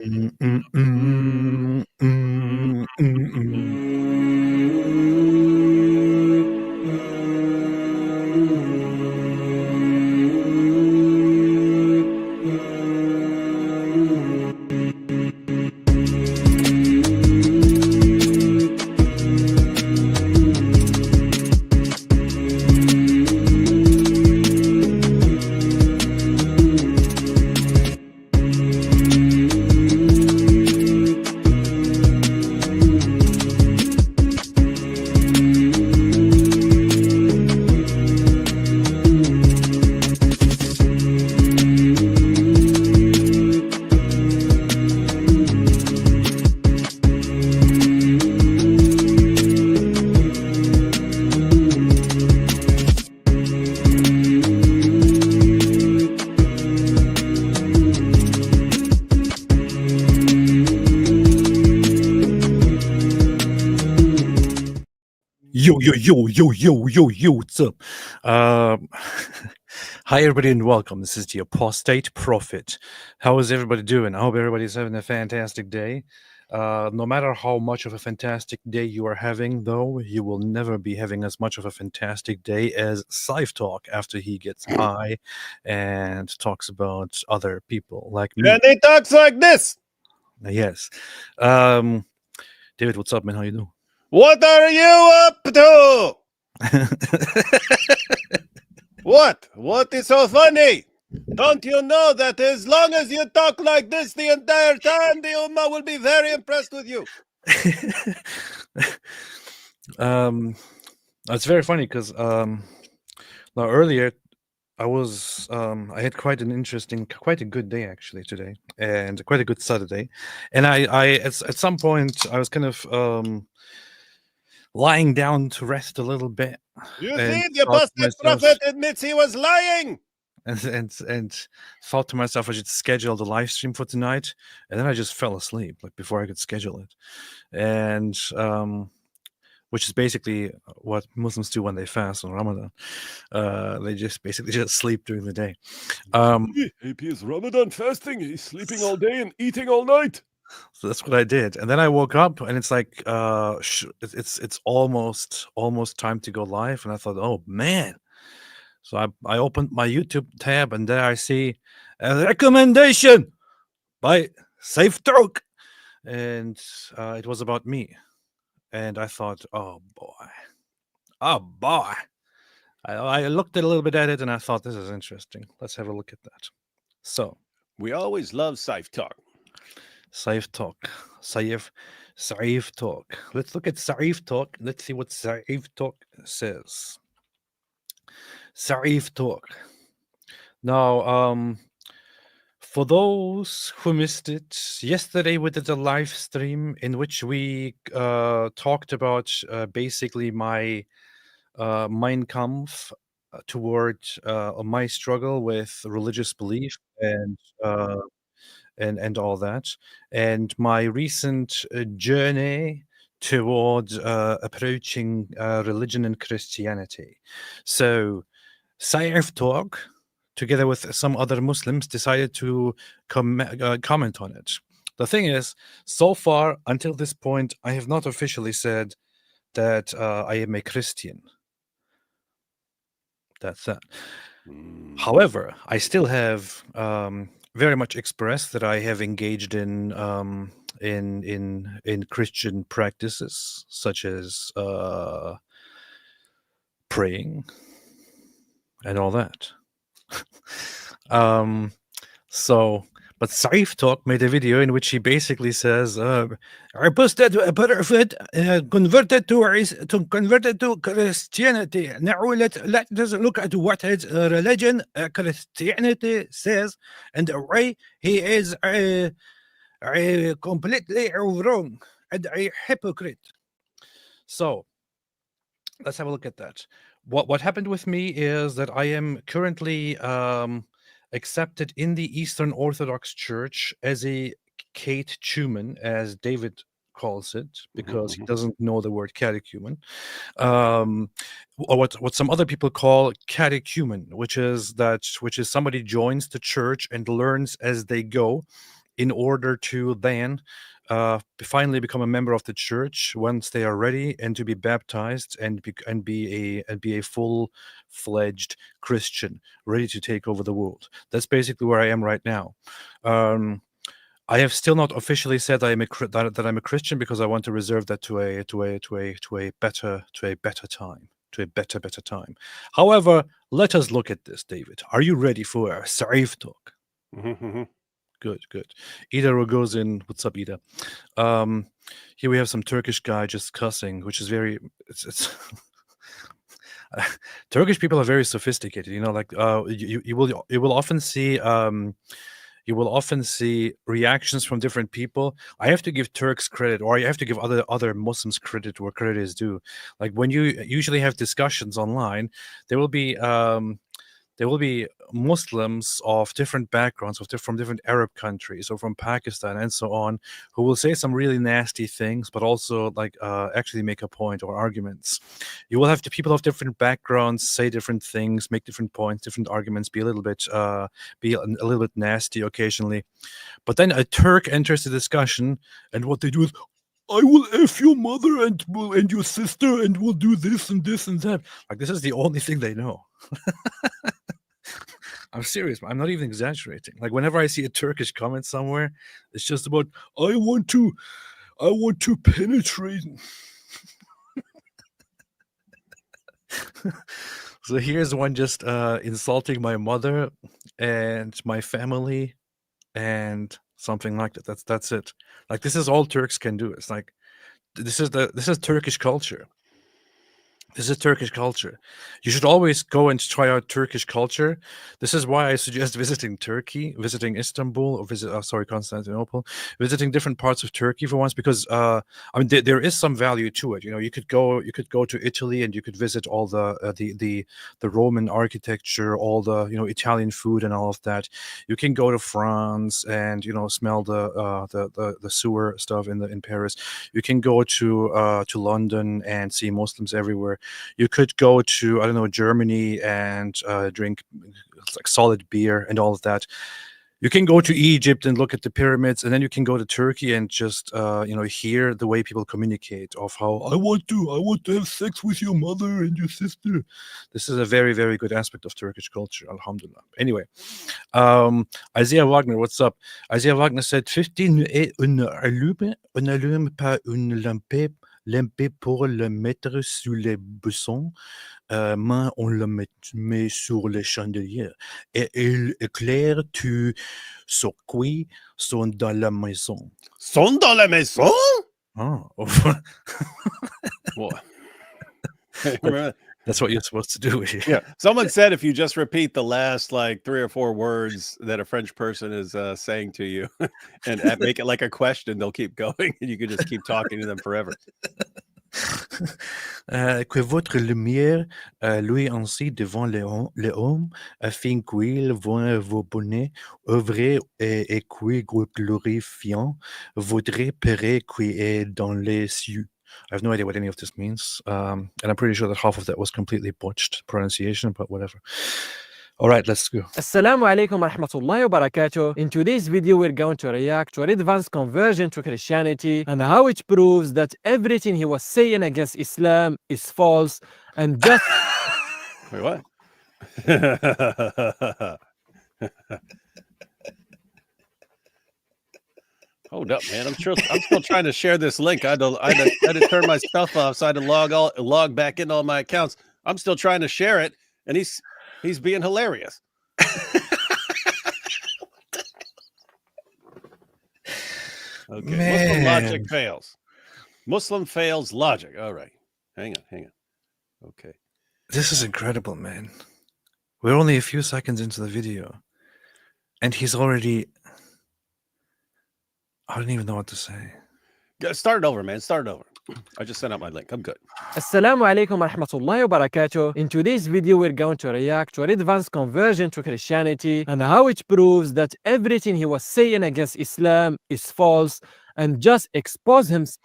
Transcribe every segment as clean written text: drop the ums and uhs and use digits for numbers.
Mm, mm, mm, mm, mm, mm. Yo, what's up? Hi, everybody, and welcome. This is the Apostate Prophet. How is everybody doing? I hope everybody's having a fantastic day. No matter how much of a fantastic day you are having, though, you will never be having as much of a fantastic day as Saif Talk after he gets high and talks about other people like me. And he talks like this. Yes. David, what's up, man? How you doing? What are you up to? What? What is so funny? Don't you know that as long as you talk like this the entire time, the Ummah will be very impressed with you? It's very funny because now earlier I had quite a good day actually today, and quite a good Saturday, and I at some point I was kind of lying down to rest a little bit. You and see, the thought to Apostate myself- Prophet admits he was lying. and thought to myself I should schedule the live stream for tonight, and then I just fell asleep like before I could schedule it, and which is basically what Muslims do when they fast on Ramadan. They just basically just sleep during the day. AP is Ramadan fasting. He's sleeping all day and eating all night. So that's what I did, and then I woke up, and it's like it's almost time to go live, and I thought, oh man. So I opened my YouTube tab, and there I see a recommendation by Safe Talk, and it was about me. And I thought, oh boy. I looked a little bit at it, and I thought, this is interesting. Let's have a look at that. So, We always love Saif Talk. Saif Talk. Saif Talk. Let's look at Saif Talk. Let's see what Saif Talk says. Saif Talk. Now, for those who missed it, yesterday we did a live stream in which we talked about basically my Mein Kampf toward my struggle with religious belief and all that, and my recent journey toward approaching religion and Christianity. So, Saif Talk, together with some other Muslims, decided to comment on it. The thing is, so far, until this point, I have not officially said that I am a Christian. That's that. However, I still have very much expressed that I have engaged in Christian practices such as praying and all that. But Saif Talk made a video in which he basically says, Apostate Prophet converted to Christianity. Now let us look at what his religion, Christianity, says, and why he is completely wrong and a hypocrite. So let's have a look at that. What happened with me is that I am currently accepted in the Eastern Orthodox Church as a catechumen, as David calls it, because he doesn't know the word catechumen, or what some other people call catechumen, which is somebody joins the church and learns as they go in order to then finally become a member of the church once they are ready, and to be baptized and be a full-fledged Christian, ready to take over the world. That's basically where I am right now. I have still not officially said that I'm a Christian, because I want to reserve that to a better time. To a better time. However, let us look at this, David. Are you ready for a Saif talk? Good. Ida goes in. What's up, Ida? Here we have some Turkish guy just cussing, which is very. It's Turkish people are very sophisticated. You know, like you will often see. You will often see reactions from different people. I have to give Turks credit, or I have to give other Muslims credit where credit is due. Like when you usually have discussions online, there will be Muslims of different backgrounds, from different Arab countries or from Pakistan and so on, who will say some really nasty things, but also like actually make a point or arguments. You will have people of different backgrounds say different things, make different points, different arguments, be a little bit nasty occasionally. But then a Turk enters the discussion, and what they do is, I will F your mother and your sister, and we'll do this and this and that. Like, this is the only thing they know. I'm serious. I'm not even exaggerating. Like, whenever I see a Turkish comment somewhere, it's just about, I want to penetrate. So here's one just insulting my mother and my family and something like that. That's it. Like, this is all Turks can do. It's like, this is Turkish culture. This is Turkish culture. You should always go and try out Turkish culture. This is why I suggest visiting Turkey, visiting Istanbul, or Constantinople, visiting different parts of Turkey for once, because I mean there is some value to it. You know, you could go to Italy and you could visit all the Roman architecture, all the Italian food and all of that. You can go to France and smell the sewer stuff in Paris. You can go to London and see Muslims everywhere. You could go to, I don't know, Germany and drink like solid beer and all of that. You can go to Egypt and look at the pyramids, and then you can go to Turkey and just hear the way people communicate of how I want to have sex with your mother and your sister. This is a very, very good aspect of Turkish culture, alhamdulillah. Anyway, Isaiah Wagner, what's up? Isaiah Wagner said, 15 est une allume pas une lampe pour le mettre sous les buissons, mais on le met sur les chandeliers. Et il éclaire tous ceux qui sont dans la maison. Sont dans la maison? Oh. What? That's what you're supposed to do. Yeah. Someone said if you just repeat the last like 3 or 4 words that a French person is saying to you and make it like a question, they'll keep going, and you can just keep talking to them forever. Que votre lumière lui ainsi devant les hommes, afin qu'ils voient vos bonnes œuvres et qu'ils glorifiant votre Père qui est dans les cieux. I have no idea what any of this means, and I'm pretty sure that half of that was completely botched pronunciation, but whatever. All right, let's go. Assalamu alaikum wa rahmatullahi wa barakatuh. In today's video, we're going to react to Ridvan's conversion to Christianity and how it proves that everything he was saying against Islam is false and just... Wait, what? Hold up, man. I'm still trying to share this link. I had to turn my stuff off, so I had to log back into all my accounts. I'm still trying to share it, and he's being hilarious. Okay, man. Muslim logic fails. Muslim fails logic. All right. Hang on. Okay. This is incredible, man. We're only a few seconds into the video, and he's already... I don't even know what to say. Start it over, man. Start it over. I just sent out my link. I'm good. Assalamu alaikum wa rahmatullahi wa barakatuh. In today's video, we're going to react to Ridvan's conversion to Christianity and how it proves that everything he was saying against Islam is false, and just expose himself.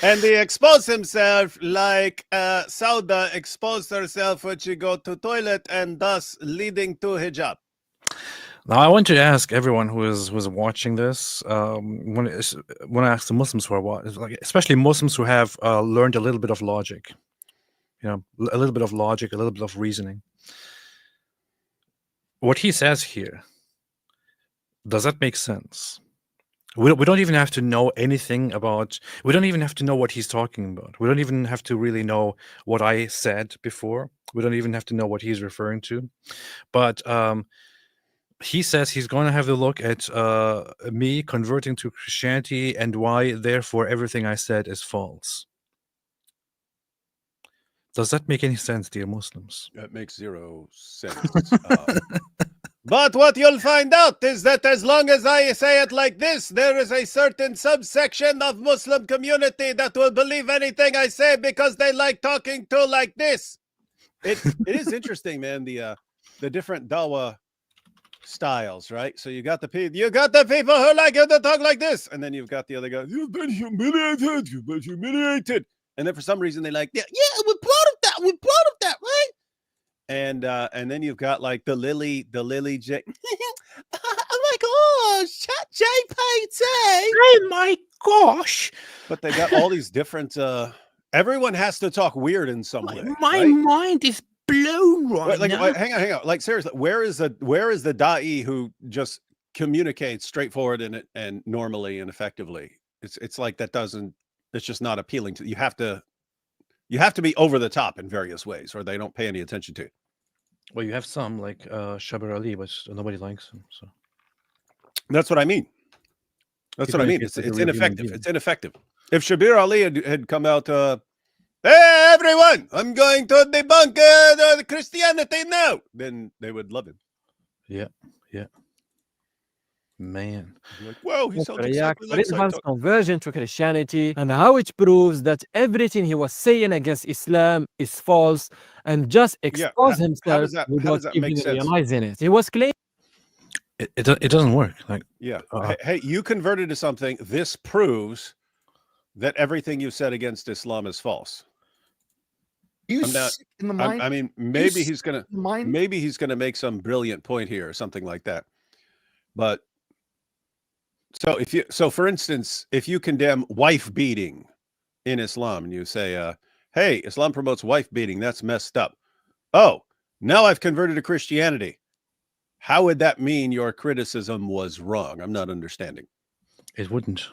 And he exposed himself like Sauda exposed herself when she go to toilet, and thus leading to hijab. Now, I want to ask everyone who is watching this, when I ask the Muslims who are like, especially Muslims who have learned a little bit of logic, a little bit of logic, a little bit of reasoning. What he says here, does that make sense? We don't even have to know anything about. We don't even have to know what he's talking about. We don't even have to really know what I said before. We don't even have to know what he's referring to. But he says he's going to have a look at me converting to Christianity and why, therefore, everything I said is false. Does that make any sense, dear Muslims? That makes zero sense. But what you'll find out is that as long as I say it like this, there is a certain subsection of Muslim community that will believe anything I say because they like talking to like this. It is interesting, man, the different dawah styles, right? So you got the people who like you to talk like this, and then you've got the other guy, you've been humiliated. And then for some reason they like, yeah, we're proud of that, right? And then you've got like the Lily J. Oh my gosh, JPT. Oh my gosh. But they got all these different everyone has to talk weird in some way. My mind is blown right now. Like, hang on. Like, seriously, where is the da'i who just communicates straightforward and normally and effectively? It's like it's just not appealing to you. You have to be over the top in various ways, or they don't pay any attention to. Well, you have some like Shabar Ali, but nobody likes him. So that's what I mean. That's what I mean. It's ineffective. It's ineffective. If Shabir Ali had come out, hey everyone, I'm going to debunk the Christianity now, then they would love him. Yeah. Man. Like, whoa, he sounds React exactly like Ridvan's conversion to Christianity and how it proves that everything he was saying against Islam is false, and just expose himself without even realizing it. He was claiming it doesn't work. Like, hey, you converted to something. This proves that everything you said against Islam is false. I mean, maybe he's gonna make some brilliant point here or something like that. But so for instance, if you condemn wife beating in Islam and you say, hey, Islam promotes wife beating, that's messed up. Oh, now I've converted to Christianity. How would that mean your criticism was wrong? I'm not understanding. It wouldn't.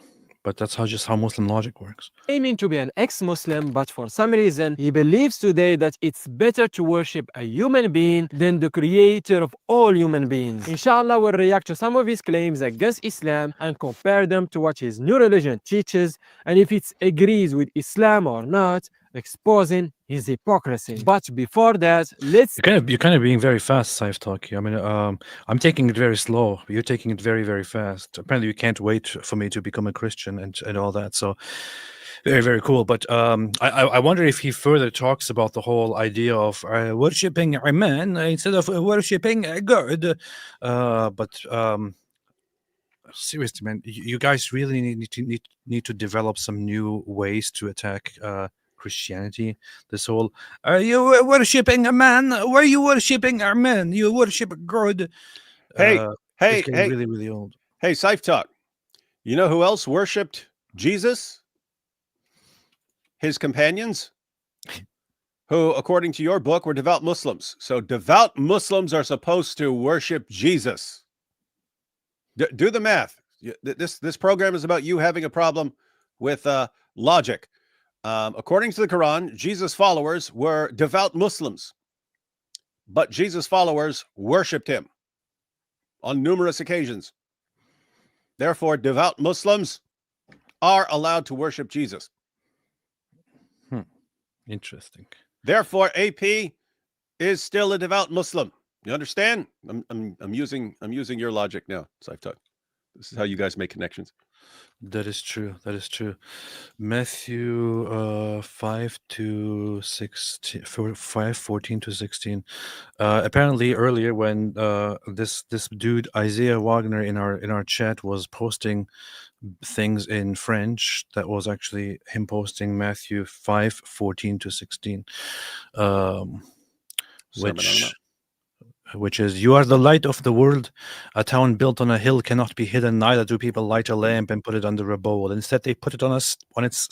But that's just how Muslim logic works. Claiming to be an ex-Muslim, but for some reason, he believes today that it's better to worship a human being than the creator of all human beings. Inshallah, we'll react to some of his claims against Islam and compare them to what his new religion teaches, and if it agrees with Islam or not, exposing his hypocrisy. But before that, let's... You're kind of being very fast, Saif Talki. I mean, I'm taking it very slow. You're taking it very, very fast. Apparently, you can't wait for me to become a Christian and all that. So, very, very cool. But I wonder if he further talks about the whole idea of worshipping a man instead of worshipping a God. But seriously, man, you guys really need to develop some new ways to attack Christianity. This whole, are you worshipping a man? Were you worshipping a man? You worship God. Hey, really, really old. Hey, Saif Talk. You know who else worshipped Jesus? His companions, who, according to your book, were devout Muslims. So devout Muslims are supposed to worship Jesus. Do the math. This program is about you having a problem with logic. According to the Quran, Jesus' followers were devout Muslims, but Jesus' followers worshipped him on numerous occasions. Therefore, devout Muslims are allowed to worship Jesus. Interesting. Therefore, AP is still a devout Muslim. You understand? I'm using your logic now, Saif Talk. This is how you guys make connections. That is true. Matthew 5:14 to 16. Apparently earlier when this dude Isaiah Wagner in our chat was posting things in French. That was actually him posting Matthew 5:14-16, Sermon on the Mount. which is, "You are the light of the world. A town built on a hill cannot be hidden. Neither do people light a lamp and put it under a bowl. Instead, they put it on its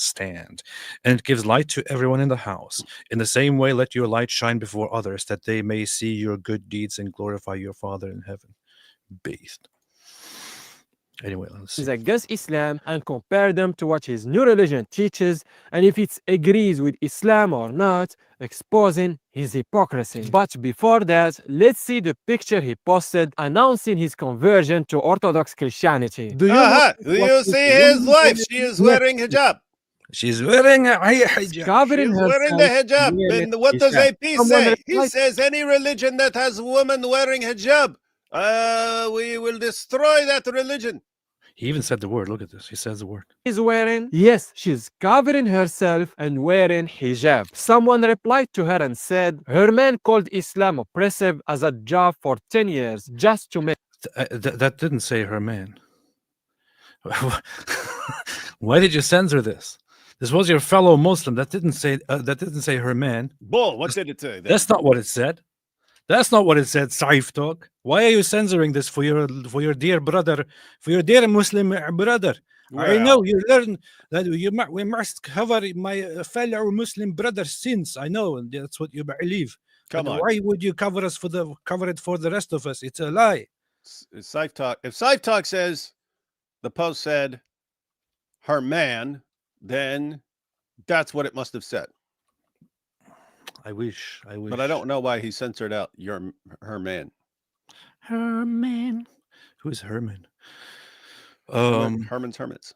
stand, and it gives light to everyone in the house. In the same way, let your light shine before others, that they may see your good deeds and glorify your Father in heaven." Based. Anyway, let's see. against Islam and compare them to what his new religion teaches, and if it agrees with Islam or not, exposing his hypocrisy. But before that, let's see the picture he posted announcing his conversion to Orthodox Christianity. Do you know Do you see his wife? She is wearing hijab. She's wearing a hijab. She's covering wearing the herself hijab. wearing And what does hijab. AP Someone say? He replied- says any religion that has women wearing hijab, we will destroy that religion. He even said the word. Look at this. He says the word. is wearing? Yes, she's covering herself and wearing hijab. Someone replied to her and said, her man called Islam oppressive as a job for 10 years just to make That didn't say her man. Why did you censor this? This was your fellow Muslim. That didn't say her man. Bull, what did it say? That's not what it said. That's not what it said, Saif Talk. Why are you censoring this for your dear brother, for your dear Muslim brother? I know you learn that we must cover my fellow Muslim brother's sins. I know, and that's what you believe. Come on. Why would you cover it for the rest of us? It's a lie. Saif Talk. If Saif Talk says the post said her man, then that's what it must have said. I wish. But I don't know why he censored out her man. Herman. Who is Herman? Herman's Hermits.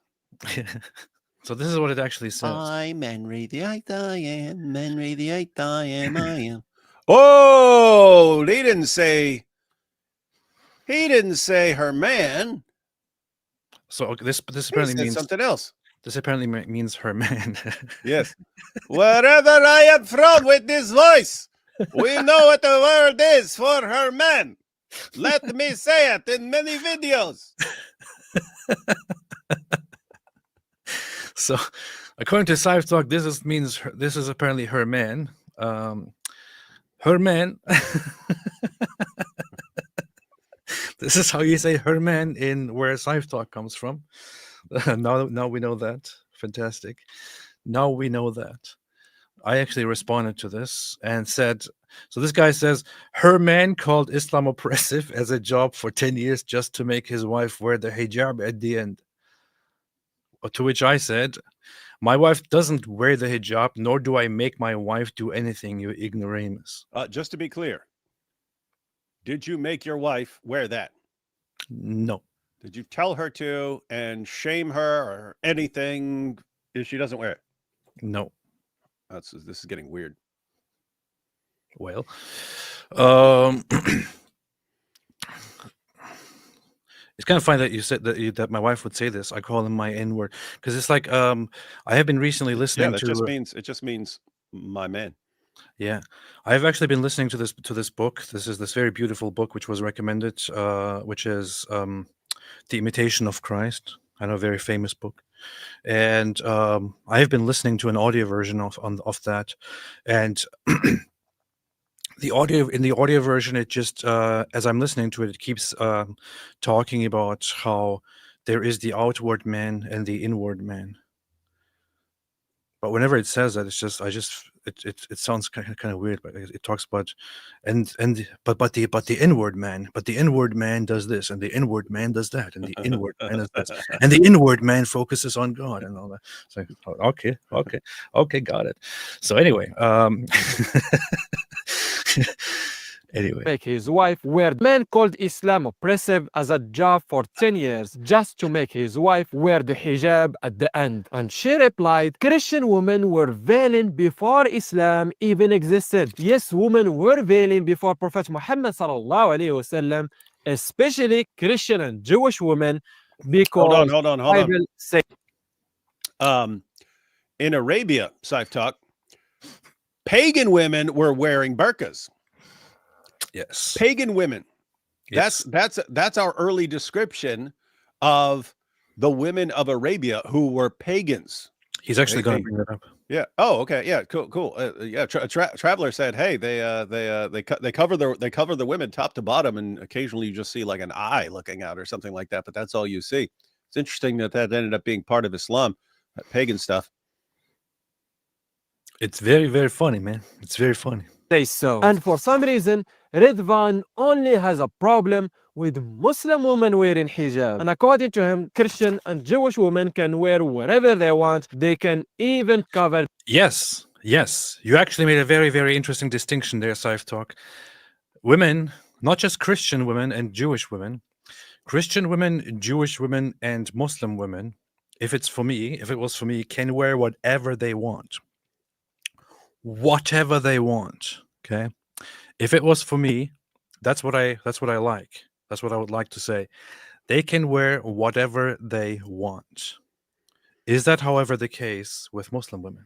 So this is what it actually says. I'm Henry the Eighth, I am. Henry the Eighth, I am. I am. Oh, he didn't say her man. So this He apparently said means something else. This apparently means her man. Yes. Wherever I am from with this voice, we know what the word is for her man. Let me say it in many videos. So, according to Saif Talk, this is apparently her man. Her man. This is how you say her man in where Saif Talk comes from. Now we know that. Fantastic. Now we know that. I actually responded to this and said, so this guy says, her man called Islam oppressive as a job for 10 years just to make his wife wear the hijab at the end. To which I said, my wife doesn't wear the hijab, nor do I make my wife do anything, you ignoramus. Just to be clear, did you make your wife wear that? No. Did you tell her to and shame her or anything if she doesn't wear it? No. This is getting weird. Well, it's kind of funny that you said that my wife would say this. I call him my N-word because it's like I have been recently listening to. It just means my man. Yeah, I've actually been listening to this book. This is this very beautiful book which was recommended, which is The Imitation of Christ. I know, a very famous book. And I have been listening to an audio version of that, and in the audio version, it just as I'm listening to it, it keeps talking about how there is the outward man and the inward man. But whenever it says that, it sounds kind of weird. But it talks about but the inward man does this, and the inward man does that, and the inward man does this, and the inward man focuses on God and all that. So okay, got it. So anyway, make his wife wear. Man called Islam oppressive as a job for 10 years just to make his wife wear the hijab at the end. And she replied, Christian women were veiling before Islam even existed. Yes, women were veiling before Prophet Muhammad sallallahu alaihi wasallam, especially Christian and Jewish women, because hold on. Bible says. In Arabia, Saif Talk, pagan women were wearing burqas. yes, Pagan women. Yes. That's our early description of the women of Arabia who were pagans. He's actually going They- to bring that up. Yeah. Oh, okay. Yeah. Cool. Yeah. Traveler said, "Hey, they cover the women top to bottom, and occasionally you just see like an eye looking out or something like that. But that's all you see." It's interesting that ended up being part of Islam, that pagan stuff. It's very, very funny, man. It's very funny. Say so. And for some reason, Ridvan only has a problem with Muslim women wearing hijab. And according to him, Christian and Jewish women can wear whatever they want. They can even cover. Yes. You actually made a very, very interesting distinction there, Saif Talk. Women, not just Christian women and Jewish women, Christian women, Jewish women, and Muslim women, if it was for me, can wear whatever they want. Whatever they want. Okay. If it was for me, that's what I like. That's what I would like to say. They can wear whatever they want. Is that, however, the case with Muslim women?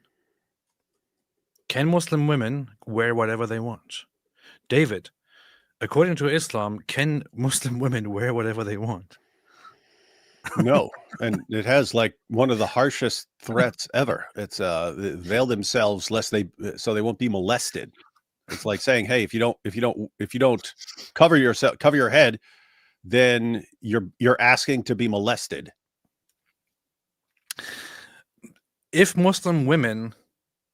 Can Muslim women wear whatever they want? David, according to Islam, can Muslim women wear whatever they want? No, and it has like one of the harshest threats ever. It's veil themselves so they won't be molested. It's like saying, hey, if you don't cover your head, then you're asking to be molested. If Muslim women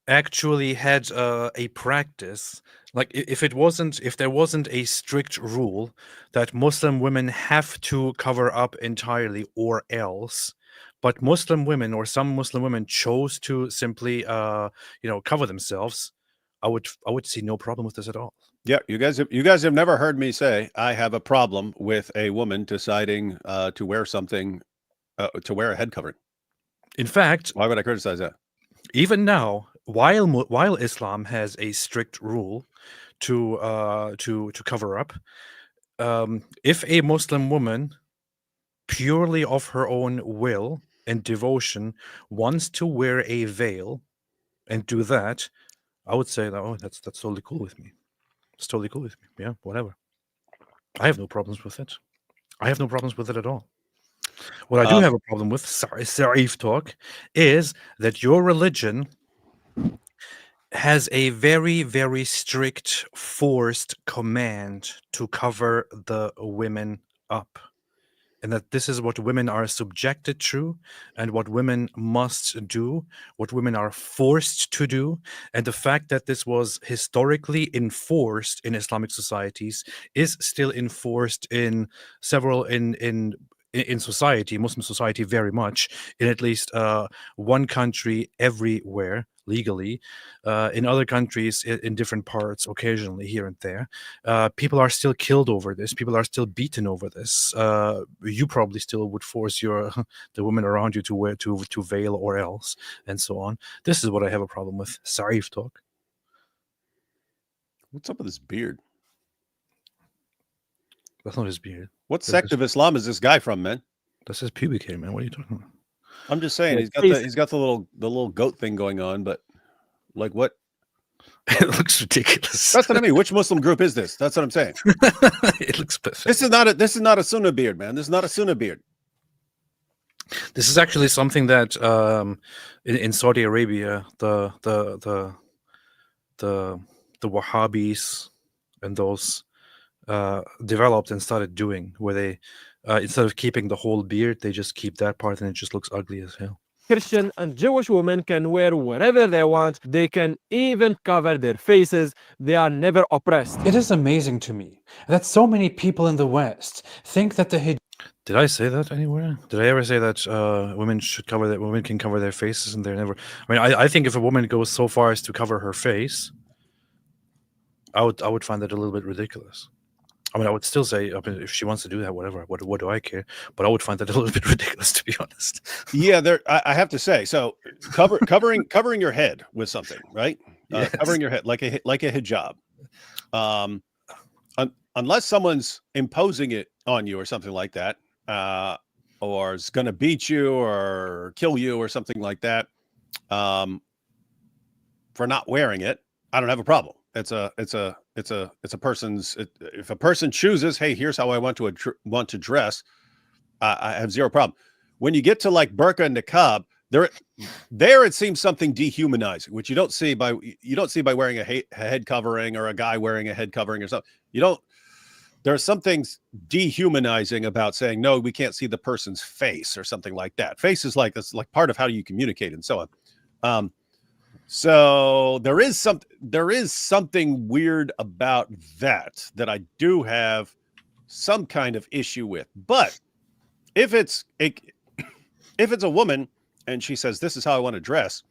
actually had a practice, like if there wasn't a strict rule that Muslim women have to cover up entirely or else, but Muslim women or some Muslim women chose to simply cover themselves, I would see no problem with this at all. Yeah, you guys have never heard me say I have a problem with a woman deciding to wear something, to wear a head covering. In fact, why would I criticize that? Even now, while Islam has a strict rule to cover up, if a Muslim woman, purely of her own will and devotion, wants to wear a veil and do that, I would say that that's totally cool with me. It's totally cool with me. Yeah, whatever. I have no problems with it. I have no problems with it at all. What I do have a problem with, Saif Talk, is that your religion has a very, very strict, forced command to cover the women up. And that this is what women are subjected to and what women must do, what women are forced to do. And the fact that this was historically enforced in Islamic societies is still enforced in several in society, Muslim society, very much, in at least one country everywhere legally. In other countries, in different parts, occasionally here and there, people are still killed over this. People are still beaten over this. You probably still would force the women around you to wear to veil or else, and so on. This is what I have a problem with. Saif Talk. What's up with his beard? That's not his beard. What sect of Islam is this guy from, man? That's his pubic hair, man. What are you talking about? I'm just saying he's got the little goat thing going on, but like what? It looks ridiculous. That's what I mean. Which Muslim group is this? That's what I'm saying. It looks perfect. This is not a Sunnah beard, man. This is not a Sunnah beard. This is actually something that in Saudi Arabia, the Wahhabis and those developed and started doing, where they instead of keeping the whole beard, they just keep that part, and it just looks ugly as hell. Christian and Jewish women can wear whatever they want. They can even cover their faces. They are never oppressed. It is amazing to me that so many people in the West think that the hijab. Did I say that anywhere? Did I ever say that women can cover their faces and they're never? I mean, I think if a woman goes so far as to cover her face, I would find that a little bit ridiculous. I mean, I would still say, if she wants to do that, whatever. What do I care? But I would find that a little bit ridiculous, to be honest. Yeah, I have to say. So covering your head with something, right? Yes. Covering your head like a hijab. Unless someone's imposing it on you or something like that, or is going to beat you or kill you or something like that, for not wearing it, I don't have a problem. It's a person's. If a person chooses, hey, here's how I want to dress, I have zero problem. when you get to like burqa and niqab, there it seems something dehumanizing, which you don't see by wearing a head covering, or a guy wearing a head covering or something. There's some things dehumanizing about saying, no, we can't see the person's face or something like that. Face is like, that's like part of how you communicate and so on. So there is something weird about that I do have some kind of issue with. But if it's a woman and she says, this is how I want to dress,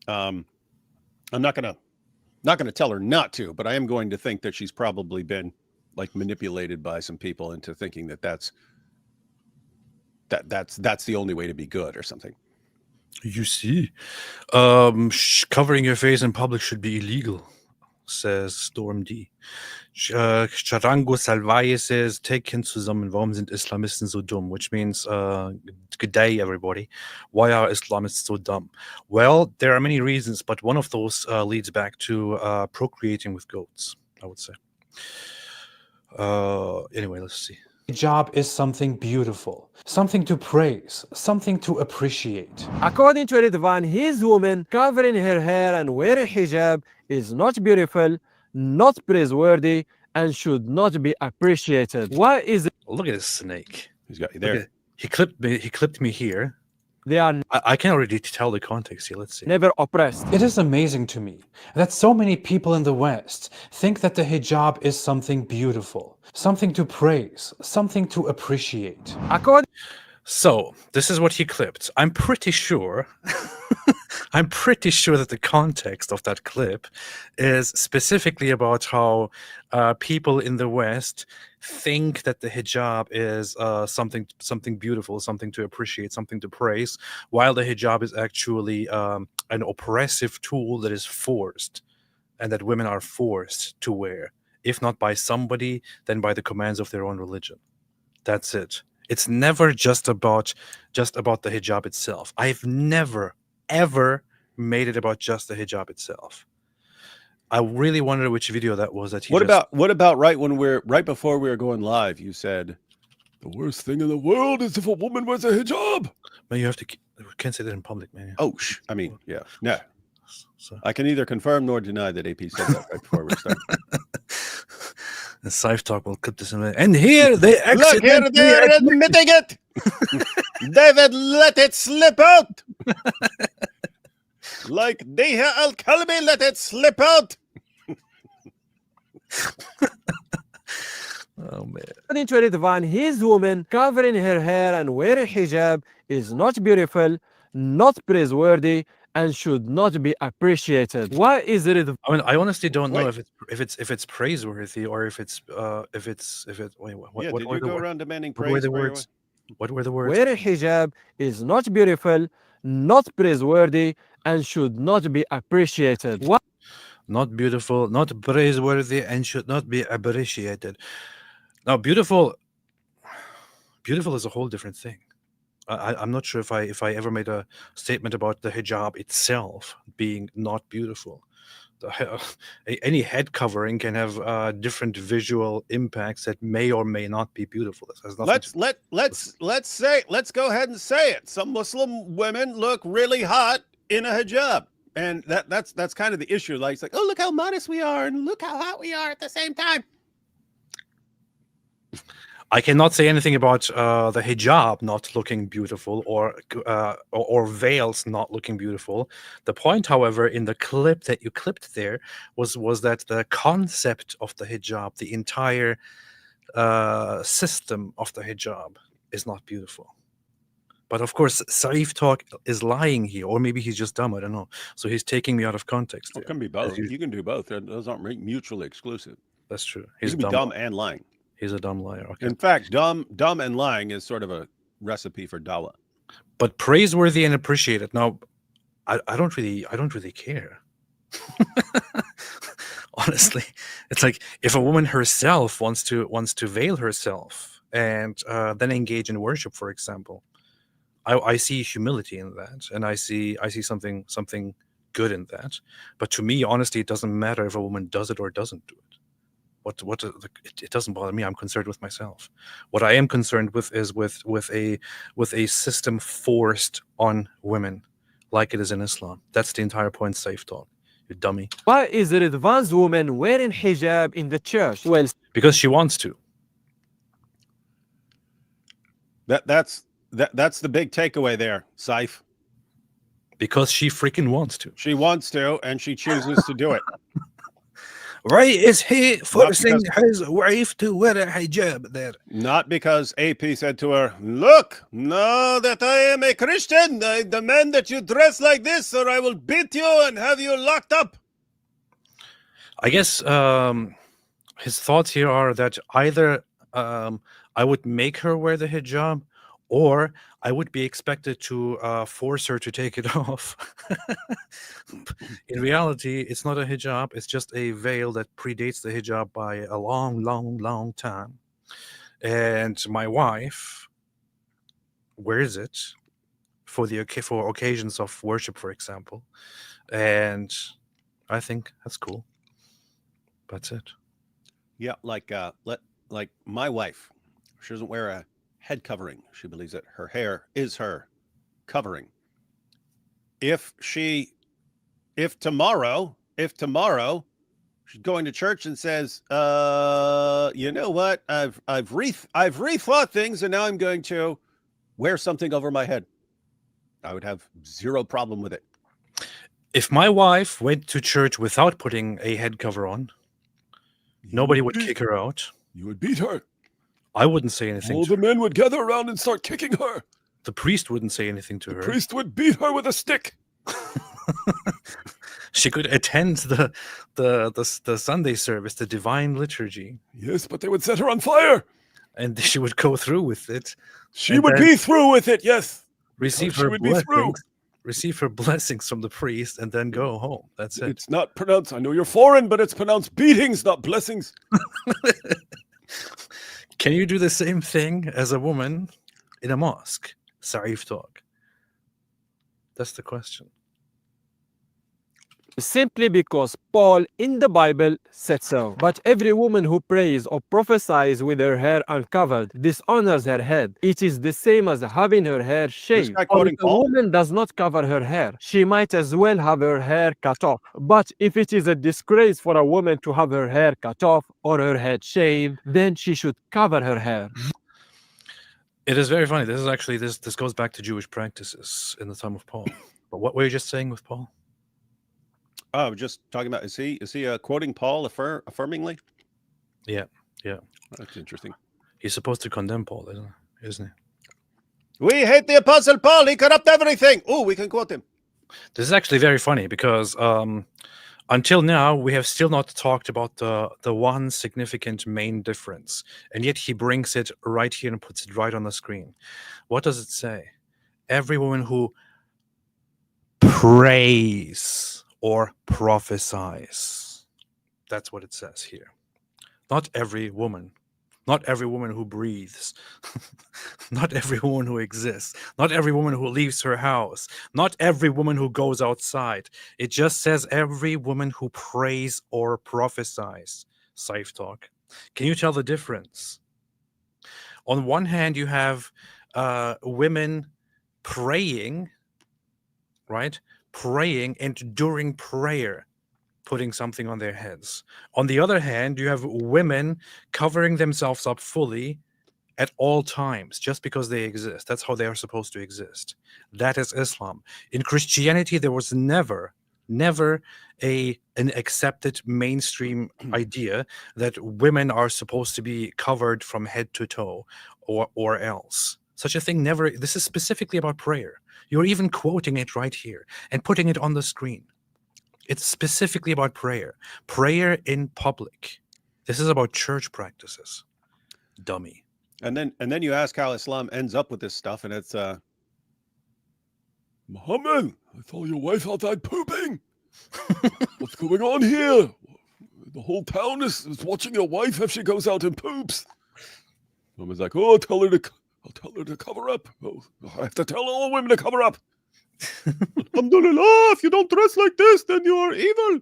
I'm not gonna tell her not to, but I am going to think that she's probably been like manipulated by some people into thinking that that's the only way to be good or something. You see, covering your face in public should be illegal, says Storm D. Charango Salvaye says, Tekken zusammen, warum sind Islamisten so dumm? Which means, good day, everybody. Why are Islamists so dumb? Well, there are many reasons, but one of those leads back to procreating with goats, I would say. Anyway, let's see. Hijab is something beautiful, something to praise, something to appreciate. According to Ridvan, his woman covering her hair and wearing hijab is not beautiful, not praiseworthy, and should not be appreciated. Why is it? Look at this snake. He's got you there. He clipped me here. They are I can't already tell the context here. Let's see. never oppressed. It is amazing to me that so many people in the West think that the hijab is something beautiful, something to praise, something to appreciate. According So this is what he clipped. I'm pretty sure that the context of that clip is specifically about how people in the West think that the hijab is something beautiful, something to appreciate, something to praise, while the hijab is actually an oppressive tool that is forced, and that women are forced to wear, if not by somebody, then by the commands of their own religion. That's it. It's never just about the hijab itself. I've never ever made it about just the hijab itself. I really wonder which video that was that he What about right before we were going live, you said the worst thing in the world is if a woman wears a hijab. Man, you can't say that in public, man. Oh, yeah. No. So. I can neither confirm nor deny that AP said that right before we started. And Saif Talk will clip this in a minute. And here they Look, here they're admitting it. David let it slip out. Like Deha Al-Kalbi let it slip out. Oh, man. to Ridvan, his woman covering her hair and wearing hijab is not beautiful, not praiseworthy, and should not be appreciated. Why is it? I mean, I honestly don't know Wait. if it's praiseworthy or if it's wait, what Yeah, what did were you the go words? around demanding What praise? were the where you words? What were the words? Wearing hijab is not beautiful, not praiseworthy, and should not be appreciated. Why? Not beautiful, not praiseworthy, and should not be appreciated. Now, beautiful is a whole different thing. I'm not sure if I ever made a statement about the hijab itself being not beautiful. Any head covering can have different visual impacts that may or may not be beautiful. This has nothing Let's go ahead and say it. Some Muslim women look really hot in a hijab. And that's kind of the issue. Like, it's like, oh, look how modest we are and look how hot we are at the same time. I cannot say anything about the hijab not looking beautiful or veils not looking beautiful. The point, however, in the clip that you clipped there was that the concept of the hijab, the entire system of the hijab, is not beautiful. But of course, Saif Talk is lying here, or maybe he's just dumb. I don't know. So he's taking me out of context. It can be both. You can do both. Those aren't mutually exclusive. That's true. He's dumb and lying. He's a dumb liar. Okay. In fact, dumb and lying is sort of a recipe for dawa. But praiseworthy and appreciated. Now, I don't really care. Honestly, it's like if a woman herself wants to veil herself and then engage in worship, for example, I see humility in that, and I see something good in that. But to me, honestly, it doesn't matter if a woman does it or doesn't do it. It doesn't bother me. I'm concerned with myself. What I am concerned with is with a system forced on women, like it is in Islam. That's the entire point. Safe talk, you dummy. Why is the advanced woman wearing hijab in the church? Well, Because she wants to. That's the big takeaway there, Saif. Because she freaking wants to. She wants to, and she chooses to do it. Why is he forcing because- his wife to wear a hijab there? Not because AP said to her, "Look, now that I am a Christian, I demand that you dress like this, or I will beat you and have you locked up." I guess his thoughts here are that either I would make her wear the hijab, or I would be expected to force her to take it off. In reality, it's not a hijab. It's just a veil that predates the hijab by a long, long, long time. And my wife wears it for occasions of worship, for example. And I think that's cool. That's it. Yeah, like my wife, she doesn't wear a head covering. She believes that her hair is her covering. If tomorrow she's going to church and says, you know what, I've rethought things, and now I'm going to wear something over my head, I would have zero problem with it. If my wife went to church without putting a head cover on, nobody would kick her out. You would beat her. I wouldn't say anything All to the her. men would gather around and start kicking her. The priest wouldn't say anything to The her. priest would beat her with a stick. She could attend the Sunday service, the divine liturgy, Yes, but they would set her on fire. and she would go through with it, She And would then- be through with it, yes. receive she her would be through. blessings from the priest, and then go home. That's it. It's not pronounced, I know you're foreign, but it's pronounced beatings, not blessings. Can you do the same thing as a woman in a mosque? Saif talk. That's the question. simply because Paul in the Bible said so. But every woman who prays or prophesies with her hair uncovered dishonors her head. It is the same as having her hair shaved. guy Or quoting if a Paul? woman does not cover her hair, she might as well have her hair cut off. But if it is a disgrace for a woman to have her hair cut off or her head shaved, then she should cover her hair. It is very funny. This is actually this goes back to Jewish practices in the time of Paul. But what were you just saying with Paul? Oh, just talking about, is he quoting Paul affirmingly? Yeah. That's interesting. He's supposed to condemn Paul, isn't he? We hate the Apostle Paul. He corrupt everything. Oh, we can quote him. This is actually very funny because until now we have still not talked about the one significant main difference, and yet he brings it right here and puts it right on the screen. What does it say? Every woman who prays or prophesies. That's what it says here. Not every woman. Not every woman who breathes. Not every woman who exists. Not every woman who leaves her house. Not every woman who goes outside. It just says every woman who prays or prophesies. Safe talk. Can you tell the difference? On one hand, you have women praying, right? Praying, and during prayer putting something on their heads. On the other hand, you have women covering themselves up fully at all times just because they exist. That's how they are supposed to exist. That is Islam. In Christianity, there was never an accepted mainstream idea that women are supposed to be covered from head to toe or else. Such a thing never. This is specifically about prayer. You're even quoting it right here and putting it on the screen. It's specifically about prayer. Prayer in public. This is about church practices. Dummy. And then you ask how Islam ends up with this stuff, and it's Muhammad, I saw your wife outside pooping. What's going on here? The whole town is watching your wife if she goes out and poops. Muhammad's like, oh, I'll tell her to cover up. Oh, I have to tell all women to cover up. Alhamdulillah, if you don't dress like this, then you are evil.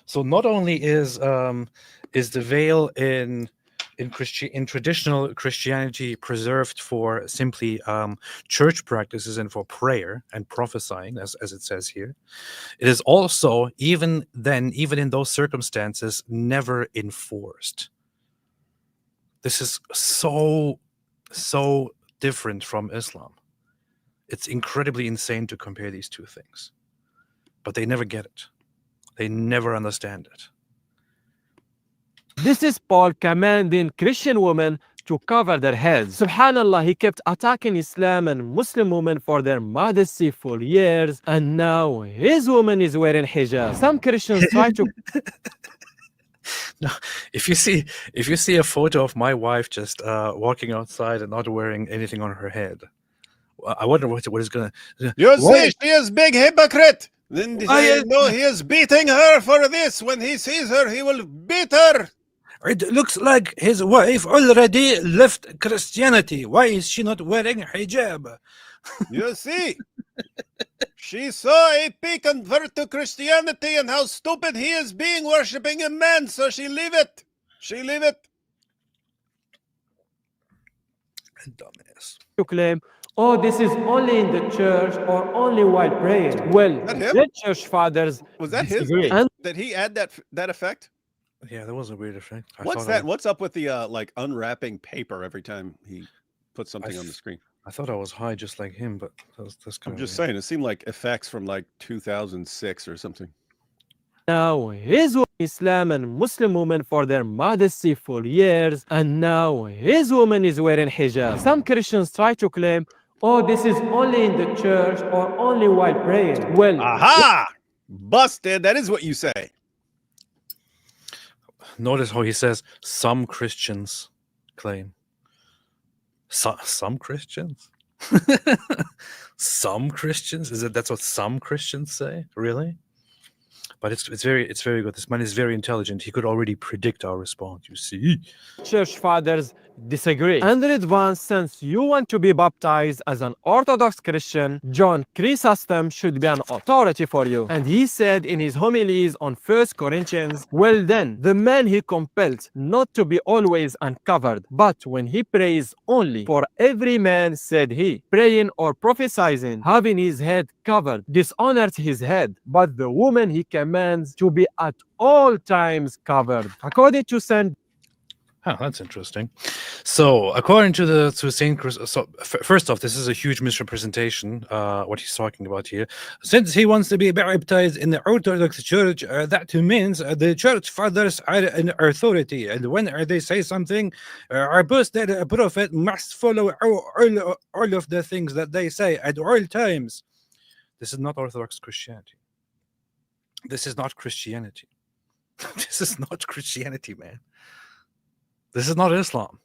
So not only is Is the veil in traditional Christianity preserved for simply church practices and for prayer and prophesying, as it says here? It is also, even then, even in those circumstances, never enforced. This is so different from Islam. It's incredibly insane to compare these two things. But they never get it. They never understand it. This is Paul commanding Christian women to cover their heads. Subhanallah, he kept attacking Islam and Muslim women for their modesty for years, and now his woman is wearing hijab. Some Christians try to... No, if you see a photo of my wife just walking outside and not wearing anything on her head, I wonder what is gonna. You see, she is big hypocrite. Then no, he is beating her for this. When he sees her, he will beat her. It looks like his wife already left Christianity. Why is she not wearing hijab? You see, she saw a pea convert to Christianity and how stupid he is being worshipping a man, so she leave it. She leave it. Dumbass. to claim, oh, this is only in the church or only while praying. Well, That him? the church fathers Was that his? disagree. And Did he add that effect? Yeah, that was a weird effect. What's that? What's up with the like unwrapping paper every time he puts something on the screen? I thought I was high just like him, but that's kind I'm of just saying, it seemed like effects from like 2006 or something. now his Islam and Muslim women for their modesty for years, and now his woman is wearing hijab. Some Christians try to claim, oh, this is only in the church or only while praying. Well, Aha! Busted. That is what you say. Notice how he says some Christians claim. Some Christians? Some Christians? That's what some Christians say? Really? But it's very good. This man is very intelligent. He could already predict our response, you see. church fathers disagree. And in advance, since you want to be baptized as an Orthodox Christian, John Chrysostom should be an authority for you. And he said in his homilies on 1 Corinthians, well then, the man he compelled not to be always uncovered, but when he prays only, for every man, said he, praying or prophesying, having his head covered, dishonors his head, but the woman he commands to be at all times covered. According to St. Oh, that's interesting. So, according to Saint Chris, so first off, this is a huge misrepresentation. What he's talking about here, since he wants to be baptized in the Orthodox Church, that means the Church Fathers are an authority, and when they say something, our apostate prophet must follow all of the things that they say at all times. This is not Orthodox Christianity. This is not Christianity. This is not Christianity, man. This is not Islam.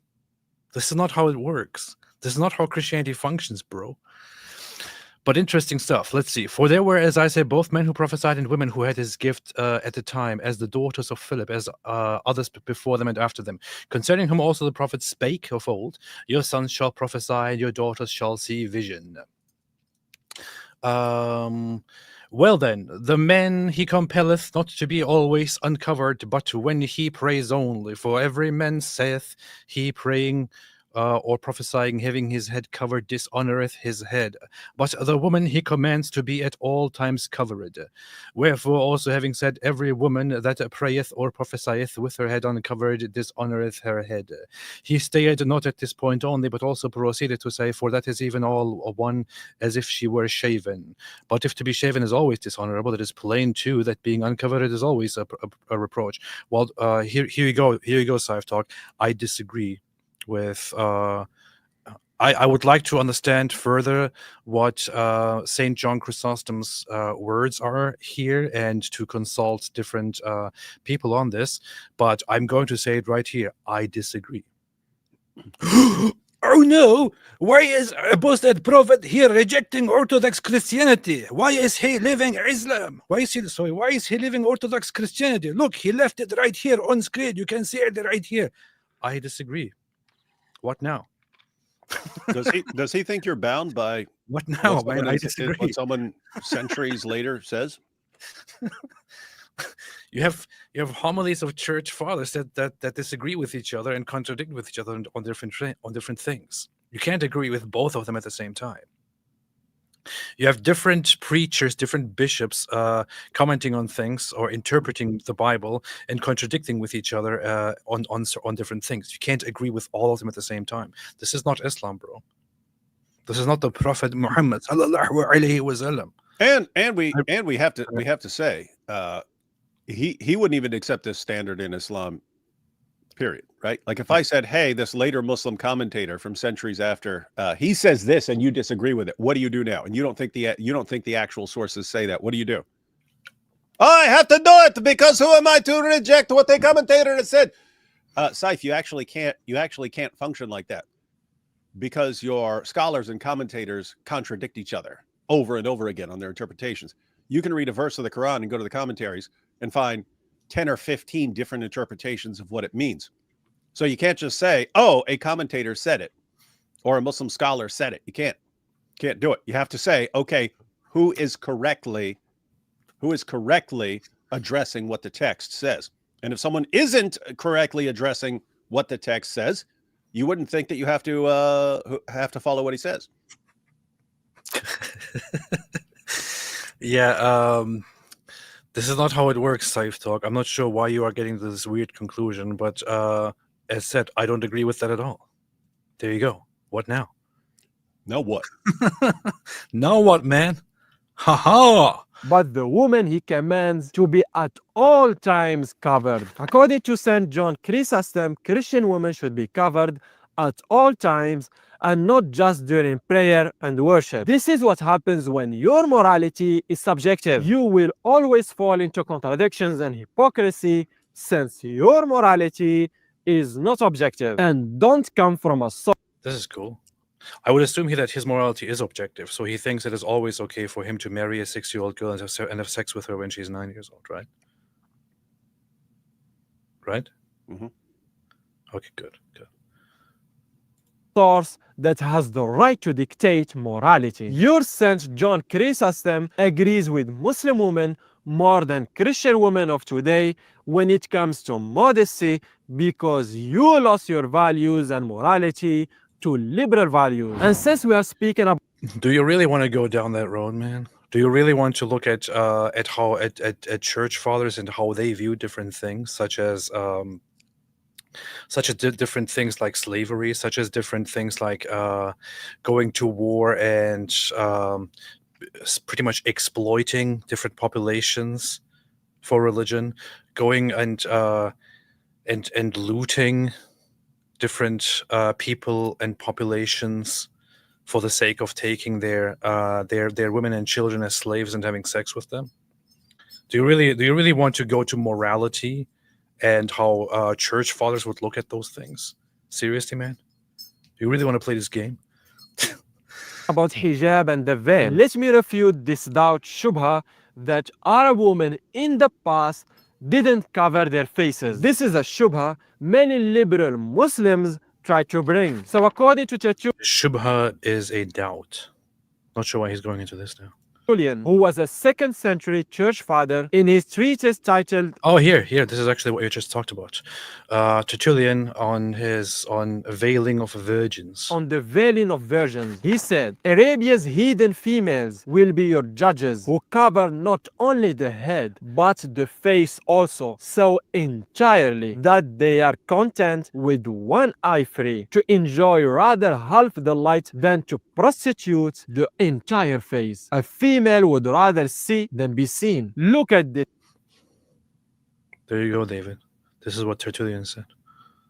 This is not how it works. This is not how Christianity functions, bro. But interesting stuff. Let's see. For there were, as I say, both men who prophesied and women who had his gift at the time, as the daughters of Philip, as others before them and after them. Concerning whom also the prophet spake of old, your sons shall prophesy, and your daughters shall see vision. Well then, the man he compelleth not to be always uncovered, but when he prays only. For every man saith he praying or prophesying, having his head covered, dishonoreth his head. But the woman he commands to be at all times covered. Wherefore also having said, every woman that prayeth or prophesieth with her head uncovered dishonoreth her head. He stayed not at this point only, but also proceeded to say, for that is even all one as if she were shaven. But if to be shaven is always dishonorable, it is plain too that being uncovered is always a reproach. Well, here you go, Saif Talk. I disagree with I would like to understand further what St. John Chrysostom's words are here and to consult different people on this, but I'm going to say it right here. I disagree. Oh no! Why is Apostate Prophet here rejecting Orthodox Christianity? Why is he leaving Islam? Why is he leaving Orthodox Christianity? Look, he left it right here on screen. You can see it right here. I disagree. What now? Does he think you're bound by what now? What someone centuries later says? You have homilies of church fathers that disagree with each other and contradict with each other on different things. You can't agree with both of them at the same time. You have different preachers, different bishops commenting on things or interpreting the Bible and contradicting with each other on different things. You can't agree with all of them at the same time. This is not Islam, bro. This is not the Prophet Muhammad sallallahu alaihi wasallam. And we have to say he wouldn't even accept this standard in Islam, period, right? Like if I said, hey, this later Muslim commentator from centuries after, he says this and you disagree with it, what do you do now? And you don't think the actual sources say that, what do you do? I have to do it because who am I to reject what the commentator has said? Saif, you actually can't function like that, because your scholars and commentators contradict each other over and over again on their interpretations. You can read a verse of the Quran and go to the commentaries and find 10 or 15 different interpretations of what it means. So you can't just say, oh, a commentator said it or a Muslim scholar said it. You can't do it. You have to say, okay, who is correctly addressing what the text says? And if someone isn't correctly addressing what the text says, you wouldn't think that you have to follow what he says. Yeah, this is not how it works, Saif Talk. I'm not sure why you are getting to this weird conclusion, but as said, I don't agree with that at all. There you go. What now? Now what? Now what, man? Ha ha! But the woman he commands to be at all times covered. According to St. John Chrysostom, Christian women should be covered at all times and not just during prayer and worship. This is what happens when your morality is subjective. You will always fall into contradictions and hypocrisy since your morality is not objective and don't come from a source. This is cool. I would assume that his morality is objective, so he thinks it is always okay for him to marry a 6-year-old girl and have sex with her when she's 9 years old, right? Right? Mm-hmm. Okay, good. Source that has the right to dictate morality. Your St. John Chrysostom agrees with Muslim women more than Christian women of today when it comes to modesty, because you lost your values and morality to liberal values. And since we are speaking about Do you really want to go down that road, man? Do you really want to look at church fathers and how they view different things, such as different things like slavery, such as different things like going to war and pretty much exploiting different populations for religion, going and looting different people and populations for the sake of taking their women and children as slaves and having sex with them? Do you really want to go to morality and how church fathers would look at those things? Seriously, man? Do you really want to play this game? about hijab and the veil. Let me refute this doubt shubha that Arab women in the past didn't cover their faces. This is a shubha many liberal Muslims try to bring. So according to Shubha is a doubt. Not sure why he's going into this now. Tertullian, who was a 2nd century church father, in his treatise titled Oh, here. This is actually what you just talked about. Tertullian on veiling of virgins. On the Veiling of Virgins, he said, Arabia's heathen females will be your judges, who cover not only the head, but the face also, so entirely that they are content with one eye free, to enjoy rather half the light than to prostitute the entire face. A female would rather see than be seen. Look at this. There you go, David. This is what Tertullian said.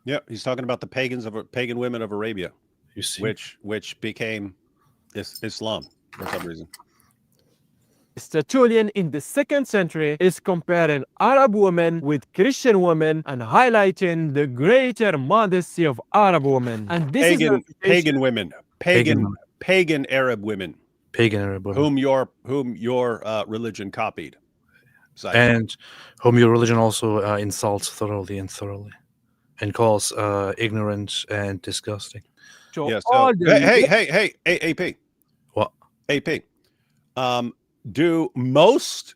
Yeah, he's talking about the pagan women of Arabia, You see, which became Islam for some reason. Tertullian in the 2nd century is comparing Arab women with Christian women and highlighting the greater modesty of Arab women. And this is pagan women, pagan Arab women, pagan Arab women, whom your religion copied, and whom your religion also insults thoroughly and calls ignorant and disgusting. So Yeah. all So the hey, AP. What? AP. Do most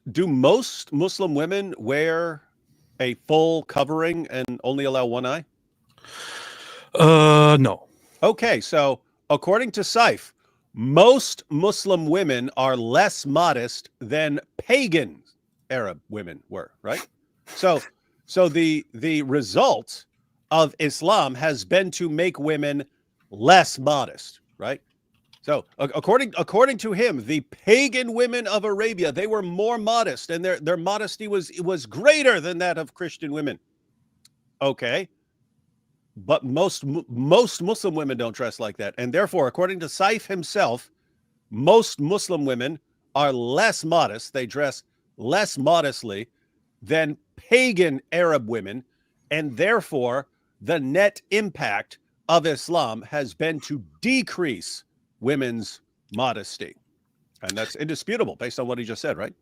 Muslim women wear a full covering and only allow one eye? No. Okay, so according to Saif, most Muslim women are less modest than pagan Arab women were, right? So the result of Islam has been to make women less modest, right? So according to him, the pagan women of Arabia, they were more modest, and their modesty was greater than that of Christian women. Okay. But most Muslim women don't dress like that. And therefore, according to Saif himself, most Muslim women are less modest. They dress less modestly than pagan Arab women. And therefore, the net impact of Islam has been to decrease women's modesty. And that's indisputable based on what he just said, right?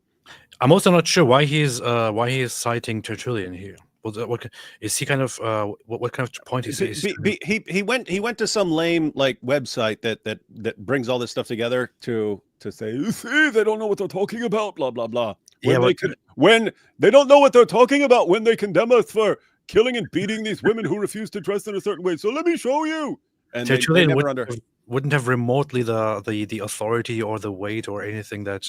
I'm also not sure why he is citing Tertullian here. What is he kind of what kind of point is he? He went to some lame like website that brings all this stuff together to say, you see, they don't know what they're talking about, blah blah blah. When they don't know what they're talking about when they condemn us for killing and beating these women who refuse to dress in a certain way. So let me show you. And Tertullian wouldn't have remotely the authority or the weight or anything that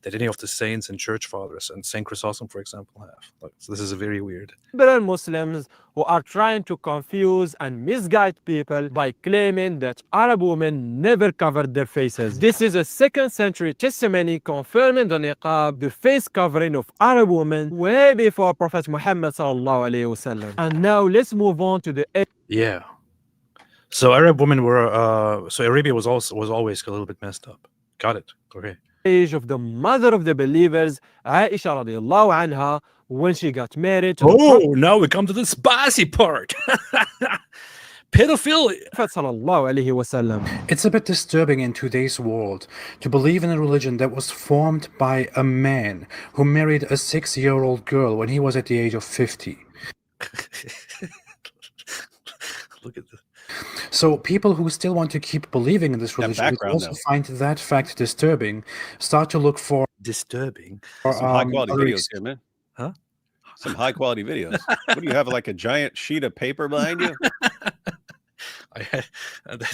that any of the saints and church fathers and Saint Chrysostom, for example, have. So this is very weird. Liberal Muslims who are trying to confuse and misguide people by claiming that Arab women never covered their faces. This is a 2nd century testimony confirming the niqab, the face covering of Arab women, way before Prophet Muhammad sallallahu alaihi wasallam. And now let's move on to the Yeah. So Arab women were so Arabia was always a little bit messed up. Got it. Okay. age of the mother of the believers, Aisha radiallahu anha, when she got married to now we come to the spicy part. Pedophilia. Prophet sallallahu alaihi wasallam. It's a bit disturbing in today's world to believe in a religion that was formed by a man who married a 6-year-old girl when he was at the age of 50. Look at this. So people who still want to keep believing in this religion also find that fact disturbing, start to look for disturbing. Some high quality videos here, man. Huh? Some high quality videos. What do you have, like a giant sheet of paper behind you? I had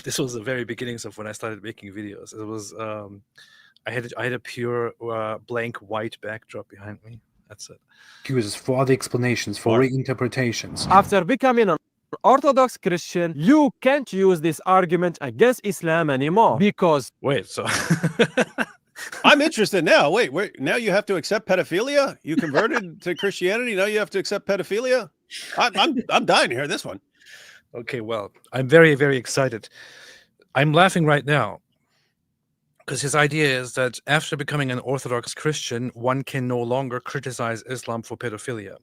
this was the very beginnings of when I started making videos. It was I had a pure blank white backdrop behind me. That's it. excuses, for other explanations, for reinterpretations. After becoming an Orthodox Christian, you can't use this argument against Islam anymore because so I'm interested now. Wait, now you have to accept pedophilia? You converted to Christianity, now you have to accept pedophilia? I'm dying to hear this one. Okay, well, I'm very, very excited. I'm laughing right now because his idea is that after becoming an Orthodox Christian, one can no longer criticize Islam for pedophilia.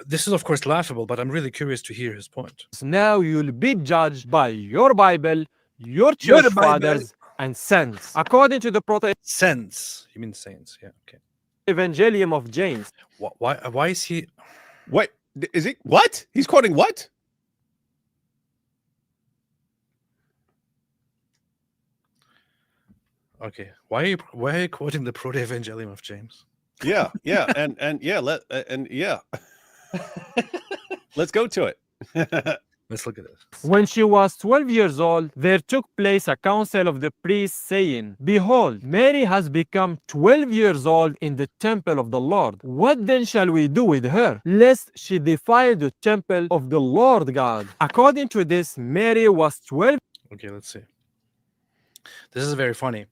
This is of course laughable, but I'm really curious to hear his point. now you'll be judged by your Bible, your church fathers, and saints. According to the Sense. You mean saints? Yeah. Okay. Evangelium of James. Why is he? What is he? What? He's quoting what? Okay. Why are you quoting the Proto-Evangelium of James? Yeah, and yeah. Let's go to it. Let's look at this. When she was 12 years old, there took place a council of the priests saying, behold, Mary has become 12 years old in the temple of the Lord. What then shall we do with her, lest she defile the temple of the Lord God? According to this, Mary was 12. Okay, let's see. This is very funny.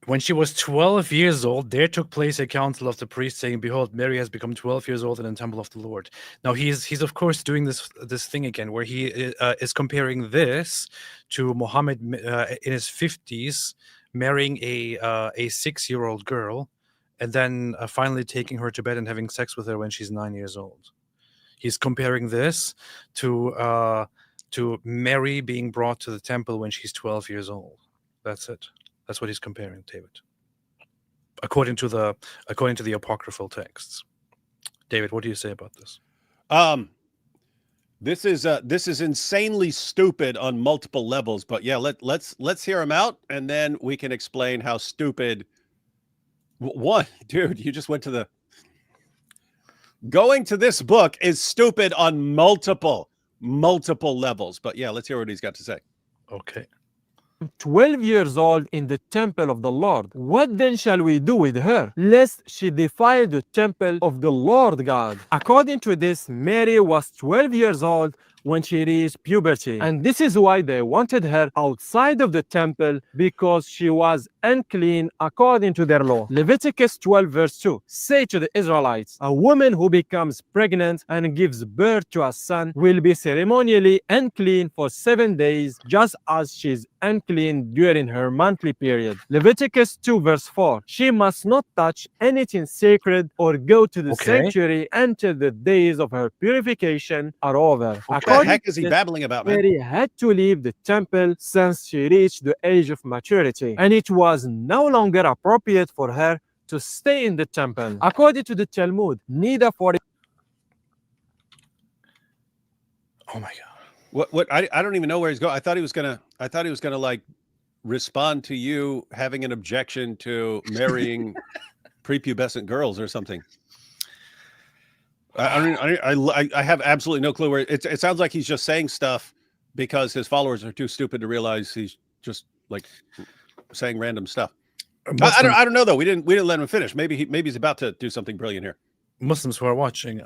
When she was 12 years old, there took place a council of the priests saying, behold, Mary has become 12 years old in the temple of the Lord. Now, he's of course doing this thing again, where he is comparing this to Muhammad in his 50s, marrying a 6-year-old girl, and then finally taking her to bed and having sex with her when she's 9 years old. He's comparing this to Mary being brought to the temple when she's 12 years old. That's it. That's what he's comparing, David. According to the apocryphal texts. David, what do you say about this? This is insanely stupid on multiple levels, but yeah, let's hear him out, and then we can explain how stupid. What, dude? You just went to the. Going to this book is stupid on multiple levels. But yeah, let's hear what he's got to say. Okay. 12 years old in the temple of the Lord. What then shall we do with her, lest she defile the temple of the Lord God? According to this, Mary was 12 years old when she reached puberty. And this is why they wanted her outside of the temple, because she was unclean according to their law. Leviticus 12 verse 2. Say to the Israelites, a woman who becomes pregnant and gives birth to a son will be ceremonially unclean for 7 days, just as she is unclean during her monthly period. Leviticus 2 verse 4. She must not touch anything sacred or go to the sanctuary until the days of her purification are over. What the heck is he babbling about, man? Mary had to leave the temple since she reached the age of maturity, and it was no longer appropriate for her to stay in the temple. According to the Talmud, neither for Oh my God. What I don't even know where he's going. I thought he was gonna like respond to you having an objection to marrying prepubescent girls or something. I have absolutely no clue where it sounds like he's just saying stuff because his followers are too stupid to realize he's just like saying random stuff. I don't know though. We didn't let him finish. Maybe he's about to do something brilliant here. Muslims who are watching,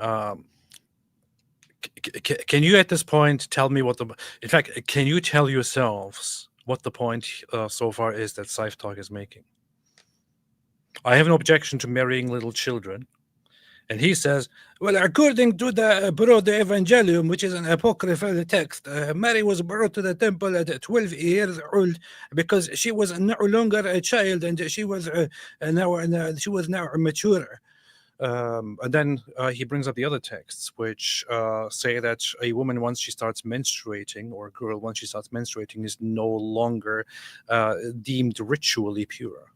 can you at this point tell me in fact, can you tell yourselves what the point so far is that Saif Talk is making? I have no objection to marrying little children. And he says, well, according to the Proto-Evangelium, which is an apocryphal text, Mary was brought to the temple at 12 years old because she was no longer a child and she was now mature. And then he brings up the other texts, which say that a woman, once she starts menstruating, or a girl, once she starts menstruating, is no longer deemed ritually pure.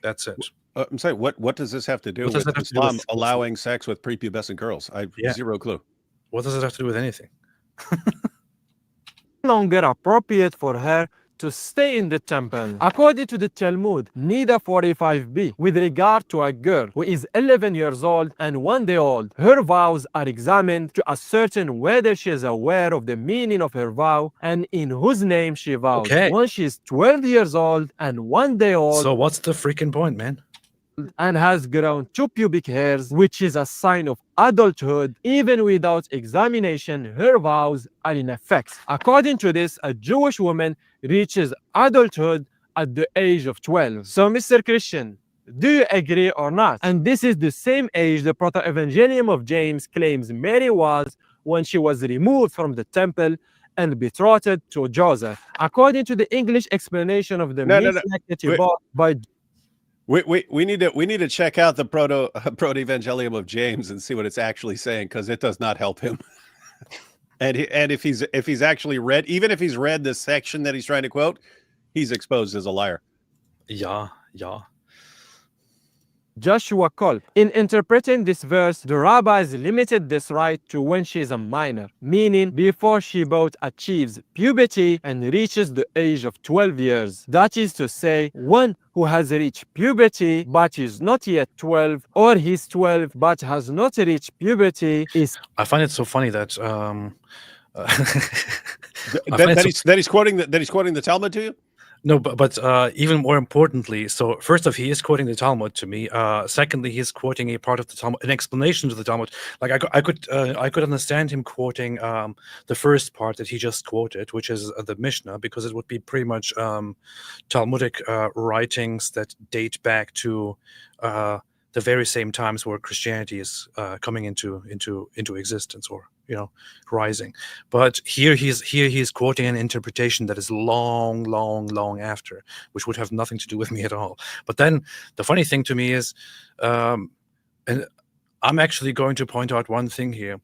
That's it. I'm sorry, what does this have to do with Islam allowing sex with prepubescent girls? I have zero clue. What does it have to do with anything? no longer appropriate for her to stay in the temple. According to the Talmud, neither 45b, with regard to a girl who is 11 years old and 1 day old, her vows are examined to ascertain whether she is aware of the meaning of her vow and in whose name she vows. Once she is 12 years old and 1 day old. So what's the freaking point, man? And has grown 2 pubic hairs, which is a sign of adulthood. Even without examination, her vows are in effect. According to this, a Jewish woman reaches adulthood at the age of 12. So, Mr. Christian, do you agree or not? And this is the same age the Proto-Evangelium of James claims Mary was when she was removed from the temple and betrothed to Joseph. According to the English explanation of the book by we need to check out the Proto-Evangelium of James and see what it's actually saying, because it does not help him. and if he's actually read, even if he's read this section that he's trying to quote, he's exposed as a liar. Yeah. Joshua Kolb. In interpreting this verse, the rabbis limited this right to when she is a minor, meaning before she both achieves puberty and reaches the age of 12 years. That is to say, one who has reached puberty but is not yet 12, or he's 12 but has not reached puberty is... I find it so funny that he's quoting the Talmud to you. No, but even more importantly, so first off, he is quoting the Talmud to me. Secondly, he's quoting a part of the Talmud, an explanation to the Talmud. Like I could understand him quoting the first part that he just quoted, which is the Mishnah, because it would be pretty much Talmudic writings that date back to the very same times where Christianity is coming into existence, or rising. But here he's quoting an interpretation that is long after, which would have nothing to do with me at all. But then the funny thing to me is, and I'm actually going to point out one thing here.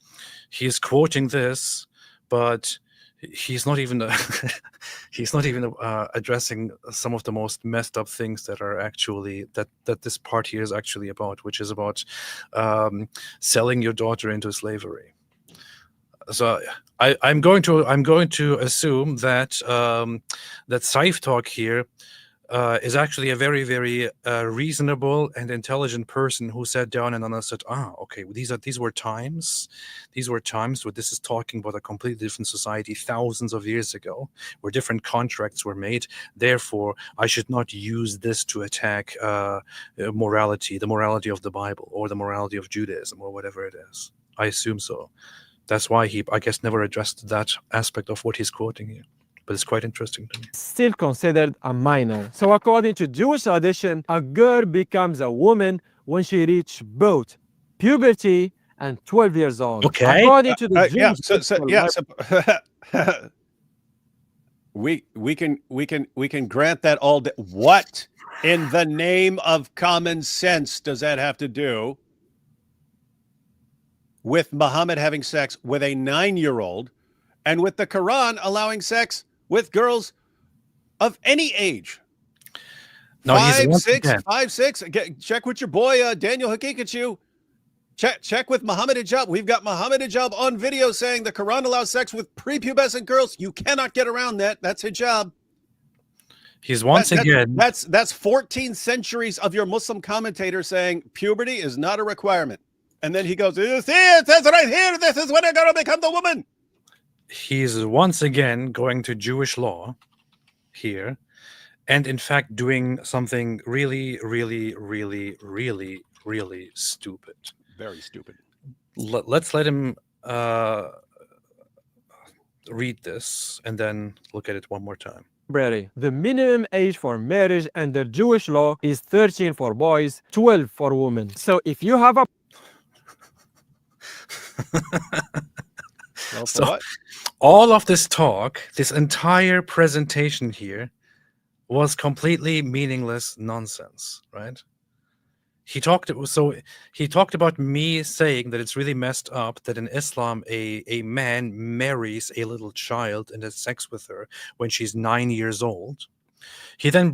He's quoting this, but he's not even addressing some of the most messed up things that are actually that this part here is actually about, which is about selling your daughter into slavery. So I'm going to assume that that Saif Talk here is actually a very, very reasonable and intelligent person who sat down and understood, okay, these were times where this is talking about a completely different society thousands of years ago, where different contracts were made. Therefore, I should not use this to attack morality, the morality of the Bible, or the morality of Judaism, or whatever it is. I assume so. That's why he, I guess, never addressed that aspect of what he's quoting here. But it's quite interesting to me. Still considered a minor. So according to Jewish tradition, a girl becomes a woman when she reaches both puberty and 12 years old. Okay. According to the Yeah. Jewish We can grant that all day. What in the name of common sense does that have to do with Muhammad having sex with a 9-year-old and with the Quran allowing sex with girls of any age? No, he's 5, once 6, again- 5, 6. Check with your boy Daniel Hakikachu. Check with Muhammad Hijab. We've got Muhammad Hijab on video saying the Quran allows sex with prepubescent girls. You cannot get around that. That's hijab. He's once again. That's 14 centuries of your Muslim commentator saying puberty is not a requirement. And then he goes, you see, it says right here, this is when I'm going to become the woman. He's once again going to Jewish law here, and in fact doing something really, really, really, really, really stupid. Very stupid. Let's let him read this and then look at it one more time. The minimum age for marriage under Jewish law is 13 for boys, 12 for women. So if you have a Well, So- what? All of this talk, this entire presentation here, was completely meaningless nonsense, right? He talked about me saying that it's really messed up that in Islam a man marries a little child and has sex with her when she's 9 years old. He then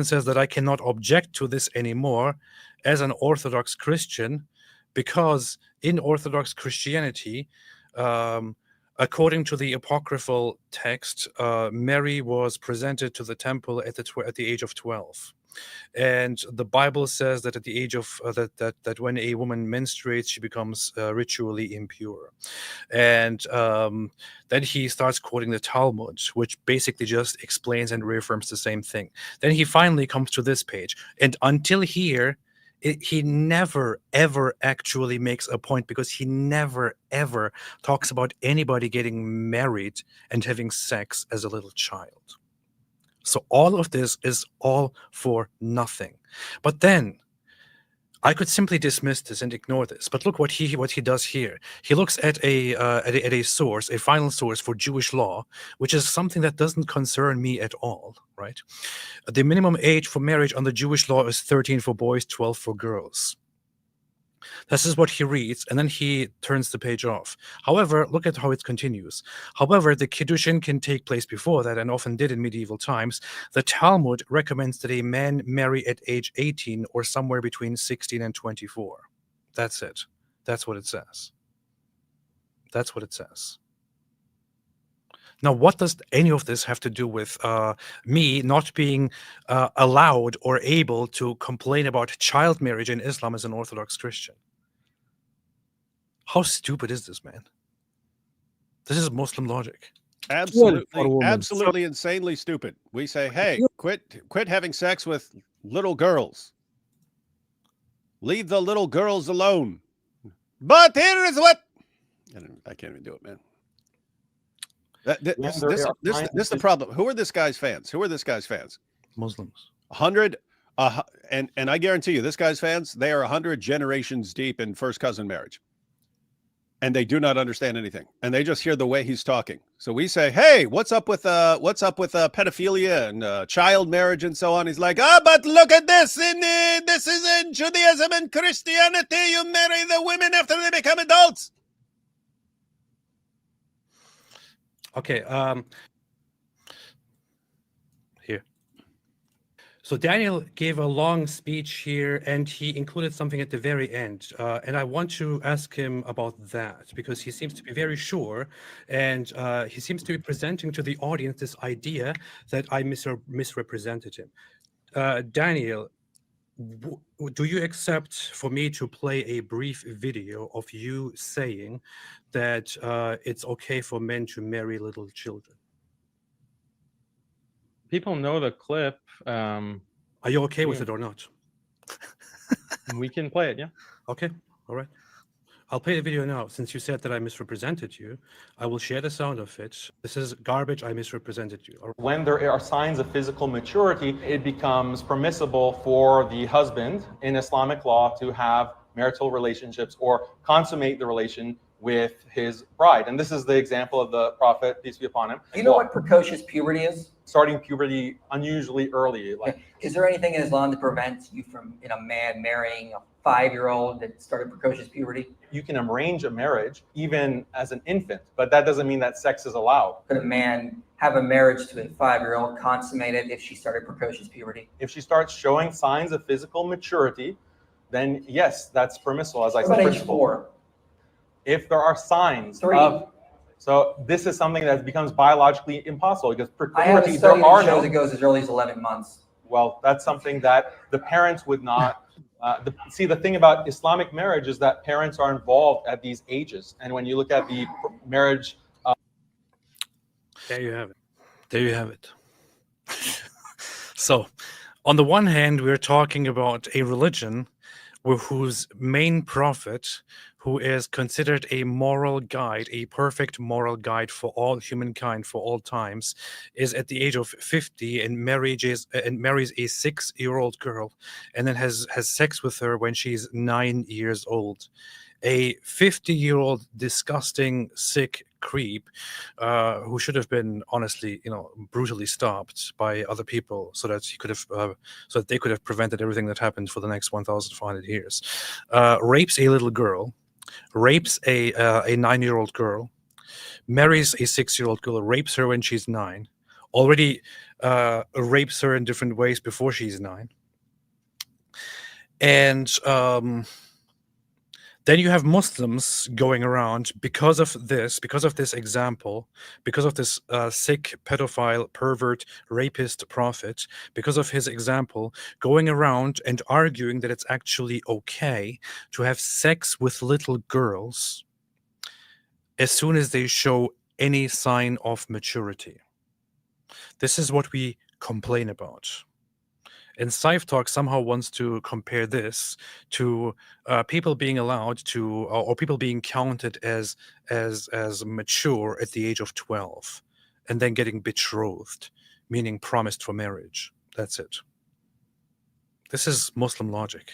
says that I cannot object to this anymore as an Orthodox Christian, because in Orthodox Christianity, according to the apocryphal text, Mary was presented to the temple at the age of 12. And the Bible says that at the age of that when a woman menstruates, she becomes ritually impure. And then he starts quoting the Talmud, which basically just explains and reaffirms the same thing. Then he finally comes to this page, and until here, he never ever actually makes a point, because he never ever talks about anybody getting married and having sex as a little child. So all of this is all for nothing. But then I could simply dismiss this and ignore this. But look what he does here. He looks at a source, a final source for Jewish law, which is something that doesn't concern me at all, right? The minimum age for marriage under Jewish law is 13 for boys, 12 for girls. This is what he reads, and then he turns the page off. However, look at how it continues. However, the Kiddushin can take place before that, and often did in medieval times. The Talmud recommends that a man marry at age 18 or somewhere between 16 and 24. That's it. That's what it says. That's what it says. Now, what does any of this have to do with me not being allowed or able to complain about child marriage in Islam as an Orthodox Christian? How stupid is this, man? This is Muslim logic. Absolutely insanely stupid. We say, hey, quit having sex with little girls. Leave the little girls alone. But here is what I can't even do it, man. This is the problem. Who are this guy's fans? Muslims. 100, and I guarantee you, this guy's fans, they are 100 generations deep in first cousin marriage, and they do not understand anything, and they just hear the way he's talking. So we say, hey, what's up with pedophilia and child marriage and so on? He's like, but look at this. This is in Judaism and Christianity. You marry the women after they become adults. Okay, here. So Daniel gave a long speech here, and he included something at the very end. And I want to ask him about that, because he seems to be very sure, and he seems to be presenting to the audience this idea that I misrepresented him. Daniel, do you accept for me to play a brief video of you saying that it's okay for men to marry little children? People know the clip. Are you okay with Yeah. it or not? We can play it, yeah. Okay, all right. I'll play the video now. Since you said that I misrepresented you, I will share the sound of it. This is garbage. I misrepresented you. All right. When there are signs of physical maturity, it becomes permissible for the husband in Islamic law to have marital relationships or consummate the relation with his bride. And this is the example of the Prophet, peace be upon him. Do you know what precocious puberty is? Starting puberty unusually early. Like, Is there anything in Islam that prevents you from, a man marrying a 5-year-old that started precocious puberty? you can arrange a marriage even as an infant, but that doesn't mean that sex is allowed. Could a man have a marriage to a 5-year-old consummated if she started precocious puberty? If she starts showing signs of physical maturity, then yes, that's permissible. As I What about said, age 4? if there are signs 3. of, so this is something that becomes biologically impossible because I have a puberty, study there are that shows no, it goes as early as 11 months. well, that's something that the parents would not. See, the thing about Islamic marriage is that parents are involved at these ages, and when you look at the marriage, there you have it. There you have it. So, on the one hand, we're talking about a religion whose main prophet, who is considered a moral guide, a perfect moral guide for all humankind for all times, is at the age of 50 and marries a 6-year-old girl, and then has sex with her when she's 9 years old. A 50-year-old disgusting, sick creep who should have been honestly, brutally stopped by other people so that he could have, so that they could have prevented everything that happened for the next 1,500 years. Rapes a little girl, rapes a 9-year-old girl, marries a 6-year-old girl, rapes her when she's 9, already rapes her in different ways before she's 9, and then you have Muslims going around because of this example, because of this sick, pedophile, pervert, rapist prophet, because of his example, going around and arguing that it's actually okay to have sex with little girls as soon as they show any sign of maturity. This is what we complain about. And Saif Talk somehow wants to compare this to people being allowed to, or people being counted as mature at the age of 12, and then getting betrothed, meaning promised for marriage. That's it. This is Muslim logic.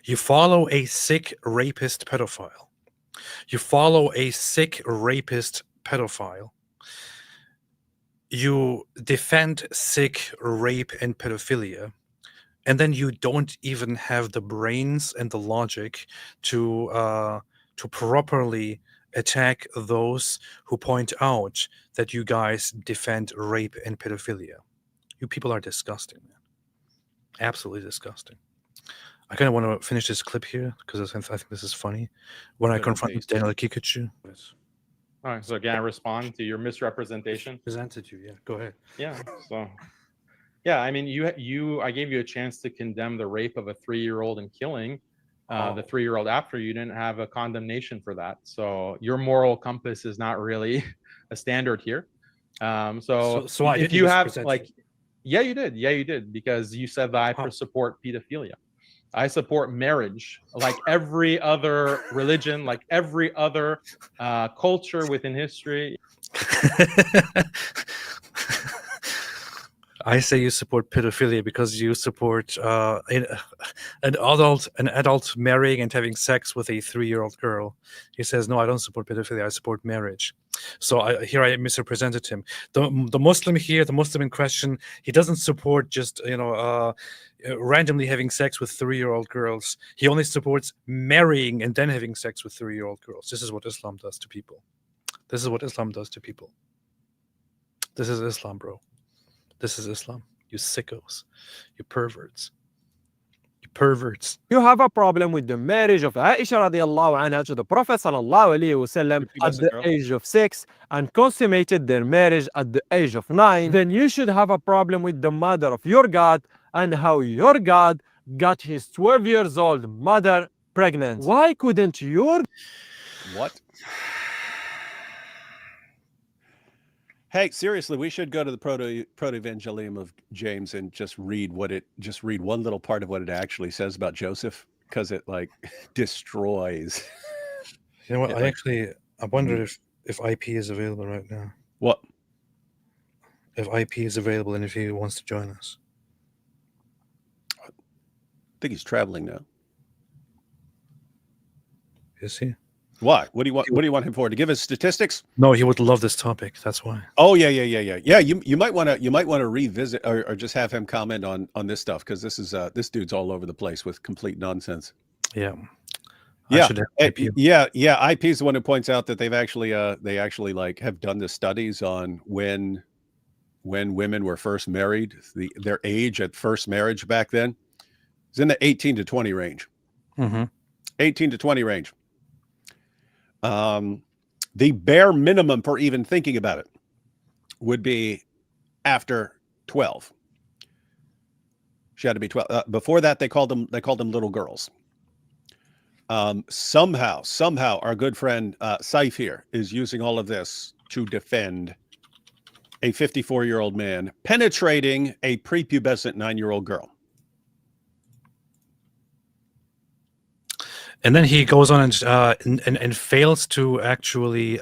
You follow a sick rapist pedophile. You follow a sick rapist pedophile. You defend sick rape and pedophilia, and then you don't even have the brains and the logic to properly attack those who point out that you guys defend rape and pedophilia. You people are disgusting, man. Absolutely disgusting. I kind of want to finish this clip here because I think this is funny. When I confront Daniel Kikuchu. Yes. all right, so can I respond to your misrepresentation? Presented you, yeah. Go ahead. Yeah. So, yeah, I mean, I gave you a chance to condemn the rape of a 3-year-old and killing the 3-year-old after. You didn't have a condemnation for that. So your moral compass is not really a standard here. So if you have yeah, you did because you said that I support pedophilia. I support marriage, like every other religion, like every other culture within history. I say you support pedophilia because you support an adult marrying and having sex with a 3-year-old girl. He says, no, I don't support pedophilia. I support marriage. So here I misrepresented him. The Muslim here, the Muslim in question, he doesn't support just randomly having sex with 3-year-old girls. He only supports marrying and then having sex with 3-year-old girls. This is what Islam does to people. This is what Islam does to people. This is Islam, bro. This is Islam. You sickos. You perverts. You perverts. You have a problem with the marriage of Aisha radiallahu anha to the Prophet sallallahu alaihi wasallam at the age of 6 and consummated their marriage at the age of 9, then you should have a problem with the mother of your God, and how your God got his 12 years old mother pregnant. Why couldn't your What? Hey, seriously, we should go to the proto-evangelium of James and just read one little part of what it actually says about Joseph, because it like destroys. You know what? Yeah, I wonder if IP is available right now. What? If IP is available and if he wants to join us. I think he's traveling now. Is he? Why? What do you want him for? To give us statistics? No, he would love this topic. That's why. Oh yeah. You might want to revisit or just have him comment on this stuff, because this dude's all over the place with complete nonsense. Yeah. IP is the one who points out that they actually like have done the studies on when women were first married, their age at first marriage back then. It's in the 18 to 20 range. Mm-hmm. 18 to 20 range. The bare minimum for even thinking about it would be after 12. She had to be 12. Before that, they called them little girls. Somehow, our good friend Saif here is using all of this to defend a 54-year-old man penetrating a prepubescent 9-year-old girl. And then he goes on and fails to actually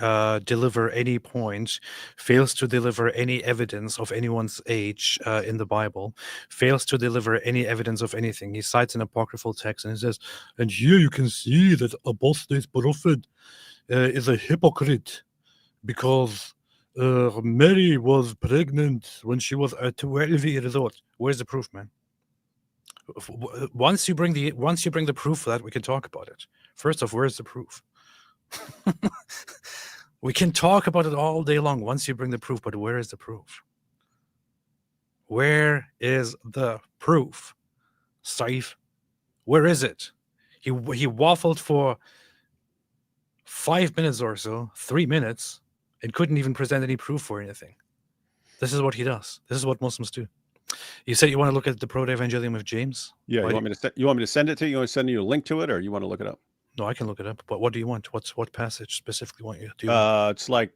deliver any point, fails to deliver any evidence of anyone's age in the Bible, fails to deliver any evidence of anything. He cites an apocryphal text and he says, and here you can see that Apostate prophet is a hypocrite because Mary was pregnant when she was 12 years old. Where's the proof, man? Once you bring the proof for that, we can talk about it. First off, where's the proof? We can talk about it all day long once you bring the proof, but where is the proof? Where is the proof? Saif, where is it? He waffled for 5 minutes or so, 3 minutes, and couldn't even present any proof for anything. This is what he does. This is what Muslims do. You said you want to look at the Proto-Evangelium of James? Yeah, you want me to send it to you? You want to send you a link to it, or you want to look it up? No, I can look it up. But what do you want? What passage specifically want you to do? It's like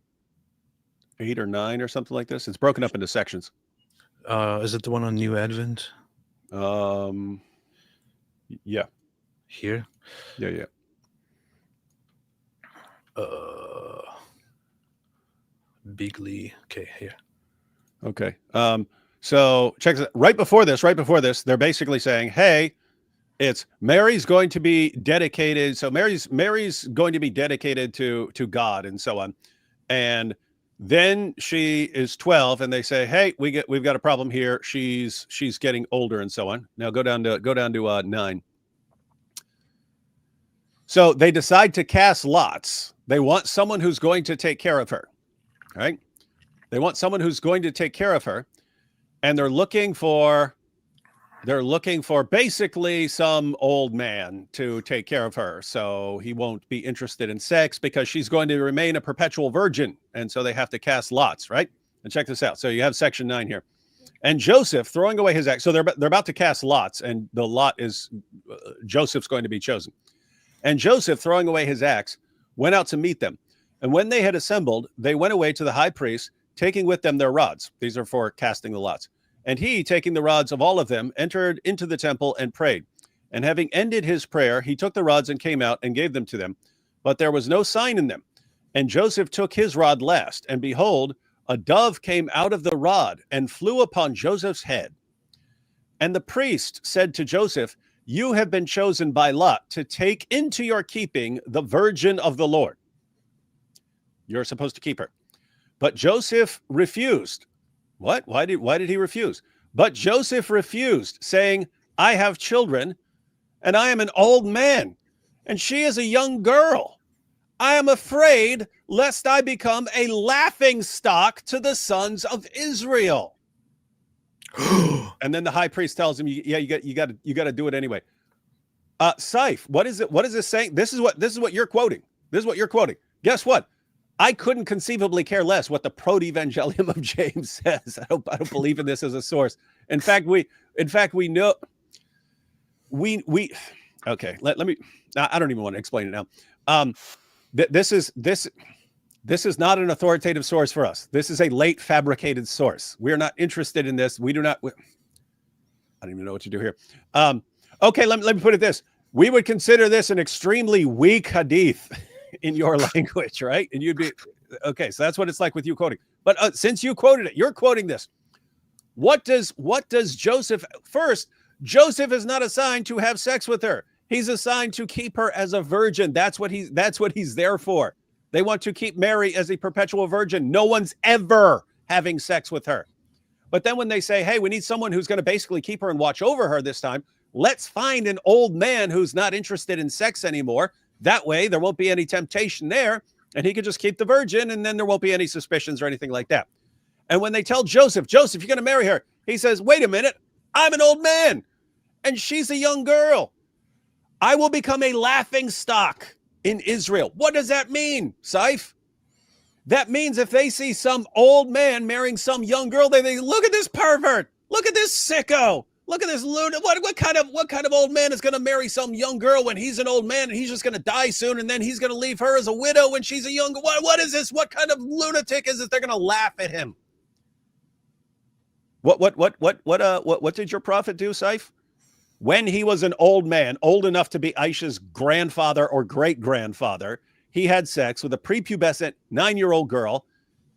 8 or 9 or something like this. It's broken up into sections. Is it the one on New Advent? Yeah. Here? Yeah. Bigly. Okay, here. Okay. So check this. Right before this, they're basically saying, hey, it's Mary's going to be dedicated. So Mary's going to be dedicated to God and so on. And then she is 12 and they say, hey, we've got a problem here. She's getting older and so on. Now go down to 9. So they decide to cast lots. They want someone who's going to take care of her. Right? They want someone who's going to take care of her. And they're looking for basically some old man to take care of her. So he won't be interested in sex because she's going to remain a perpetual virgin. And so they have to cast lots, right? And check this out. So you have section 9 here. And Joseph throwing away his axe. So they're about to cast lots, and the lot is Joseph's going to be chosen. And Joseph, throwing away his axe, went out to meet them. And when they had assembled, they went away to the high priest, taking with them their rods. These are for casting the lots. And he, taking the rods of all of them, entered into the temple and prayed. And having ended his prayer, he took the rods and came out and gave them to them. But there was no sign in them. And Joseph took his rod last. And behold, a dove came out of the rod and flew upon Joseph's head. And the priest said to Joseph, you have been chosen by lot to take into your keeping the virgin of the Lord. You're supposed to keep her. But Joseph refused. What? Why did he refuse? But Joseph refused, saying, I have children, and I am an old man, and she is a young girl. I am afraid lest I become a laughing stock to the sons of Israel. And then the high priest tells him, yeah, you got to do it anyway. Saif, what is it? What is this saying? This is what you're quoting. This is what you're quoting. Guess what? I couldn't conceivably care less what the Proto-Evangelium of James says. I don't believe in this as a source. In fact, we know we okay. Let me. I don't even want to explain it now. This is not an authoritative source for us. This is a late fabricated source. We're not interested in this. We do not. I don't even know what to do here. Okay, let me put it this. We would consider this an extremely weak hadith in your language, right? And you'd be, okay, so that's what it's like with you quoting. But since you quoted it, you're quoting this. What does Joseph, first, Joseph is not assigned to have sex with her. He's assigned to keep her as a virgin. That's what he's there for. They want to keep Mary as a perpetual virgin. No one's ever having sex with her. But then when they say, hey, we need someone who's going to basically keep her and watch over her this time, let's find an old man who's not interested in sex anymore. That way, there won't be any temptation there, and he could just keep the virgin, and then there won't be any suspicions or anything like that. And when they tell Joseph, you're going to marry her, he says, wait a minute, I'm an old man, and she's a young girl. I will become a laughing stock in Israel. What does that mean, Saif? That means if they see some old man marrying some young girl, they think, look at this pervert. Look at this sicko. Look at this lunatic. What kind of old man is going to marry some young girl when he's an old man and he's just going to die soon, and then he's going to leave her as a widow when she's a young girl? What is this? What kind of lunatic is this? They're going to laugh at him. What did your prophet do, Saif? When he was an old man, old enough to be Aisha's grandfather or great-grandfather, he had sex with a prepubescent 9-year-old girl.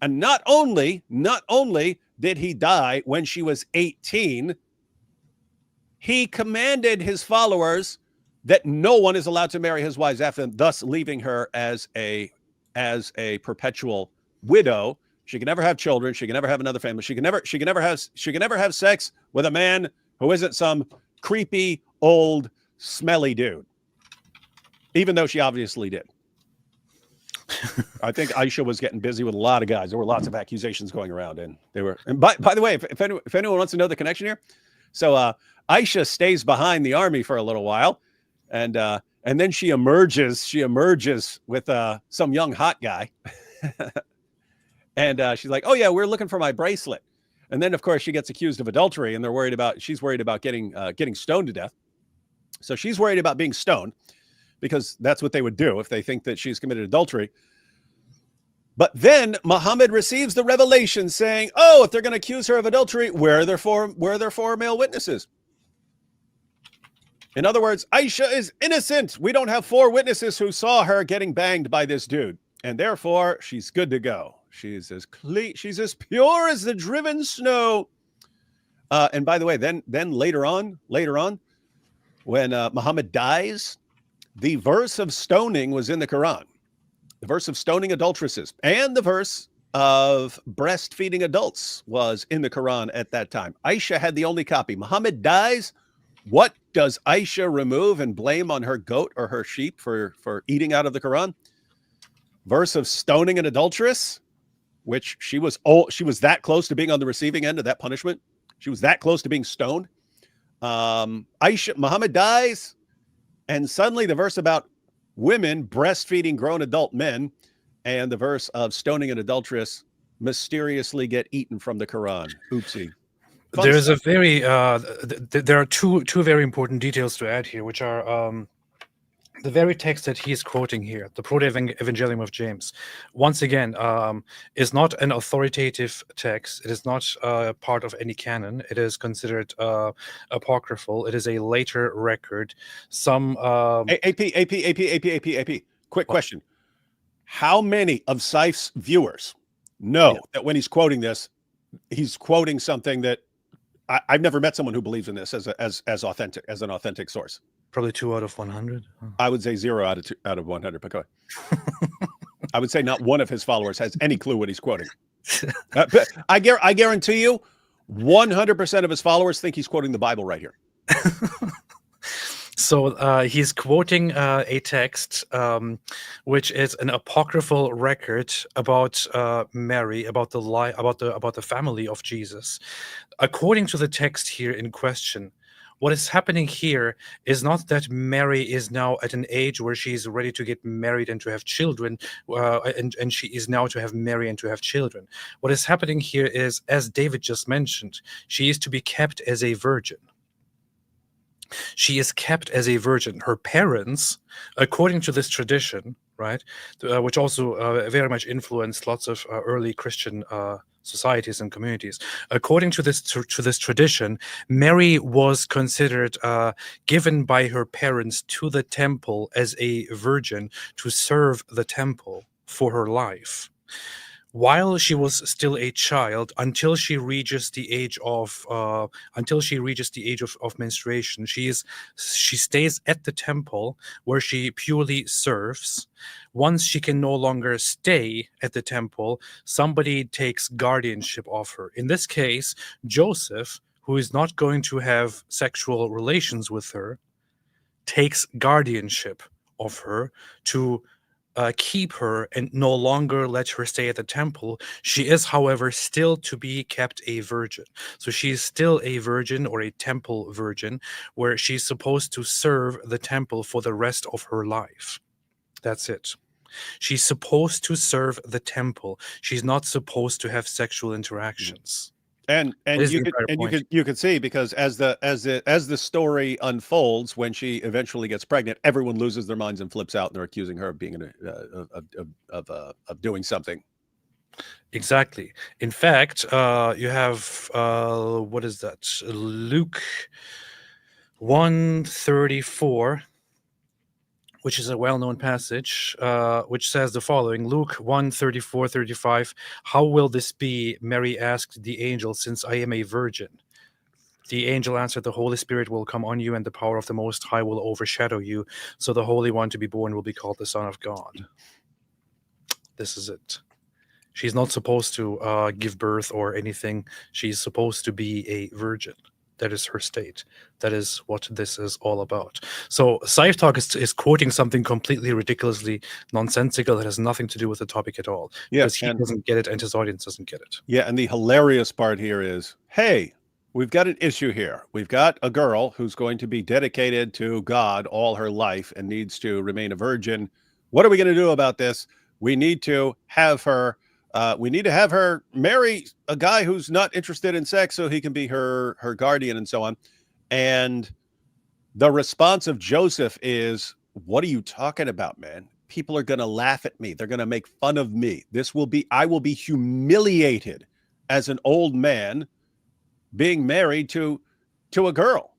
And not only did he die when she was 18, he commanded his followers that no one is allowed to marry his wives after him, thus leaving her as a perpetual widow. She can never have children. She can never have another family. She can never have sex with a man who isn't some creepy, old, smelly dude, even though she obviously did. I think Aisha was getting busy with a lot of guys. There were lots of accusations going around, and they were. And by the way, if anyone wants to know the connection here, so Aisha stays behind the army for a little while, and then she emerges. She emerges with some young hot guy, and she's like, "Oh yeah, we're looking for my bracelet." And then, of course, she gets accused of adultery, and she's worried about getting stoned to death. So she's worried about being stoned, because that's what they would do if they think that she's committed adultery. But then Muhammad receives the revelation saying, oh, if they're going to accuse her of adultery, where are their four male witnesses? In other words, Aisha is innocent. We don't have 4 witnesses who saw her getting banged by this dude. And therefore, she's good to go. She's as clean, she's as pure as the driven snow. And by the way, then later on, when Muhammad dies, the verse of stoning was in the Quran. The verse of stoning adulteresses and the verse of breastfeeding adults was in the Quran at that time. Aisha had the only copy. Muhammad dies. What does Aisha remove and blame on her goat or her sheep for eating out of the Quran? Verse of stoning an adulteress, which she was that close to being on the receiving end of that punishment. She was that close to being stoned. Muhammad dies, and suddenly the verse about women breastfeeding grown adult men and the verse of stoning an adulteress mysteriously get eaten from the Quran. Oopsie. There's a very there are two very important details to add here, which are the very text that he's quoting here, the Proto-Evangelium of James, once again, is not an authoritative text. It is not part of any canon. It is considered apocryphal. It is a later record. Some AP. Quick question: how many of Saif's viewers know that when he's quoting this, he's quoting something that I've never met someone who believes in this as authentic, as an authentic source? Probably 2 out of 100. I would say 0 out of 100. But go ahead. I would say not one of his followers has any clue what he's quoting. I guarantee you, 100% of his followers think he's quoting the Bible right here. So he's quoting a text which is an apocryphal record about Mary, about the family of Jesus. According to the text here in question, What is happening here is not that Mary is now at an age where she is ready to get married and to have children, and she is now to have married and to have children. What is happening here is, as David just mentioned, she is to be kept as a virgin. She is kept as a virgin. Her parents, according to this tradition, right, which also very much influenced lots of early Christian societies and communities. According to this tradition, Mary was considered given by her parents to the temple as a virgin to serve the temple for her life, while she was still a child, until she reaches the age of menstruation. She stays at the temple where she purely serves. Once she can no longer stay at the temple, somebody takes guardianship of her. In this case, Joseph, who is not going to have sexual relations with her, takes guardianship of her to keep her and no longer let her stay at the temple. She is, however, still to be kept a virgin. So she is still a virgin, or a temple virgin, where she's supposed to serve the temple for the rest of her life. That's it. She's supposed to serve the temple. She's not supposed to have sexual interactions. And you could see, because as the story unfolds, when she eventually gets pregnant, everyone loses their minds and flips out, and they're accusing her of being of doing something. Exactly. In fact, you have what is that? Luke 1:34, which is a well-known passage, which says the following. Luke 1:34-35. How will this be? Mary asked the angel, since I am a virgin. The angel answered, the Holy Spirit will come on you, and the power of the Most High will overshadow you. So the Holy One to be born will be called the Son of God. This is it. She's not supposed to give birth or anything. She's supposed to be a virgin. That is her state. That is what this is all about. So Saif Talk is quoting something completely ridiculously nonsensical that has nothing to do with the topic at all. Yes, because he doesn't get it and his audience doesn't get it. Yeah, and the hilarious part here is, hey, we've got an issue here. We've got a girl who's going to be dedicated to God all her life and needs to remain a virgin. What are we going to do about this? We need to have her marry a guy who's not interested in sex so he can be her guardian and so on. And the response of Joseph is, what are you talking about, man? People are going to laugh at me. They're going to make fun of me. I will be humiliated as an old man being married to a girl.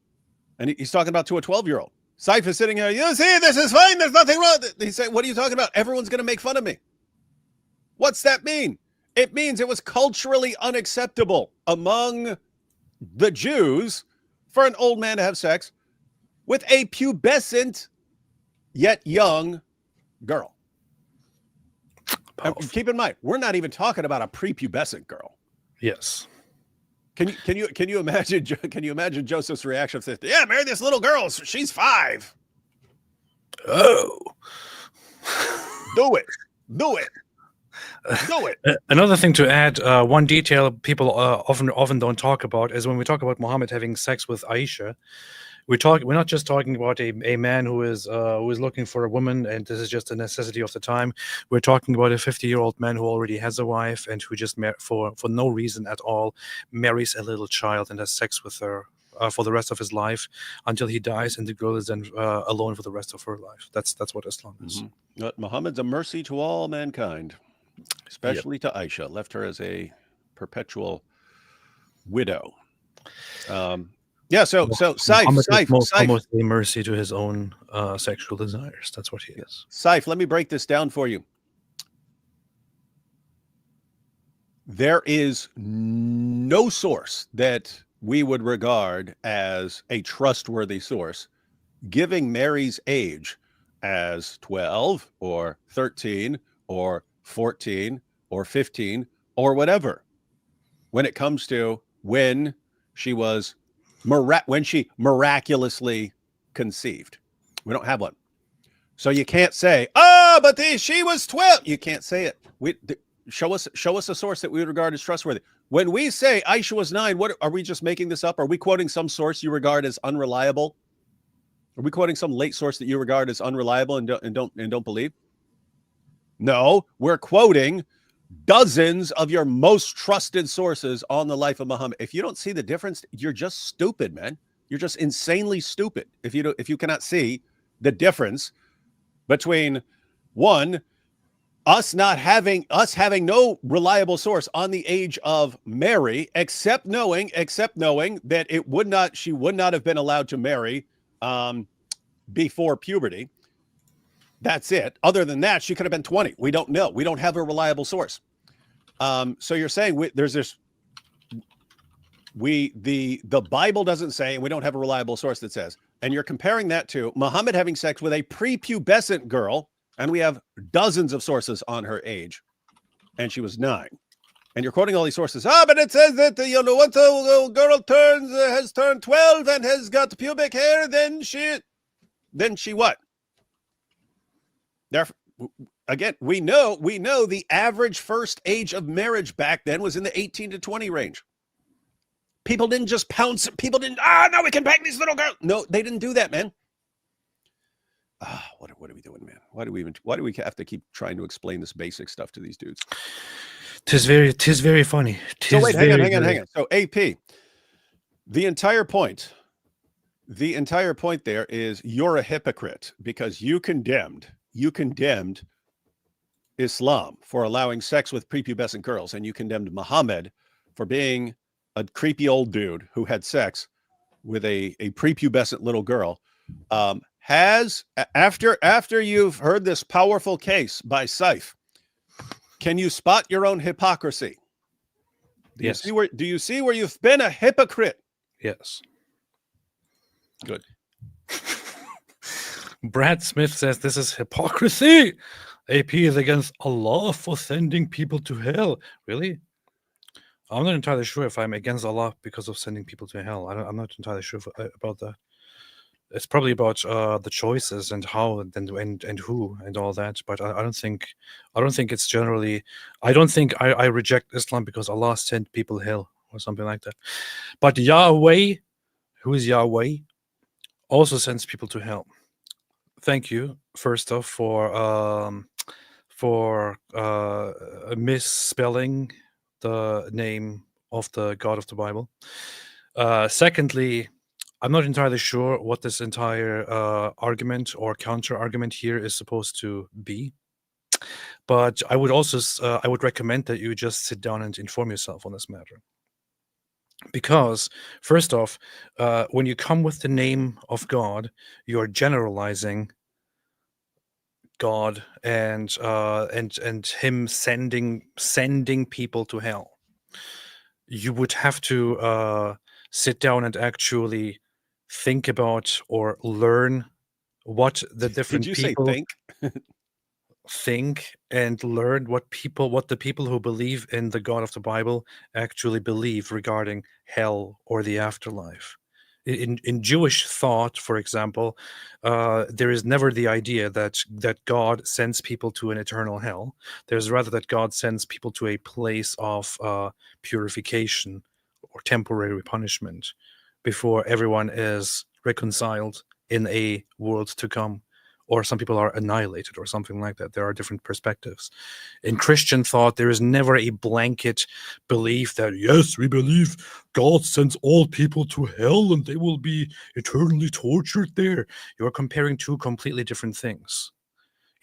And he's talking about to a 12-year-old. Saif is sitting here, you see, this is fine. There's nothing wrong. He's saying, what are you talking about? Everyone's going to make fun of me. What's that mean? It means it was culturally unacceptable among the Jews for an old man to have sex with a pubescent yet young girl. And keep in mind, we're not even talking about a prepubescent girl. Yes. Can you imagine Joseph's reaction to this? Yeah, marry this little girl. She's 5. Oh. Do it. Another thing to add, one detail people often don't talk about is when we talk about Muhammad having sex with Aisha, we're not just talking about a man who is looking for a woman and this is just a necessity of the time. We're talking about a 50-year-old man who already has a wife and who just for no reason at all marries a little child and has sex with her for the rest of his life until he dies, and the girl is then alone for the rest of her life. That's what Islam is. Mm-hmm. Muhammad's a mercy to all mankind, especially to Aisha, left her as a perpetual widow. So Saif, almost a mercy to his own sexual desires. That's what he is. Saif, let me break this down for you. There is no source that we would regard as a trustworthy source giving Mary's age as 12 or 13 or 14 or 15 or whatever when it comes to when she was when she miraculously conceived. We don't have one. So you can't say, but she was 12. You can't say it. Show us a source that we would regard as trustworthy. When we say Aisha was 9, what are we just making this up? Are we quoting some source you regard as unreliable? Are we quoting some late source that you regard as unreliable and don't believe? No, we're quoting dozens of your most trusted sources on the life of Muhammad. If you don't see the difference, you're just stupid, man. You're just insanely stupid if you cannot see the difference between one, us having no reliable source on the age of Mary, except knowing that she would not have been allowed to marry before puberty. That's it. Other than that, she could have been 20. We don't know. We don't have a reliable source. So you're saying the Bible doesn't say, and we don't have a reliable source that says, and you're comparing that to Muhammad having sex with a prepubescent girl, and we have dozens of sources on her age, and she was 9. And you're quoting all these sources. But it says that once a girl has turned 12 and has got pubic hair, then she what? Therefore, again, we know the average first age of marriage back then was in the 18 to 20 range. People didn't just pounce. People didn't, no, we can bang these little girls. No, they didn't do that, man. What are we doing, man? Why do we have to keep trying to explain this basic stuff to these dudes? Tis very funny. So wait, hang on. So AP, the entire point there is you're a hypocrite because you condemned Islam for allowing sex with prepubescent girls, and you condemned Muhammad for being a creepy old dude who had sex with a prepubescent little girl. After you've heard this powerful case by Saif, can you spot your own hypocrisy? Yes. Do you see where you've been a hypocrite? Yes. Good. Brad Smith says this is hypocrisy. AP is against Allah for sending people to hell. Really? I'm not entirely sure if I'm against Allah because of sending people to hell. I'm not entirely sure about that. It's probably about the choices and how and who and all that. But I don't think it's generally. I don't think I reject Islam because Allah sent people hell or something like that. But Yahweh, who is Yahweh, also sends people to hell. Thank you, first off, for misspelling the name of the God of the Bible. Secondly, I'm not entirely sure what this entire argument or counter argument here is supposed to be. But I would also I would recommend that you just sit down and inform yourself on this matter. Because first off, when you come with the name of God, you're generalizing God and him sending people to hell. You would have to sit down and actually think about or learn what the different Did you people say think and learn what the people who believe in the God of the Bible actually believe regarding hell or the afterlife. In Jewish thought, for example, there is never the idea that God sends people to an eternal hell. There's rather that God sends people to a place of purification or temporary punishment before everyone is reconciled in a world to come. Or some people are annihilated or something like that. There are different perspectives. In Christian thought, there is never a blanket belief that, yes, we believe God sends all people to hell and they will be eternally tortured there. You are comparing two completely different things.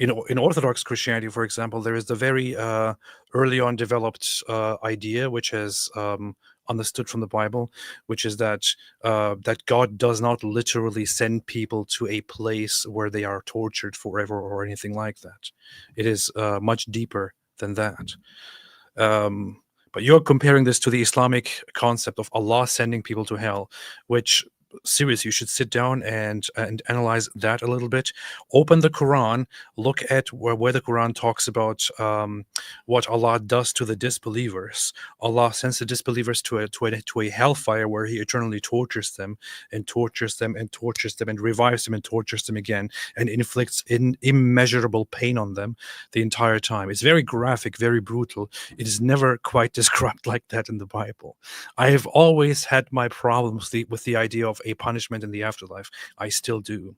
In Orthodox Christianity, for example, there is the very early on developed idea, which is understood from the Bible, which is that God does not literally send people to a place where they are tortured forever or anything like that. It is much deeper than that. But you're comparing this to the Islamic concept of Allah sending people to hell, which seriously, you should sit down and analyze that a little bit. Open the Quran, look at where the Quran talks about what Allah does to the disbelievers. Allah sends the disbelievers to a hellfire where He eternally tortures them and tortures them and tortures them and revives them and tortures them again and inflicts immeasurable pain on them the entire time. It's very graphic, very brutal. It is never quite described like that in the Bible. I have always had my problems with the idea of a punishment in the afterlife. I still do.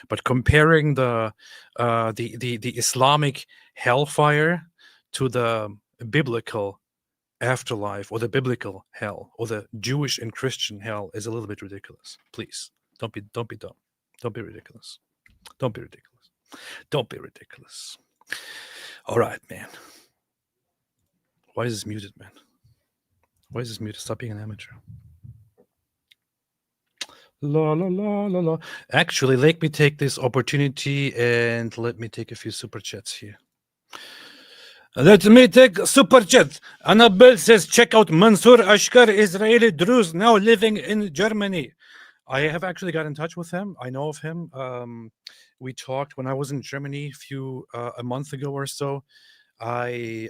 But comparing the Islamic hellfire to the biblical afterlife or the biblical hell or the Jewish and Christian hell is a little bit ridiculous. Please don't be dumb. Don't be ridiculous. Don't be ridiculous. Don't be ridiculous. All right, man. Why is this muted, man? Why is this muted? Stop being an amateur. La la la la la. Actually, let me take this opportunity and let me take a few super chats here. Let me take super chat. Annabelle says, check out Mansour Ashkar, Israeli Druze, now living in Germany. I have actually got in touch with him. I know of him. We talked when I was in Germany a month ago or so. I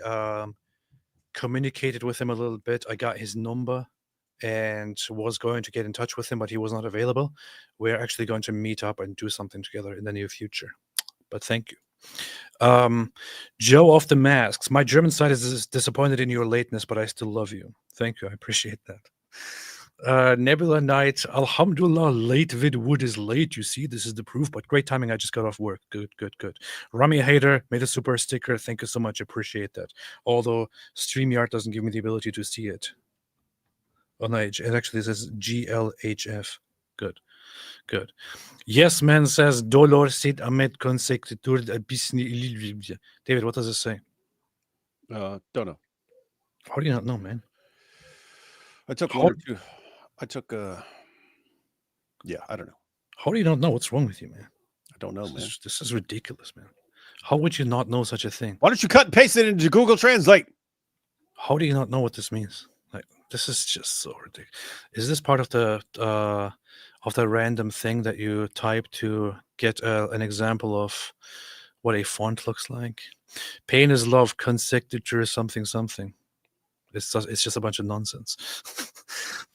communicated with him a little bit. I got his number and was going to get in touch with him, but he was not available. We're actually going to meet up and do something together in the near future. But thank you. Joe of the Masks. My German side is disappointed in your lateness, but I still love you. Thank you. I appreciate that. Nebula Knight. Alhamdulillah, late vid wood is late. You see, this is the proof, but great timing. I just got off work. Good. Rami Hader made a super sticker. Thank you so much. Appreciate that. Although StreamYard doesn't give me the ability to see it. Oh, no, it actually says GLHF. Good. Yes, man says Dolor sit Ahmed consecutur bisni. David, what does it say? Don't know. How do you not know, man? I took one or two. Yeah, I don't know. How do you not know? What's wrong with you, man? I don't know, man. This is ridiculous, man. How would you not know such a thing? Why don't you cut and paste it into Google Translate? How do you not know what this means? Like, this is just so ridiculous. Is this part of the random thing that you type to get an example of what a font looks like? Pain is love, consecutor something. It's just a bunch of nonsense.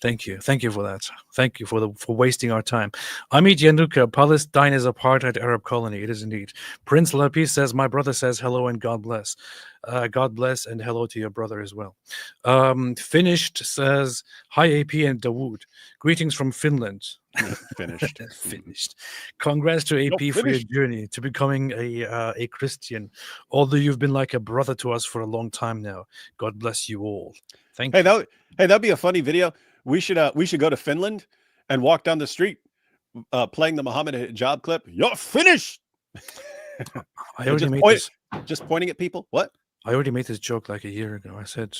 Thank you for that. Thank you for wasting our time. Amit Yanuka, Palestine is apartheid Arab colony. It is indeed. Prince Lapis says, my brother says hello and God bless. God bless and hello to your brother as well. Finished says, hi AP and Dawood. Greetings from Finland. Finished. Finished. Congrats to AP for your journey to becoming a Christian. Although you've been like a brother to us for a long time now. God bless you all. Thank you. That'd be a funny video. We should go to Finland and walk down the street playing the Muhammad hijab clip. You're finished. I already made this. Just pointing at people. What? I already made this joke like a year ago. I said,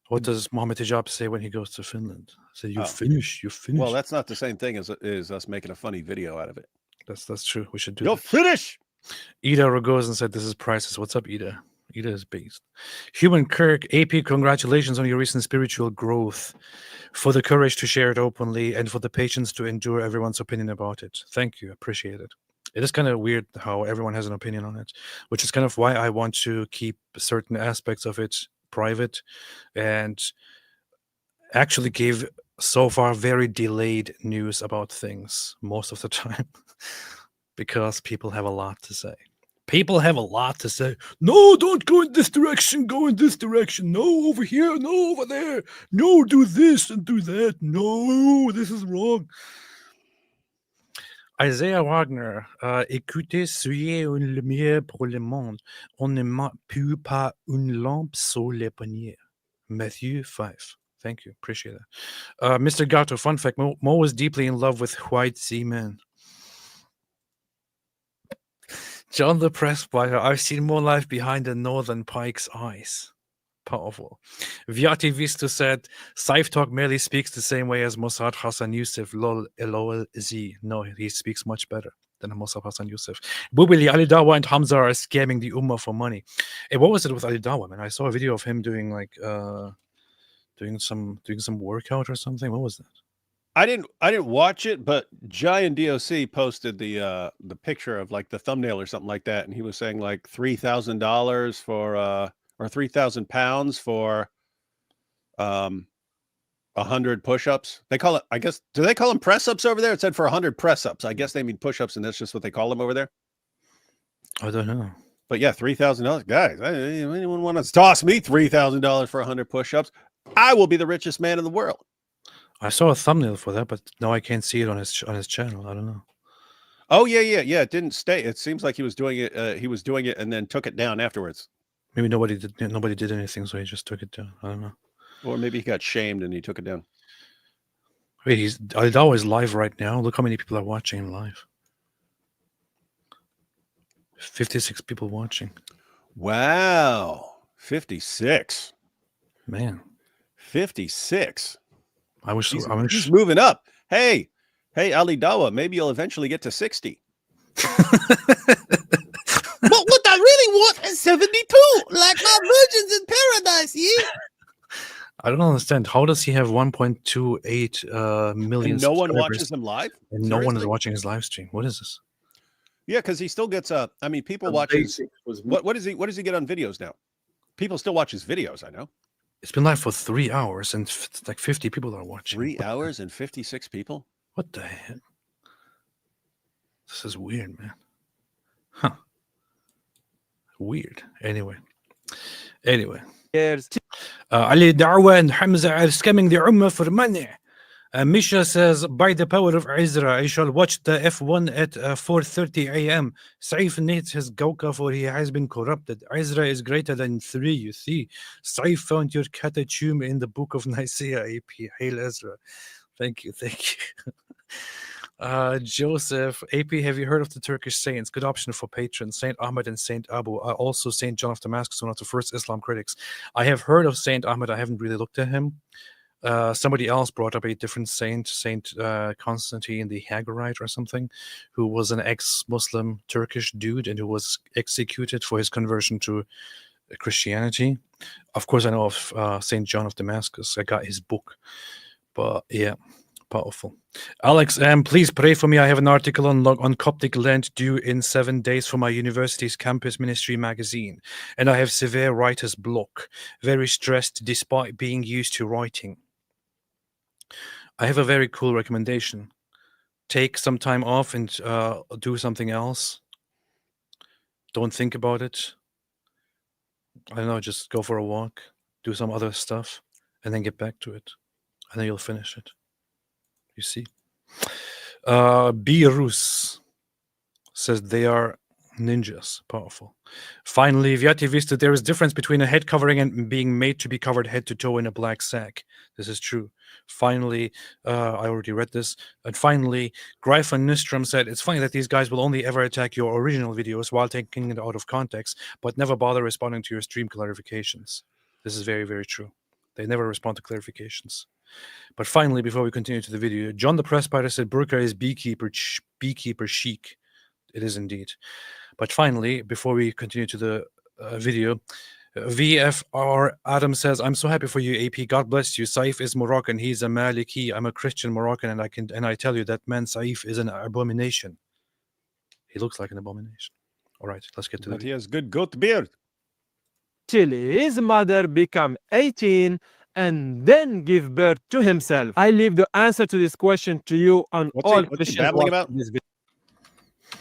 what does Muhammad hijab say when he goes to Finland? I said, you're finished. Well, that's not the same thing as us making a funny video out of it. That's true. We should do You're finished. Ida Rogozin said, this is priceless. What's up, Ida? Ida is based. Human Kirk, AP, congratulations on your recent spiritual growth, for the courage to share it openly, and for the patience to endure everyone's opinion about it. Thank you. Appreciate it. It is kind of weird how everyone has an opinion on it, which is kind of why I want to keep certain aspects of it private, and actually give so far very delayed news about things most of the time because people have a lot to say. People have a lot to say. No, don't go in this direction. Go in this direction. No, over here. No, over there. No, do this and do that. No, this is wrong. Isaiah Wagner, écoutez, soyez une lumière pour le monde. On ne met plus pas une lampe sur les poignets. Matthew 5. Thank you. Appreciate that. Mr. Gato, fun fact, Mo was deeply in love with white seamen. John the Presbyter, I've seen more life behind the northern pike's eyes. Powerful. Viati Visto said, Saif Talk merely speaks the same way as Mossad Hassan Youssef. Lol, LOL, Z. No, he speaks much better than Mossad Hassan Youssef. Bubili, Ali Dawa and Hamza are scamming the Ummah for money. Hey, what was it with Ali Dawa, man? I saw a video of him doing like doing some workout or something. What was that? I didn't watch it, but Giant DOC posted the picture of like the thumbnail or something like that, and he was saying like $3,000 for or 3,000 pounds for 100 push-ups. They call it, I guess, do they call them press-ups over there? It said for 100 press-ups. I guess they mean push-ups, and that's just what they call them over there. I don't know. But yeah, $3,000, guys. Anyone want to toss me $3,000 for 100 push-ups? I will be the richest man in the world. I saw a thumbnail for that, but now I can't see it on his channel. I don't know. Oh yeah. It didn't stay. It seems like he was doing it. He was doing it and then took it down afterwards. Maybe nobody did anything, so he just took it down. I don't know. Or maybe he got shamed and he took it down. Wait, he's always live right now. Look how many people are watching him live. 56 people watching. Wow, 56. Man, 56. He's moving up. Hey, Ali Dawa, maybe you'll eventually get to 60. But what I really want is 72, like my virgins in paradise, yeah? I don't understand. How does he have 1.28 million And no one subscribers watches him live? and no one is Seriously? watching his live stream? What is this? Yeah, because he still gets people watch his, what does he get on videos now? People still watch his videos, I know. It's been live for 3 hours and like 50 people are watching. 3 hours and 56 people? What the heck? This is weird, man. Huh. Weird. Anyway. Years. Ali Da'wa and Hamza are scamming the Ummah for money. Misha says, by the power of Isra, I shall watch the F1 at 4:30 a.m. Saif needs his Gauka for he has been corrupted. Isra is greater than 3, you see. Saif found your catechism in the book of Nicaea, AP. Hail Ezra. Thank you. Joseph, AP, have you heard of the Turkish saints? Good option for patrons. Saint Ahmed and Saint Abu. Also Saint John of Damascus, one of the first Islam critics. I have heard of Saint Ahmed. I haven't really looked at him. Somebody else brought up a different saint, Saint Constantine the Hagorite or something, who was an ex-Muslim Turkish dude and who was executed for his conversion to Christianity. Of course, I know of Saint John of Damascus. I got his book. But yeah, powerful. Alex, please pray for me. I have an article on Coptic Lent due in 7 days for my university's campus ministry magazine, and I have severe writer's block. Very stressed despite being used to writing. I have a very cool recommendation. Take some time off and do something else. Don't think about it. I don't know, just go for a walk, do some other stuff, and then get back to it. And then you'll finish it. You see? Beerus says they are ninjas. Powerful. Finally, Vyati Vista, there is difference between a head covering and being made to be covered head to toe in a black sack. This is true. Finally, I already read this. And finally, Gryphon Nystrom said, it's funny that these guys will only ever attack your original videos while taking it out of context, but never bother responding to your stream clarifications. This is very, very true. They never respond to clarifications. But finally, before we continue to the video, John the Presbyter said burqa is beekeeper chic. It is indeed. But finally, before we continue to the video, VFR Adam says, I'm so happy for you, AP. God bless you. Saif is Moroccan. He's a Maliki. I'm a Christian Moroccan, and I tell you that man Saif is an abomination. He looks like an abomination. All right, let's get to the But he video. has good goat beard. Till his mother become 18 and then give birth to himself. I leave the answer to this question to you on What's all he questions babbling watching about? this video.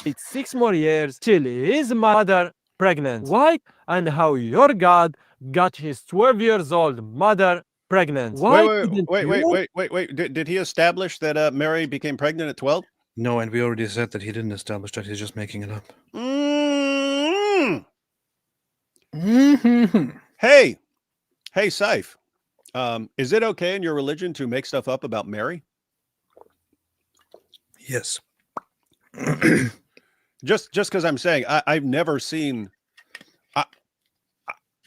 It's 6 more years till his mother pregnant. Why and how your God got his 12 years old mother pregnant? Why didn't you? Wait. Did he establish that Mary became pregnant at 12? No, and we already said that he didn't establish that. He's just making it up. Hey, Saif, is it okay in your religion to make stuff up about Mary? Yes. Just because I'm saying I've never seen.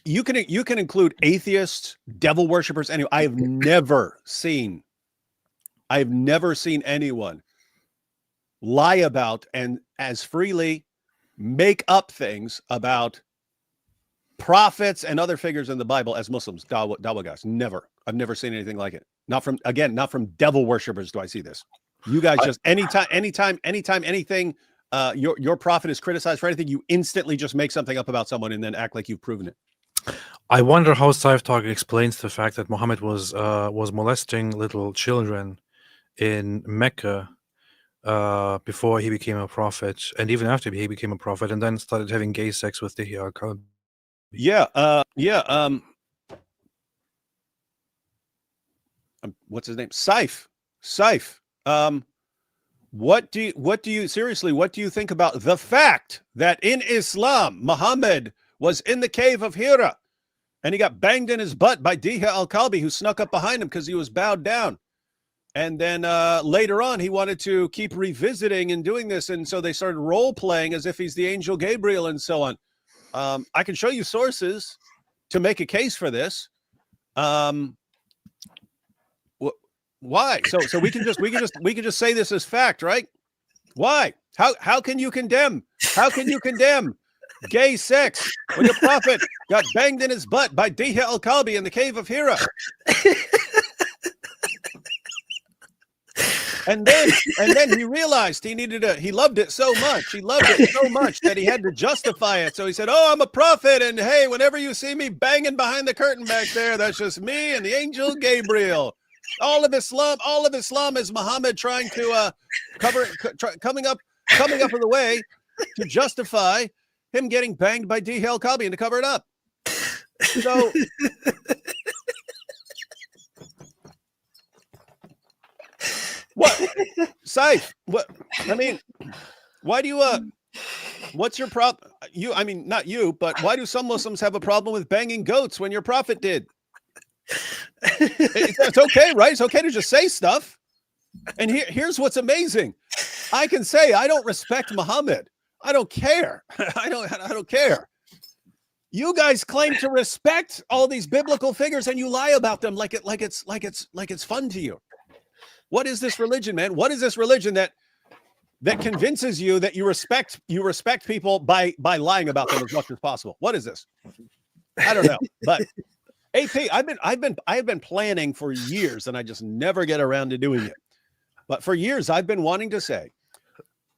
You can include atheists, devil worshippers. Anyway, I've never seen anyone lie about and as freely make up things about prophets and other figures in the Bible as Muslims. Dawa guys, never. I've never seen anything like it. Not from devil worshippers do I see this. You guys just anytime anything your prophet is criticized for anything, you instantly just make something up about someone and then act like you've proven it. I wonder how Saif Talk explains the fact that Muhammad was molesting little children in Mecca before he became a prophet, and even after he became a prophet, and then started having gay sex with Dihya al-Kalbi. What's his name? Saif. What do you think about the fact that in Islam, Muhammad was in the cave of Hira and he got banged in his butt by Dihya al-Kalbi, who snuck up behind him because he was bowed down. And then later on, he wanted to keep revisiting and doing this. And so they started role playing as if he's the angel Gabriel and so on. I can show you sources to make a case for this. Why? So we can just say this as fact, right? Why? How can you condemn? How can you condemn gay sex when your prophet got banged in his butt by Dihya al-Kalbi in the cave of Hira? And then he realized he loved it so much. He loved it so much that he had to justify it. So he said, "Oh, I'm a prophet, and hey, whenever you see me banging behind the curtain back there, that's just me and the angel Gabriel." All of Islam is Muhammad trying to coming up with a way to justify him getting banged by Dihya al-Kalbi and to cover it up. So what, Saif? What I mean, why do you what's your problem? Not you, but why do some Muslims have a problem with banging goats when your prophet did? It's okay, right? It's okay to just say stuff. And here's what's amazing. I can say I don't respect Muhammad. I don't care. I don't care. You guys claim to respect all these biblical figures and you lie about them like it's fun to you. What is this religion, man? What is this religion that convinces you that you respect people by lying about them as much as possible? What is this? I don't know. But AP, I've been planning for years and I just never get around to doing it. But for years I've been wanting to say,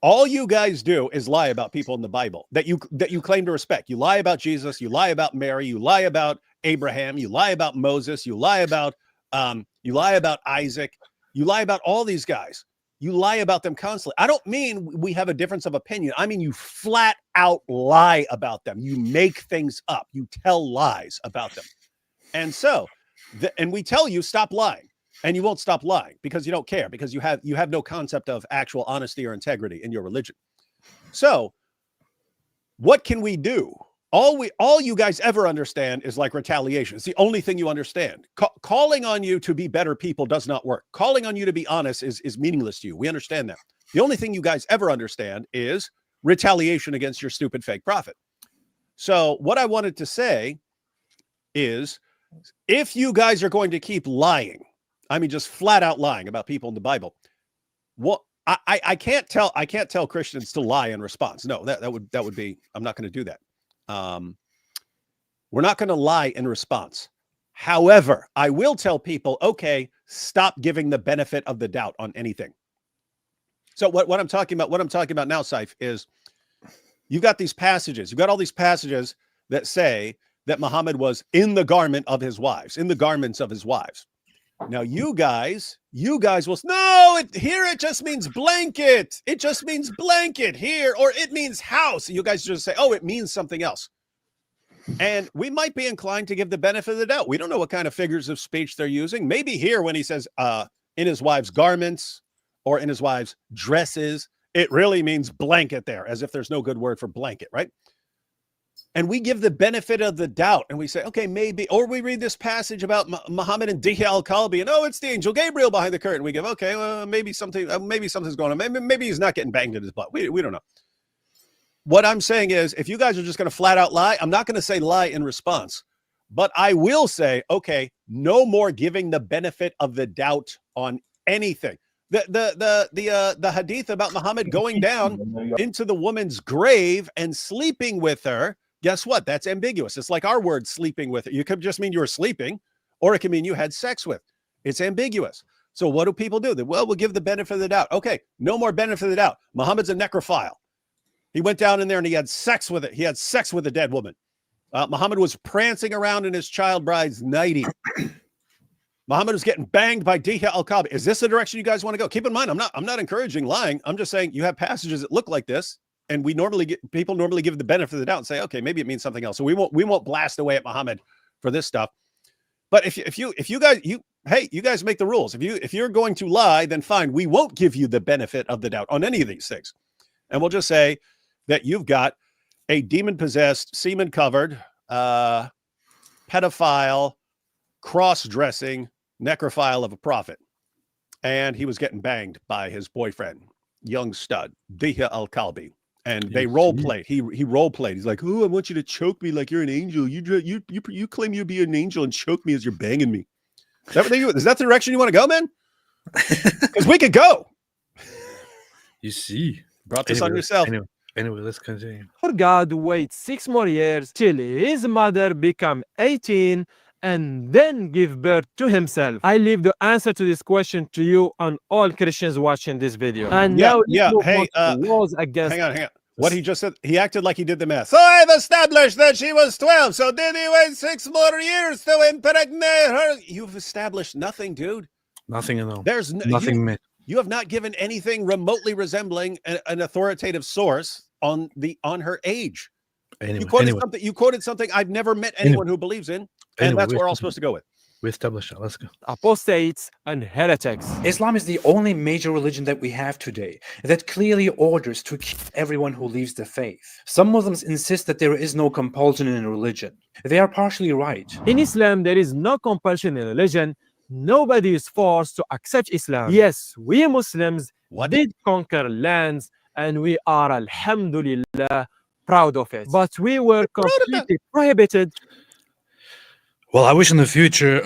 all you guys do is lie about people in the Bible that you claim to respect. You lie about Jesus, you lie about Mary, you lie about Abraham, you lie about Moses, you lie about Isaac, you lie about all these guys. You lie about them constantly. I don't mean we have a difference of opinion. I mean you flat out lie about them. You make things up. You tell lies about them. And so, and we tell you stop lying, and you won't stop lying because you don't care, because you have no concept of actual honesty or integrity in your religion. So, what can we do? All you guys ever understand is like retaliation. It's the only thing you understand. Calling on you to be better people does not work. Calling on you to be honest is meaningless to you. We understand that. The only thing you guys ever understand is retaliation against your stupid fake prophet. So, what I wanted to say is, if you guys are going to keep lying, I mean, just flat out lying about people in the Bible, what I can't tell Christians to lie in response. No, that would be, I'm not going to do that. We're not going to lie in response. However, I will tell people, okay, stop giving the benefit of the doubt on anything. So what I'm talking about now, Saif, is you've got these passages. You've got all these passages that say that Muhammad was in the garment of his wives, in the garments of his wives. Now, you guys will, no, here it just means blanket. It just means blanket here, or it means house. You guys just say, oh, it means something else. And we might be inclined to give the benefit of the doubt. We don't know what kind of figures of speech they're using. Maybe here when he says in his wife's garments or in his wife's dresses, it really means blanket there, as if there's no good word for blanket, right? And we give the benefit of the doubt and we say, okay, maybe, or we read this passage about Muhammad and Dihya al-Kalbi and, oh, it's the angel Gabriel behind the curtain. We give, okay, well, maybe something's going on. Maybe he's not getting banged in his butt. We don't know. What I'm saying is, if you guys are just going to flat out lie, I'm not going to say lie in response, but I will say, okay, no more giving the benefit of the doubt on anything. The hadith about Muhammad going down into the woman's grave and sleeping with her. Guess what? That's ambiguous. It's like our word sleeping with her. You could just mean you were sleeping, or it can mean you had sex with. It's ambiguous. So what do people do? Well, we'll give the benefit of the doubt. Okay, no more benefit of the doubt. Muhammad's a necrophile. He went down in there and he had sex with it. He had sex with a dead woman. Muhammad was prancing around in his child bride's nightie. Muhammad was getting banged by Diha al-Kalbi. Is this the direction you guys want to go? Keep in mind, I'm not encouraging lying. I'm just saying you have passages that look like this, and people normally give the benefit of the doubt and say, okay, maybe it means something else. So we won't blast away at Muhammad for this stuff. But if you guys make the rules. If you're going to lie, then fine. We won't give you the benefit of the doubt on any of these things, and we'll just say that you've got a demon-possessed, semen-covered, pedophile, cross-dressing necrophile of a prophet, and he was getting banged by his boyfriend, young stud Diha al-Kalbi, and they role played. He role played. He's like, "Oh, I want you to choke me like you're an angel. You claim you be an angel and choke me as you're banging me." Is that the direction you want to go, man? Because we could go. You see, brought this on yourself. Anyway, let's continue. God wait 6 more years till his mother become 18 and then give birth to himself. I leave the answer to this question to you and all Christians watching this video. And hey, laws against. Hang on. What he just said, he acted like he did the math. So I've established that she was 12. So did he wait 6 more years to impregnate her? You've established nothing, dude. Nothing at all. There's nothing. You have not given anything remotely resembling an authoritative source on her age. Anyway, you quoted something I've never met anyone who believes in, and that's what we're all supposed to go with. We established that. Let's go. Apostates and heretics. Islam is the only major religion that we have today that clearly orders to kill everyone who leaves the faith. Some Muslims insist that there is no compulsion in religion. They are partially right. In Islam, there is no compulsion in religion. Nobody is forced to accept Islam. Yes, we Muslims did conquer lands, and we are, alhamdulillah, proud of it. But we were completely prohibited. Well, I wish in the future,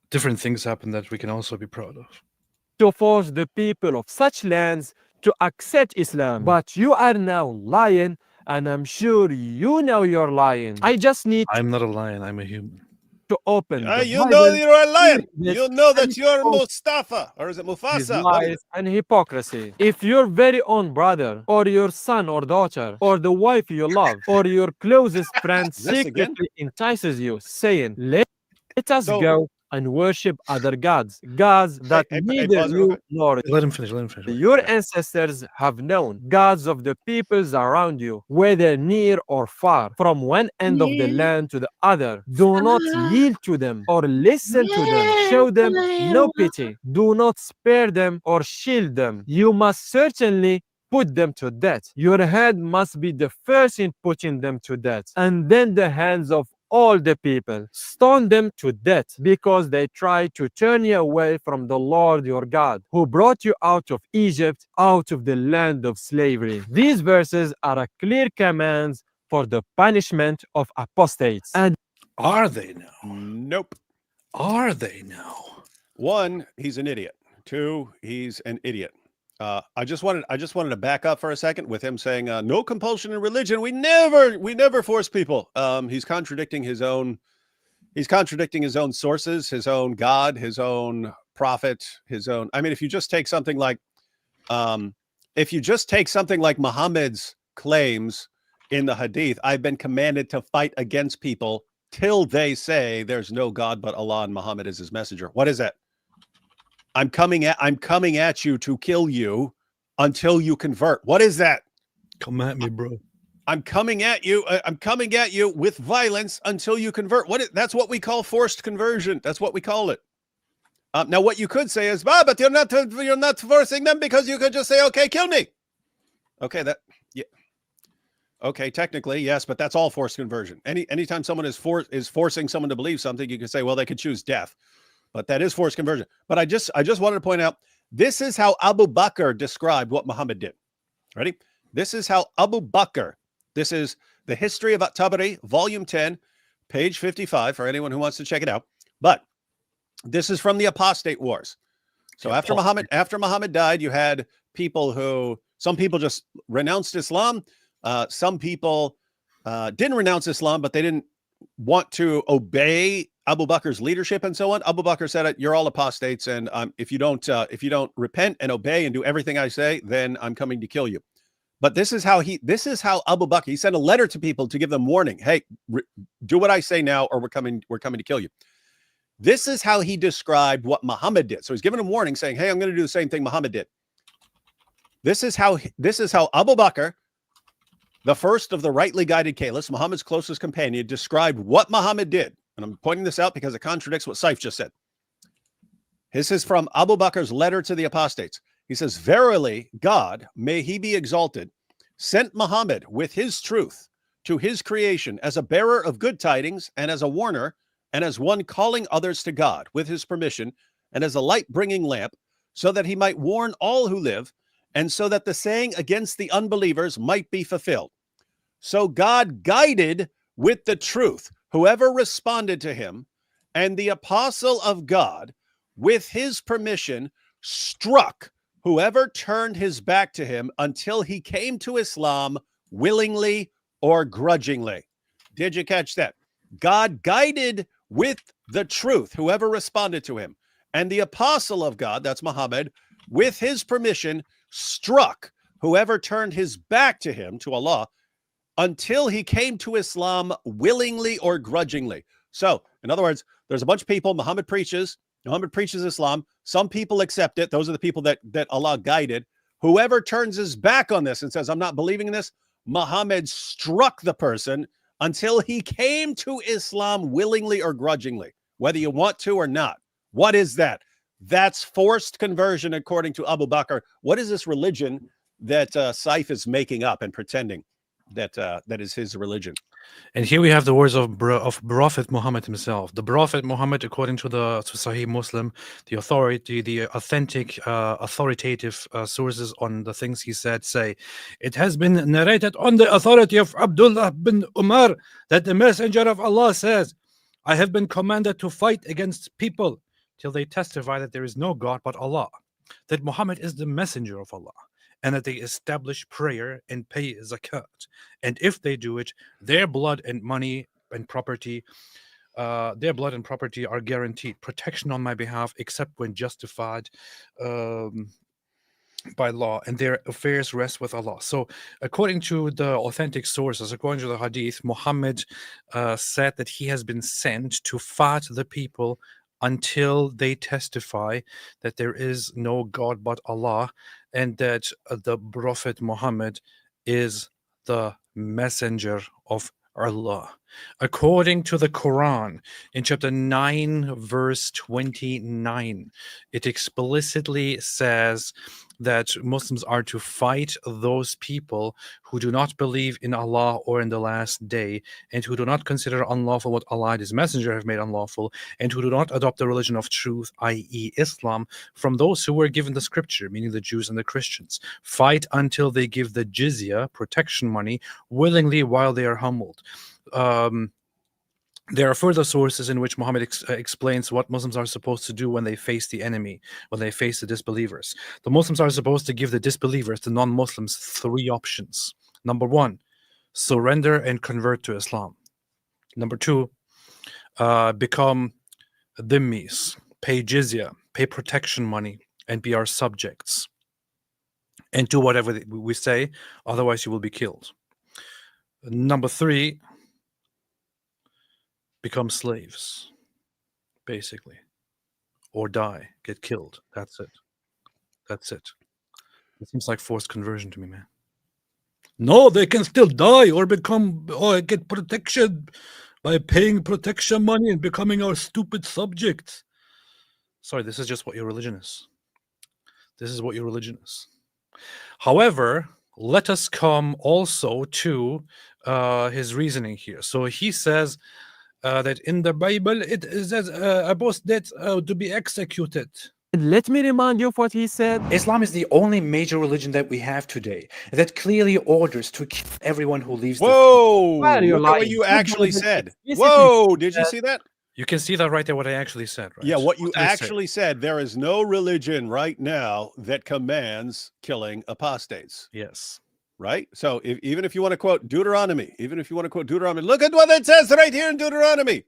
different things happen that we can also be proud of. To force the people of such lands to accept Islam. But you are now lying, and I'm sure you know you're lying. I just need I'm not a lion, I'm a human. to open the You Bible, know you're a lion. Yes, You know that and you're false Mustafa, or is it with Mufasa? lies and hypocrisy. If your very own brother, or your son or daughter, or the wife you love, or your closest friend This again? secretly entices you, saying, let us So- go and worship other gods that hey, neither pause it real you quick. nor Let him finish. your ancestors have known, gods of the peoples around you, whether near or far, from one end of the land to the other. Do not yield to them or listen to them. Show them no pity. Do not spare them or shield them. You must certainly put them to death. Your head must be the first in putting them to death, and then the hands of all the people. Stone them to death because they tried to turn you away from the Lord your God, who brought you out of Egypt, out of the land of slavery. These verses are a clear commands for the punishment of apostates. And Are they now? Nope. Are they now? 1, he's an idiot. 2, he's an idiot. I just wanted to back up for a second with him saying no compulsion in religion. We never force people. He's contradicting his own sources, his own God, his own prophet, his own. I mean, if you just take something like Muhammad's claims in the Hadith, I've been commanded to fight against people till they say there's no God but Allah and Muhammad is his messenger. What is that? I'm coming at you to kill you until you convert. What is that? Come at me, bro. I'm coming at you. I'm coming at you with violence until you convert. That's what we call forced conversion. That's what we call it. Now, what you could say is, but you're not forcing them because you could just say, okay, kill me. Okay, okay, technically, yes, but that's all forced conversion. Anytime someone is forcing someone to believe something, you can say, well, they could choose death. But that is forced conversion. But I just wanted to point out, this is how Abu Bakr described what Muhammad did. Ready? This is how Abu Bakr, this is the History of At-Tabari, Volume 10, page 55, for anyone who wants to check it out. But this is from the Apostate Wars. So after Muhammad died, you had some people just renounced Islam. Some people didn't renounce Islam, but they didn't want to obey Abu Bakr's leadership and so on. Abu Bakr said, "You're all apostates, and if you don't repent and obey and do everything I say, then I'm coming to kill you." But this is how Abu Bakr, he sent a letter to people to give them warning. Hey, do what I say now, or we're coming to kill you. This is how he described what Muhammad did. So he's giving them warning, saying, "Hey, I'm going to do the same thing Muhammad did." This is how Abu Bakr, the first of the rightly guided caliphs, Muhammad's closest companion, described what Muhammad did. And I'm pointing this out because it contradicts what Saif just said. This is from Abu Bakr's letter to the apostates. He says, "Verily, God, may he be exalted, sent Muhammad with his truth to his creation as a bearer of good tidings and as a warner and as one calling others to God with his permission and as a light-bringing lamp, so that he might warn all who live and so that the saying against the unbelievers might be fulfilled. So God guided with the truth whoever responded to him, and the apostle of God, with his permission, struck whoever turned his back to him until he came to Islam willingly or grudgingly." Did you catch that? God guided with the truth whoever responded to him, and the apostle of God, that's Muhammad, with his permission, struck whoever turned his back to him, to Allah, until he came to Islam willingly or grudgingly. So, in other words, there's a bunch of people, Muhammad preaches Islam. Some people accept it. Those are the people that Allah guided. Whoever turns his back on this and says, "I'm not believing in this," Muhammad struck the person until he came to Islam willingly or grudgingly, whether you want to or not. What is that? That's forced conversion, according to Abu Bakr. What is this religion that Saif is making up and pretending that is his religion? And here we have the words of Prophet Muhammad himself. The Prophet Muhammad, according to Sahih Muslim, the authentic, authoritative sources on the things he said say, "It has been narrated on the authority of Abdullah bin Umar that the Messenger of Allah says, I have been commanded to fight against people till they testify that there is no God but Allah, that Muhammad is the messenger of Allah, and that they establish prayer and pay zakat. And if they do it, their blood and money and property, are guaranteed protection on my behalf, except when justified by law, and their affairs rest with Allah." So according to the authentic sources, according to the Hadith, Muhammad said that he has been sent to fight the people until they testify that there is no God but Allah, and that the Prophet Muhammad is the messenger of Allah. According to the Quran, in chapter 9, verse 29, it explicitly says that Muslims are to fight those people who do not believe in Allah or in the last day, and who do not consider unlawful what Allah and his messenger have made unlawful, and who do not adopt the religion of truth, i.e. Islam, from those who were given the scripture, meaning the Jews and the Christians. Fight until they give the jizya, protection money, willingly while they are humbled. There are further sources in which Muhammad explains what Muslims are supposed to do when they face the enemy, when they face the disbelievers. The Muslims are supposed to give the disbelievers, the non-Muslims, 3 options. Number 1, surrender and convert to Islam. Number 2, become dhimmis, pay jizya, pay protection money, and be our subjects. And do whatever we say, otherwise you will be killed. Number 3, become slaves, basically, or die, get killed. That's it. It seems like forced conversion to me, man. No, they can still die or get protection by paying protection money and becoming our stupid subjects. Sorry, this is just what your religion is. However, let us come also to his reasoning here. So he says that in the Bible it says apostate to be executed. Let me remind you of what he said. Islam is the only major religion that we have today that clearly orders to kill everyone who leaves Whoa! Why are you Look at what lying? you actually said. Explicitly Whoa! Did you see that? You can see that right there, what I actually said, right? Yeah, what you did I say? actually said. There is no religion right now that commands killing apostates. Yes. right? So even if you want to quote Deuteronomy, look at what it says right here in Deuteronomy.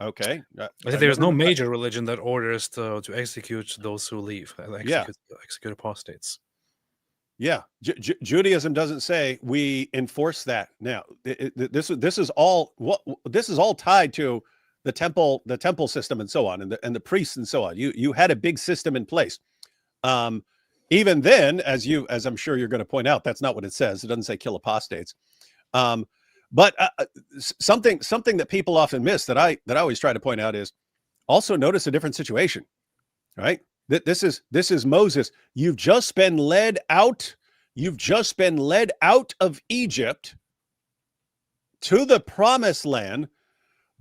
Okay. I think there's no major religion that orders to execute those who leave, execute apostates. Yeah, Judaism doesn't say we enforce that. Now, this is all tied to the temple system and so on, and the priests and so on. You had a big system in place. Even then, as I'm sure you're going to point out, that's not what it says. It doesn't say kill apostates. But something that people often miss that I always try to point out is also notice a different situation, right? This is Moses. You've just been led out. You've just been led out of Egypt to the promised land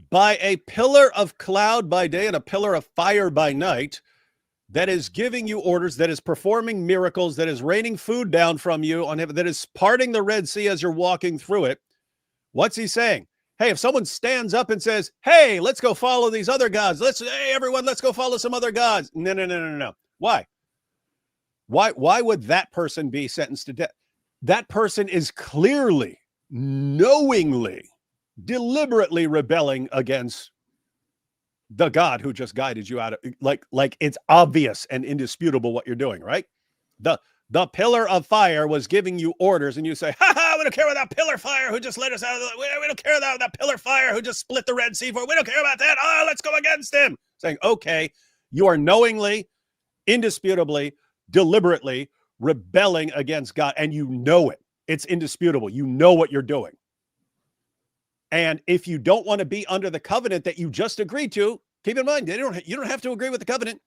by a pillar of cloud by day and a pillar of fire by night that is giving you orders, that is performing miracles, that is raining food down from you on heaven, that is parting the Red Sea as you're walking through it. What's he saying? Hey, if someone stands up and says, hey, let's go follow these other gods. Hey, everyone, let's go follow some other gods. No. Why? Why would that person be sentenced to death? That person is clearly, knowingly, deliberately rebelling against the God who just guided you out of, like it's obvious and indisputable what you're doing, right? The pillar of fire was giving you orders, and you say, we don't care about that pillar fire who just led us out of we don't care about that pillar fire who just split the Red Sea for, we don't care about that. Let's go against him. Saying, okay, you are knowingly, indisputably, deliberately rebelling against God, and you know it. It's indisputable. You know what you're doing. And if you don't want to be under the covenant that you just agreed to, keep in mind, you don't have to agree with the covenant.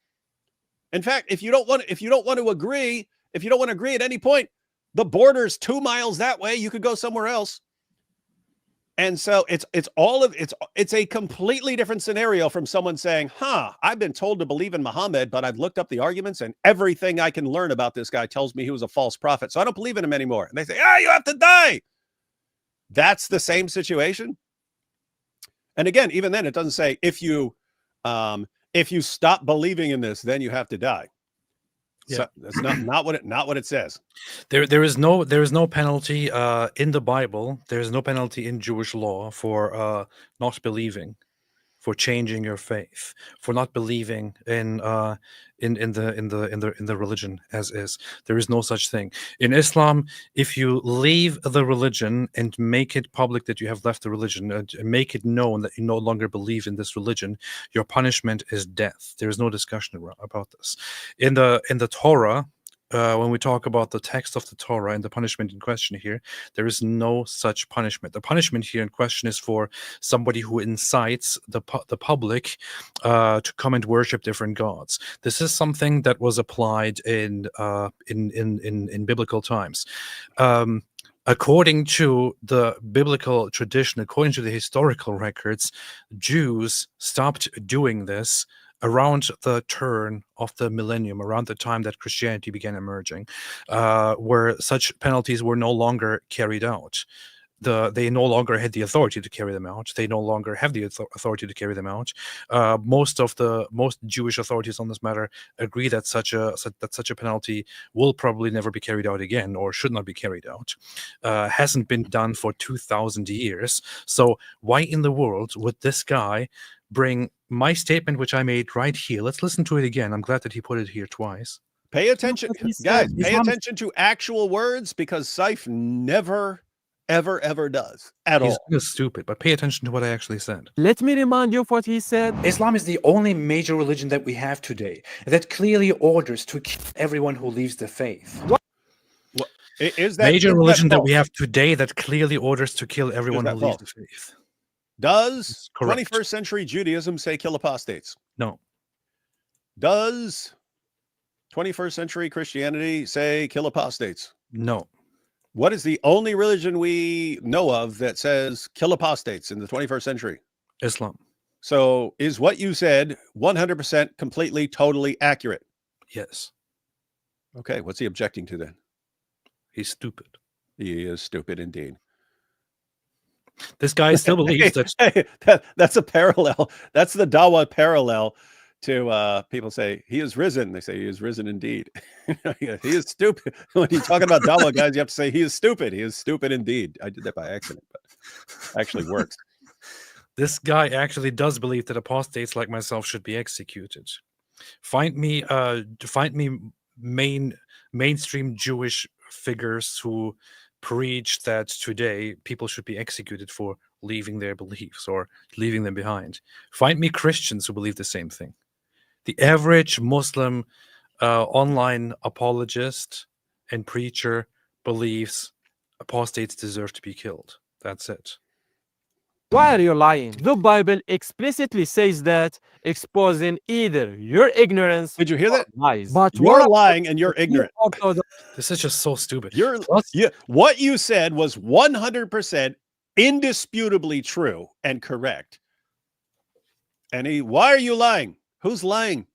In fact, if you don't want to agree at any point, the border's 2 miles that way, you could go somewhere else. And so it's a completely different scenario from someone saying, I've been told to believe in Muhammad, but I've looked up the arguments and everything I can learn about this guy tells me he was a false prophet. So I don't believe in him anymore. And they say, you have to die. That's the same situation. And again, even then it doesn't say if you stop believing in this, then you have to die. Yeah. So that's not what it says. There is no penalty in the Bible. There is no penalty in Jewish law for not believing, for changing your faith, for not believing in the religion as is. There is no such thing in Islam. If you leave the religion and make it public that you have left the religion, and make it known that you no longer believe in this religion, your punishment is death. There is no discussion about this in the Torah. When we talk about the text of the Torah and the punishment in question here, there is no such punishment. The punishment here in question is for somebody who incites the public to come and worship different gods. This is something that was applied in biblical times. According to the biblical tradition, according to the historical records, Jews stopped doing this around the turn of the millennium, around the time that Christianity began emerging, where such penalties were no longer carried out. They no longer had the authority to carry them out. They no longer have the authority to carry them out. Most Jewish authorities on this matter agree that such a penalty will probably never be carried out again, or should not be carried out. Hasn't been done for 2,000 years. So why in the world would this guy bring my statement, which I made right here? Let's listen to it again. I'm glad that he put it here twice. Pay attention, guys. Pay attention to actual words, because Saif never, ever does at all. He's stupid, but pay attention to what I actually said. Let me remind you of what he said. Islam is the only major religion that we have today that clearly orders to kill everyone who leaves the faith. Is that major religion that we have today that clearly orders to kill everyone who leaves the faith? Does 21st century Judaism say kill apostates? No. Does 21st century Christianity say kill apostates? No. What is the only religion we know of that says kill apostates in the 21st century? Islam. So is what you said 100% completely, totally accurate? Yes. Okay, what's he objecting to then? He's stupid. He is stupid indeed. This guy still believes that... That's a parallel. That's the Dawa parallel to people say he is risen. They say he is risen indeed. He is stupid. When you're talking about Dawah, guys, you have to say he is stupid. He is stupid indeed. I did that by accident, but it actually works. This guy actually does believe that apostates like myself should be executed. Find me mainstream Jewish figures who preach that today people should be executed for leaving their beliefs or leaving them behind. Find me Christians who believe the same thing. The average Muslim online apologist and preacher believes apostates deserve to be killed. That's it. Why are you lying? The Bible explicitly says that, exposing either your ignorance Did you hear that? or lies. But You're lying and you're ignorant. This is just so stupid. What you said was 100% indisputably true and correct. And why are you lying? Who's lying?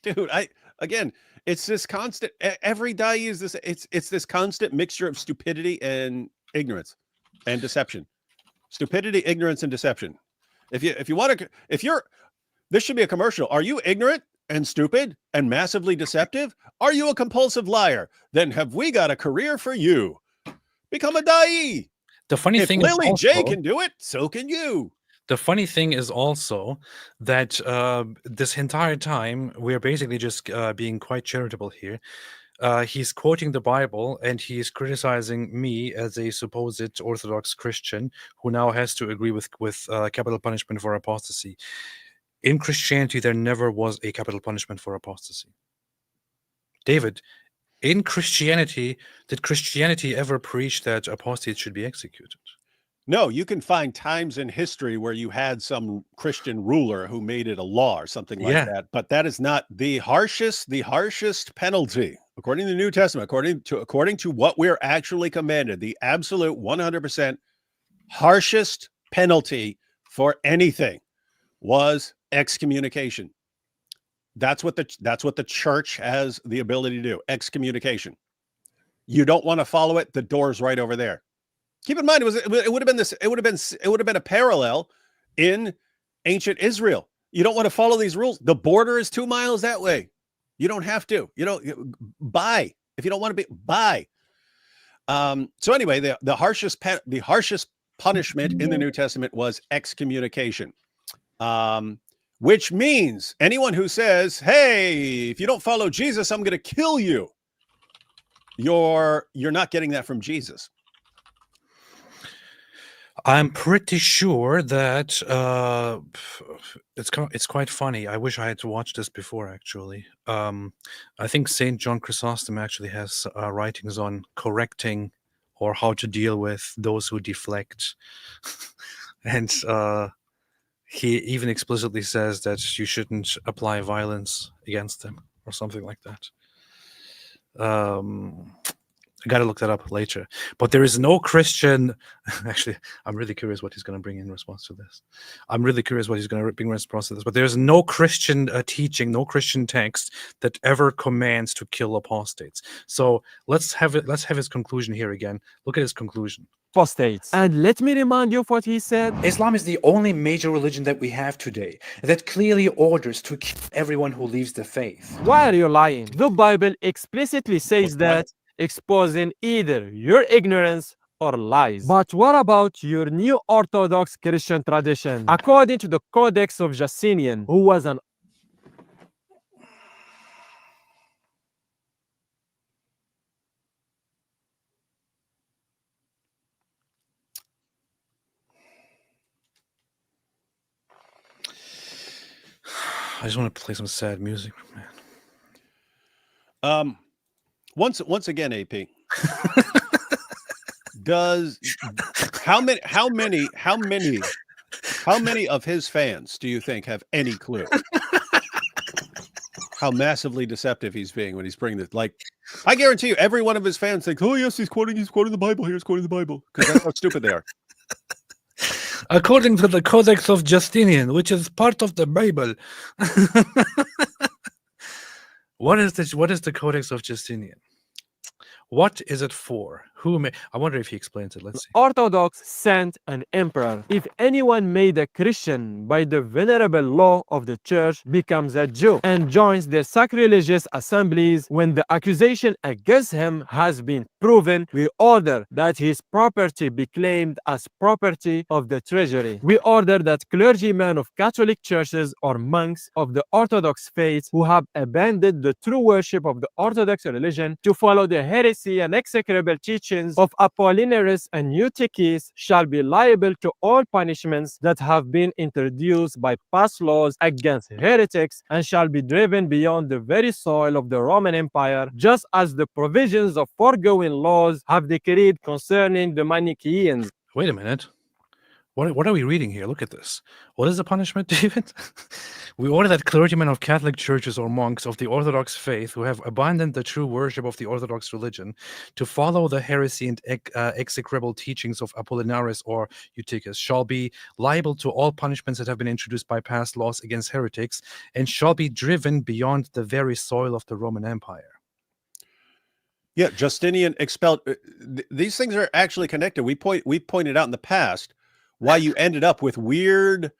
Dude, again, it's this constant, every da'i is this, it's this constant mixture of stupidity and ignorance and deception. Stupidity, ignorance, and deception. This should be a commercial. Are you ignorant and stupid and massively deceptive? Are you a compulsive liar? Then have we got a career for you? Become a da'i. The funny thing Lily is J can do it, so can you. The funny thing is also that this entire time we're basically just being quite charitable here. He's quoting the Bible and he's criticizing me as a supposed Orthodox Christian who now has to agree with capital punishment for apostasy. In Christianity, there never was a capital punishment for apostasy. David, in Christianity, did Christianity ever preach that apostates should be executed? No, you can find times in history where you had some Christian ruler who made it a law or something like that, but that is not the harshest penalty, according to the New Testament, according to what we're actually commanded, the absolute 100% harshest penalty for anything was excommunication. That's what the church has the ability to do, excommunication. You don't want to follow it, the door's right over there. Keep in mind, it would have been a parallel in ancient Israel. You don't want to follow these rules. The border is 2 miles that way. You don't have to. Buy if you don't want to be buy. So anyway, the harshest punishment in the New Testament was excommunication, which means anyone who says, "Hey, if you don't follow Jesus, I'm going to kill you," you're not getting that from Jesus. I'm pretty sure that it's quite funny. I wish I had to watch this before, actually. I think St. John Chrysostom actually has writings on correcting or how to deal with those who deflect. And he even explicitly says that you shouldn't apply violence against them or something like that. I got to look that up later. But there is no Christian... Actually, I'm really curious what he's going to bring in response to this. But there's no Christian teaching, no Christian text that ever commands to kill apostates. So let's have his conclusion here again. Look at his conclusion. Apostates. And let me remind you of what he said. Islam is the only major religion that we have today that clearly orders to kill everyone who leaves the faith. Why are you lying? The Bible explicitly says that, exposing either your ignorance or lies. But what about your new Orthodox Christian tradition? According to the Codex of Justinian, who was an I just want to play some sad music, man. Once again, AP. How many of his fans do you think have any clue how massively deceptive he's being when he's bringing this? Like, I guarantee you, every one of his fans thinks, "Oh yes, he's quoting the Bible. He's quoting the Bible," because that's how stupid they are. According to the Codex of Justinian, which is part of the Bible. What is the Codex of Justinian? What is it for? I wonder if he explains it. Let's see. Orthodox sent an emperor. If anyone made a Christian by the venerable law of the church becomes a Jew and joins their sacrilegious assemblies, when the accusation against him has been proven, we order that his property be claimed as property of the treasury. We order that clergymen of Catholic churches or monks of the Orthodox faith who have abandoned the true worship of the Orthodox religion to follow the heresy and execrable teachings of Apollinaris and Eutyches shall be liable to all punishments that have been introduced by past laws against heretics and shall be driven beyond the very soil of the Roman Empire, just as the provisions of foregoing laws have decreed concerning the Manichaeans. Wait a minute. What are we reading here? Look at this. What is the punishment, David? We order that clergymen of Catholic churches or monks of the Orthodox faith who have abandoned the true worship of the Orthodox religion to follow the heresy and execrable teachings of Apollinaris or Eutyches shall be liable to all punishments that have been introduced by past laws against heretics and shall be driven beyond the very soil of the Roman Empire. Yeah, Justinian expelled. These things are actually connected. We pointed out in the past why you ended up with weird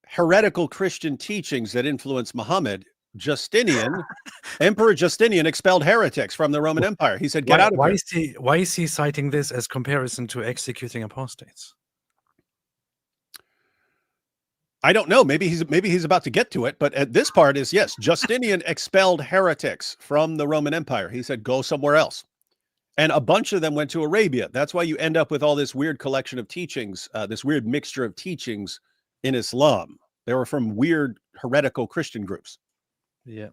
heretical Christian teachings that influenced Muhammad. Emperor Justinian expelled heretics from the Roman Empire. He said, "Get out of here." Why is he citing this as comparison to executing apostates? I don't know. Maybe he's about to get to it, but at this part is yes. Justinian expelled heretics from the Roman Empire. He said, "Go somewhere else." And a bunch of them went to Arabia. That's why you end up with all this weird collection of teachings, this weird mixture of teachings in Islam. They were from weird heretical Christian groups. Yeah.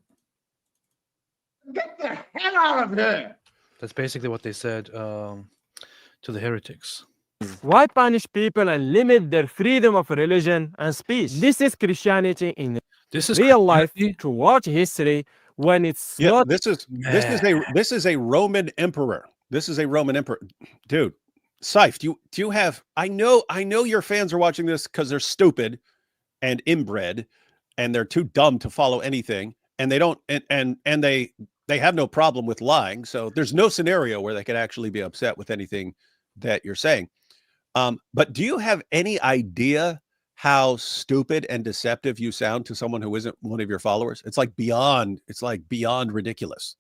Get the hell out of here! That's basically what they said to the heretics. Why punish people and limit their freedom of religion and speech? This is Christianity in real life throughout history. When it's not, this is a Roman emperor. This is a Roman emperor, dude. Saif, do you have? I know your fans are watching this because they're stupid and inbred, and they're too dumb to follow anything, and they don't, and they have no problem with lying. So there's no scenario where they could actually be upset with anything that you're saying. But do you have any idea how stupid and deceptive you sound to someone who isn't one of your followers? It's like beyond ridiculous.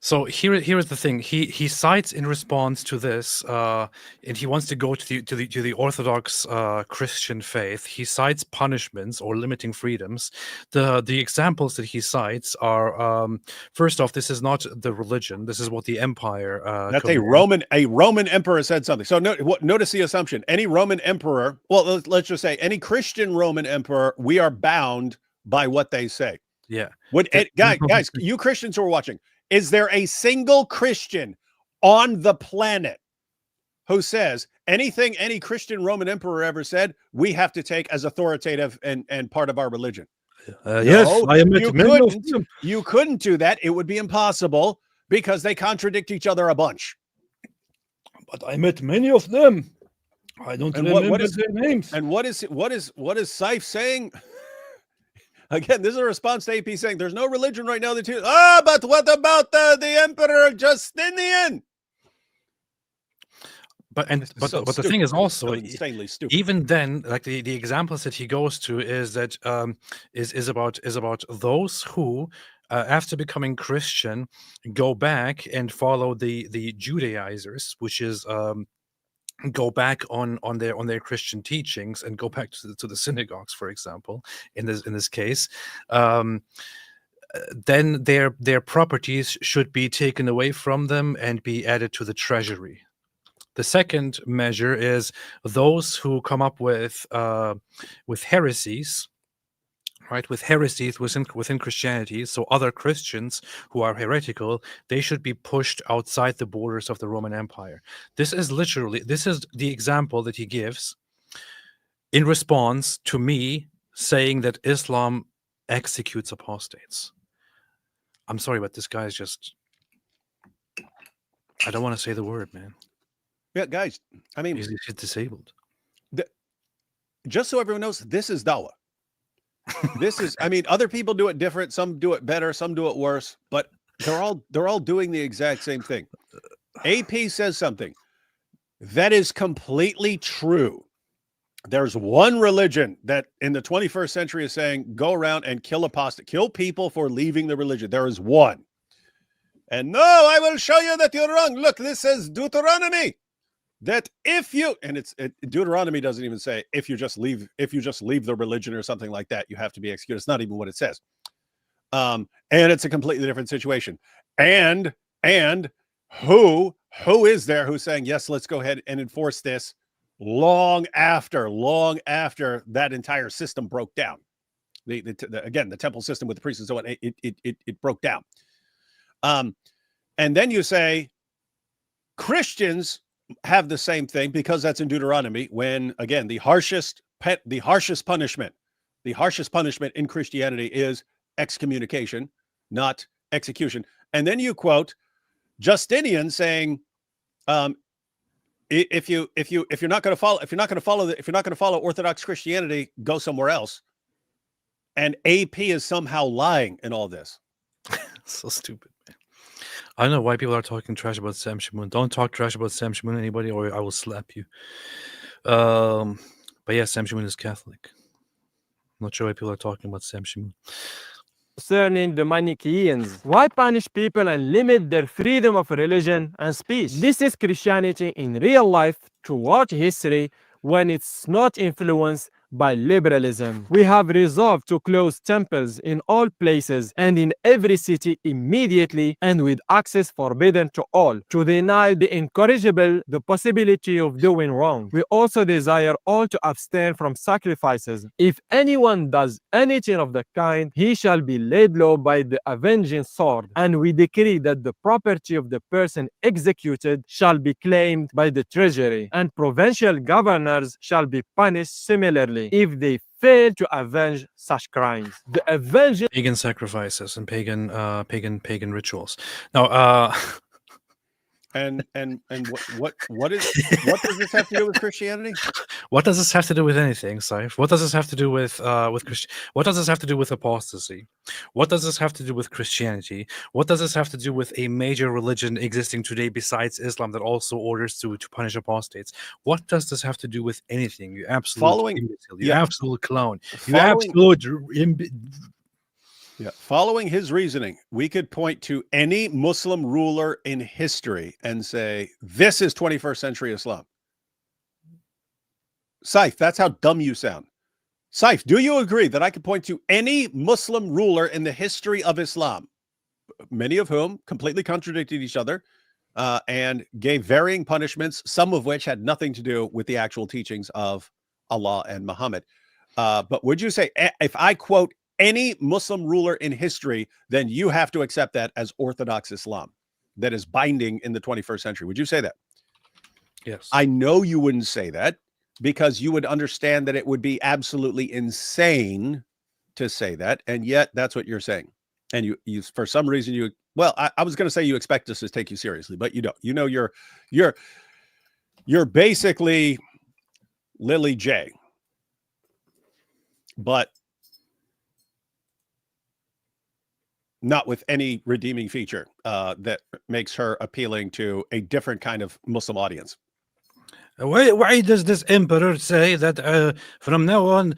So here is the thing. He cites in response to this, and he wants to go to the Orthodox Christian faith. He cites punishments or limiting freedoms. The examples that he cites are first off, this is not the religion. This is what the empire. That's a Roman emperor said something. So notice the assumption. Any Roman emperor, well, let's just say any Christian Roman emperor, we are bound by what they say. Yeah. Guys, you Christians who are watching. Is there a single Christian on the planet who says anything any Christian Roman emperor ever said, we have to take as authoritative and part of our religion? Yes, I admit you couldn't do that. It would be impossible because they contradict each other a bunch. But I met many of them. I don't remember their names. And what is Saif saying? Again, this is a response to AP saying there's no religion right now. But what about the Emperor Justinian? But the thing is also so insanely stupid. Even then, like the examples that he goes to is that is about those who after becoming Christian go back and follow the Judaizers, which is go back on their Christian teachings and go back to the synagogues, for example, in this case, then their properties should be taken away from them and be added to the treasury. The second measure is those who come up with heresies, right? With heresies within Christianity, so other Christians who are heretical, they should be pushed outside the borders of the Roman Empire. This is the example that he gives in response to me saying that Islam executes apostates. I'm sorry, but this guy is just, I don't want to say the word, man. Yeah, guys, I mean, he's disabled. Just so everyone knows, this is dawah. This is, I mean, other people do it different. Some do it better. Some do it worse. But they're all doing the exact same thing. AP says something that is completely true. There's one religion that in the 21st century is saying, go around and kill apostate, kill people for leaving the religion. There is one. And no, I will show you that you're wrong. Look, this says Deuteronomy. That if you, and Deuteronomy doesn't even say if you just leave the religion or something like that, you have to be executed. It's not even what it says. And it's a completely different situation. And who is there who's saying, yes, let's go ahead and enforce this long after that entire system broke down. Again, the temple system with the priests and so on, it broke down. And then you say Christians have the same thing because that's in Deuteronomy, when again the harshest punishment in Christianity is excommunication, not execution. And then you quote Justinian saying, if you're not going to follow Orthodox Christianity, go somewhere else. And AP is somehow lying in all this. So stupid, man. I don't know why people are talking trash about Sam Shamoun. Don't talk trash about Sam Shamoun, anybody, or I will slap you. But yeah, Sam Shamoun is Catholic. I'm not sure why people are talking about Sam Shamoun. Concerning the Manichaeans, why punish people and limit their freedom of religion and speech? This is Christianity in real life throughout history when it's not influenced by liberalism. We have resolved to close temples in all places and in every city immediately and with access forbidden to all, to deny the incorrigible the possibility of doing wrong. We also desire all to abstain from sacrifices. If anyone does anything of the kind, he shall be laid low by the avenging sword. And we decree that the property of the person executed shall be claimed by the treasury, and provincial governors shall be punished similarly if they fail to avenge such crimes. The avenging Pagan sacrifices and pagan rituals. Now, And what does this have to do with Christianity? what does this have to do with anything, Saif? What does this have to do with What does this have to do with apostasy? What does this have to do with Christianity? What does this have to do with a major religion existing today besides Islam that also orders to punish apostates? What does this have to do with anything? You absolute imbecile. You absolute clown. You absolute Following his reasoning, we could point to any Muslim ruler in history and say, this is 21st century Islam. Saif, that's how dumb you sound. Saif, do you agree that I could point to any Muslim ruler in the history of Islam, many of whom completely contradicted each other and gave varying punishments, some of which had nothing to do with the actual teachings of Allah and Muhammad? But would you say, if I quote any Muslim ruler in history, then you have to accept that as Orthodox Islam that is binding in the 21st century? Would you say that? Yes. I know you wouldn't say that because you would understand that it would be absolutely insane to say that. And yet that's what you're saying. And you for some reason, I was going to say you expect us to take you seriously, but you don't. You know, you're basically Lily J. But not with any redeeming feature that makes her appealing to a different kind of Muslim audience. Why does this emperor say that from now on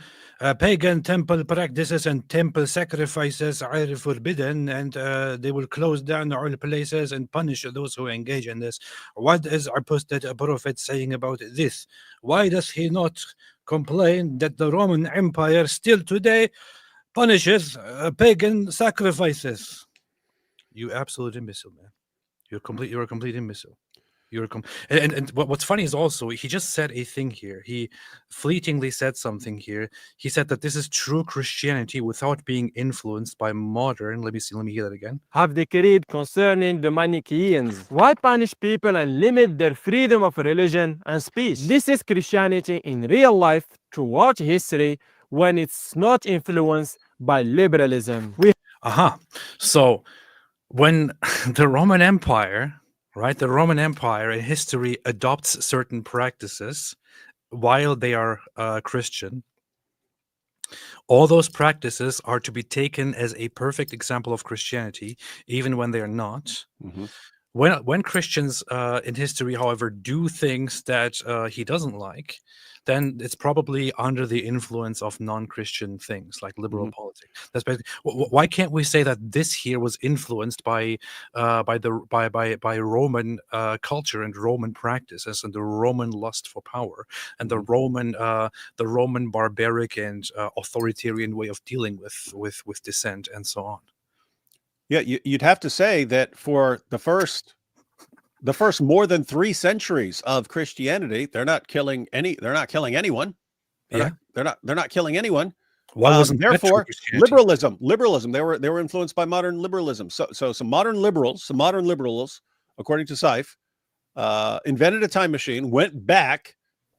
pagan temple practices and temple sacrifices are forbidden, and they will close down all places and punish those who engage in this? What is apostate prophet saying about this? Why does he not complain that the Roman Empire still today punishes pagan sacrifices? You absolute imbecile, man. You're a complete imbecile. And what's funny is also he just said a thing here. He fleetingly said something here. He said that this is true Christianity without being influenced by modern. Let me hear that again. Have decreed concerning the Manichaeans. Why punish people and limit their freedom of religion and speech? This is Christianity in real life throughout history when it's not influenced by liberalism. So when the Roman Empire, right, the Roman Empire in history adopts certain practices while they are Christian, All those practices are to be taken as a perfect example of Christianity, even when they are not. Mhm. When Christians in history, however, do things that he doesn't like, then it's probably under the influence of non-Christian things like liberal Mhm. politics. That's basically, why can't we say that this here was influenced by Roman culture and Roman practices and the Roman lust for power and the Roman barbaric and authoritarian way of dealing with dissent and so on? Yeah, you'd have to say that for the first more than 3 centuries of Christianity, they're not killing anyone. Yeah. They're not killing anyone. Why wasn't that true Therefore, Christianity? liberalism, they were influenced by modern liberalism. So some modern liberals, according to Seif, invented a time machine, went back,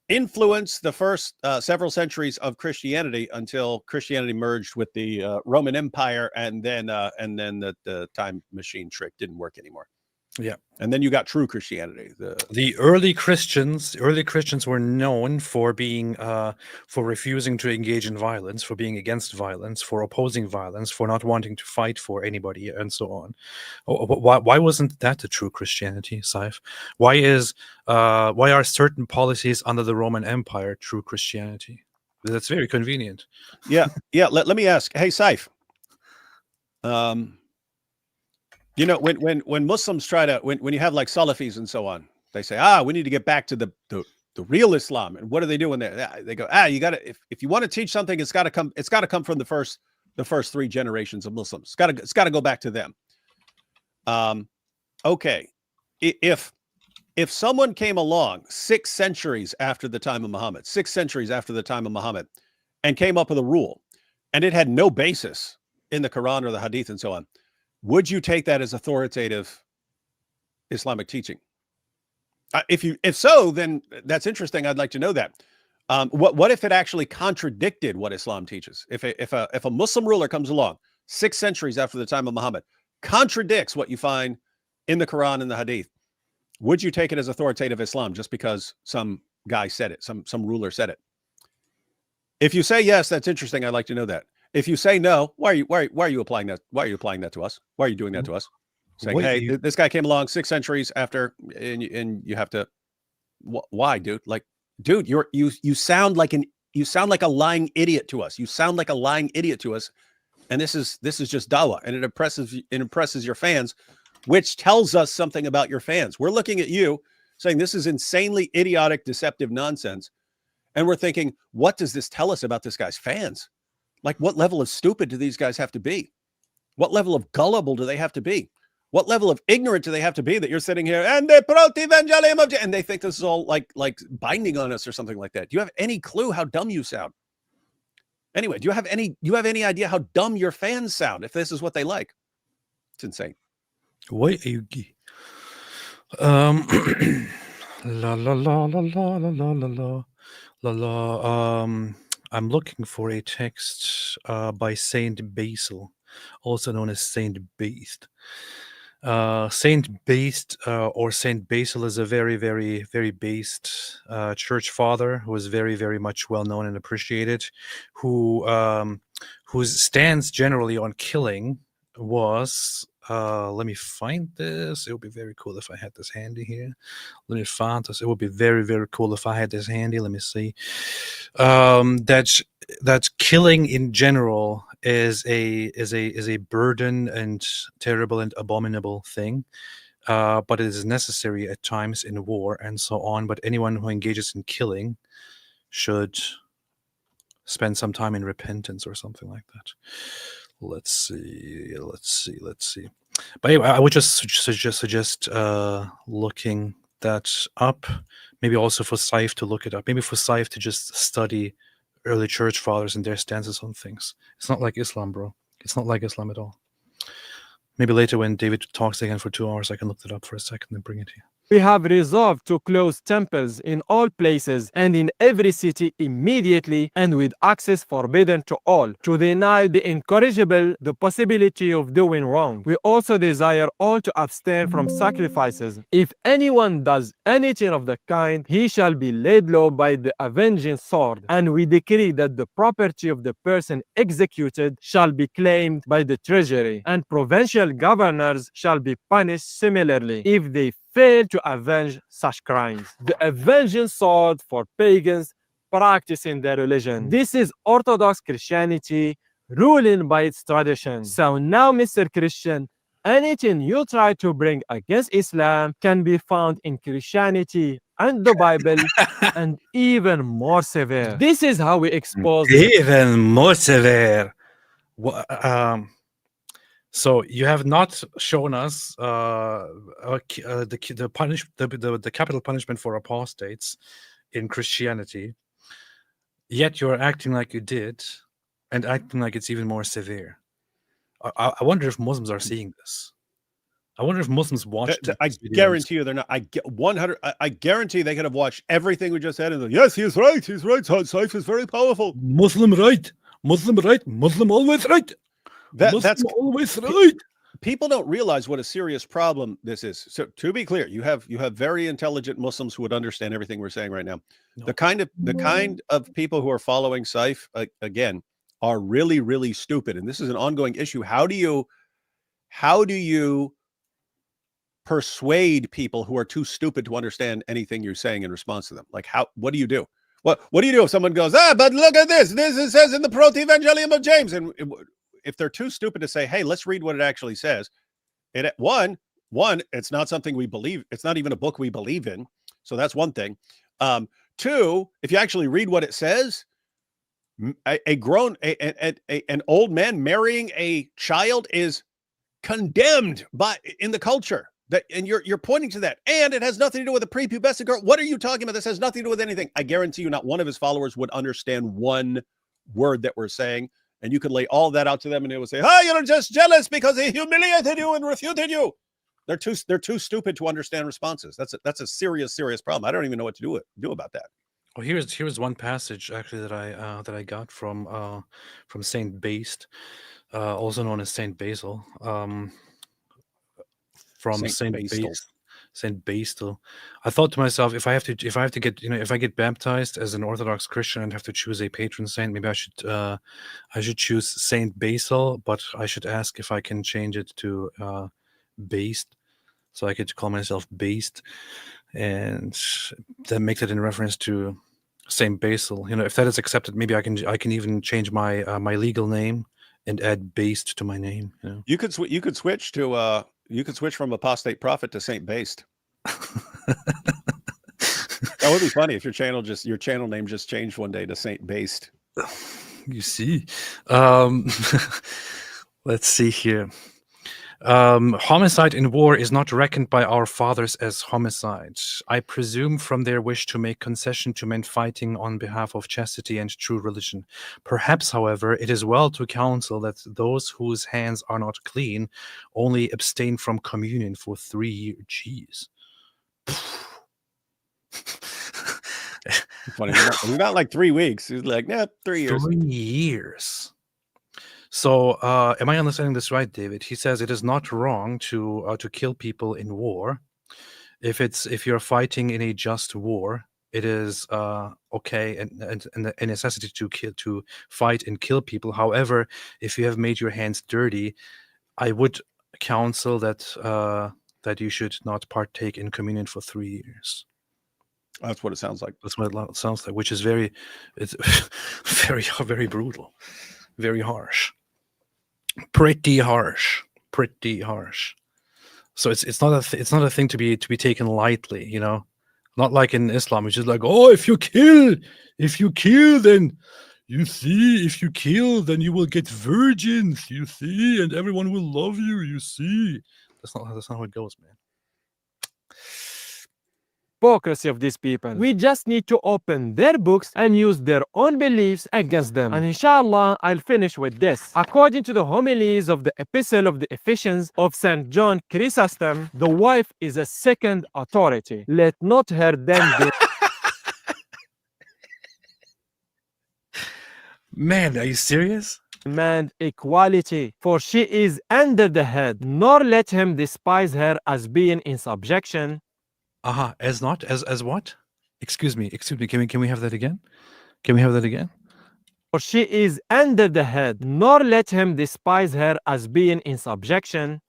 influenced the first several centuries of Christianity until Christianity merged with the Roman Empire, and then the time machine trick didn't work anymore. Yeah. And then you got true Christianity. The early Christians were known for being for refusing to engage in violence, for being against violence, for opposing violence, for not wanting to fight for anybody, and so on. Why wasn't that the true Christianity, Saif? Why are certain policies under the Roman Empire true Christianity? That's very convenient. Yeah. Let me ask. Hey, Saif. You know, when Muslims try to, when you have like Salafis and so on, they say, we need to get back to the real Islam. And what do they do when they go, you got to, if you want to teach something, it's got to come from the first 3 generations of Muslims. It's got to go back to them. Okay. If someone came along 6 centuries after the time of Muhammad, and came up with a rule, and it had no basis in the Quran or the Hadith and so on, would you take that as authoritative Islamic teaching? If so, then that's interesting. I'd like to know that. What if it actually contradicted what Islam teaches? If a Muslim ruler comes along 6 centuries after the time of Muhammad, contradicts what you find in the Quran and the Hadith, would you take it as authoritative Islam just because some guy said it, some ruler said it? If you say yes, that's interesting. I'd like to know that. If you say no, why are you applying that? Why are you applying that to us? Why are you doing that to us? Saying, hey, this guy came along 6 centuries after, and you have to. Why, dude? Like, dude, you sound like a lying idiot to us. You sound like a lying idiot to us, and this is just dawah, and it impresses your fans, which tells us something about your fans. We're looking at you saying this is insanely idiotic, deceptive nonsense, and we're thinking, what does this tell us about this guy's fans? Like, what level of stupid do these guys have to be? What level of gullible do they have to be? What level of ignorant do they have to be that you're sitting here and they and they think this is all like binding on us or something like that? Do you have any clue how dumb you sound? Anyway, do you have any idea how dumb your fans sound if this is what they like? It's insane. Wait, la la la la la la la la la la. I'm looking for a text by Saint Basil, also known as Saint Based. Saint Based or Saint Basil is a very, very, very based church father who is very, very much well known and appreciated, whose stance generally on killing was. Let me find this. It would be very cool if I had this handy here. Let me find this. It would be very, very cool if I had this handy. Let me see. That killing in general is a burden and terrible and abominable thing, but it is necessary at times in war and so on. But anyone who engages in killing should spend some time in repentance or something like that. Let's see. But anyway, I would just suggest looking that up. Maybe also for Saif to look it up. Maybe for Saif to just study early church fathers and their stances on things. It's not like Islam, bro. It's not like Islam at all. Maybe later when David talks again for 2 hours, I can look it up for a second and bring it here. We have resolved to close temples in all places and in every city immediately and with access forbidden to all, to deny the incorrigible the possibility of doing wrong. We also desire all to abstain from sacrifices. If anyone does anything of the kind, he shall be laid low by the avenging sword. And we decree that the property of the person executed shall be claimed by the treasury, and provincial governors shall be punished similarly if they fail to avenge such crimes. The avenging sword for pagans practicing their religion. This is Orthodox Christianity ruling by its tradition. So now, Mr. Christian, anything you try to bring against Islam can be found in Christianity and the Bible, and even more severe. This is how we expose Even more severe. So you have not shown us the capital punishment for apostates in Christianity, yet you're acting like you did, and acting like it's even more severe. I wonder if Muslims are seeing this. I wonder if Muslims watch. I guarantee you they're not. I get 100. I guarantee they could have watched everything we just said and yes, he's right. He's right. Saif is very powerful. Muslim right. Muslim right. Muslim always right. That's always right. People don't realize what a serious problem this is. So to be clear, you have very intelligent Muslims who would understand everything we're saying right now. No. The kind of people who are following Saif again are really, really stupid, and this is an ongoing issue. How do you persuade people who are too stupid to understand anything you're saying in response to them? Like what do you do? What do you do if someone goes, but look at this. It says in the Proto-Evangelium of James, and if they're too stupid to say, hey, let's read what it actually says. One, it's not something we believe. It's not even a book we believe in. So that's one thing. Two, if you actually read what it says, an old man marrying a child is condemned in the culture. And you're pointing to that. And it has nothing to do with a prepubescent girl. What are you talking about? This has nothing to do with anything. I guarantee you not one of his followers would understand one word that we're saying. And you could lay all that out to them and they would say, you're just jealous because he humiliated you and refuted you. They're too stupid to understand responses. That's a serious problem. I don't even know what to do about that. Well, here's one passage actually that I got from Saint Based, also known as Saint Basil, from Saint Basil. I thought to myself, if I get baptized as an Orthodox Christian and have to choose a patron saint, maybe I should choose Saint Basil, but I should ask if I can change it to Based, so I could call myself Based, and then make that in reference to Saint Basil. If that is accepted, maybe I can even change my my legal name and add Based to my name. You could switch to you could switch from Apostate Prophet to Saint Based. That would be funny if your channel name just changed one day to Saint Based. You see, let's see here. Homicide in war is not reckoned by our fathers as homicide. I presume from their wish to make concession to men fighting on behalf of chastity and true religion. Perhaps, however, it is well to counsel that those whose hands are not clean only abstain from communion for 3 years. Jeez. Funny, not like 3 weeks. It's like 3 years. 3 years. So, am I understanding this right, David? He says it is not wrong to kill people in war. If you're fighting in a just war, it is okay and a necessity to fight and kill people. However, if you have made your hands dirty, I would counsel that you should not partake in communion for 3 years. That's what it sounds like. That's what it sounds like, which is it's very brutal, very harsh. Pretty harsh. So it's not a thing to be taken lightly, Not like in Islam, which is like, if you kill, then you see, if you kill, then you will get virgins, you see, and everyone will love you, you see. That's not how it goes, man. hypocrisy of these people. We just need to open their books and use their own beliefs against them. And inshallah, I'll finish with this. According to the homilies of the Epistle of the Ephesians of St. John Chrysostom, the wife is a second authority. Let not her then Man, are you serious? demand equality, for she is under the head, nor let him despise her as being in subjection. As not as what? Excuse me. Can we have that again? Can we have that again? For she is under the head, nor let him despise her as being in subjection.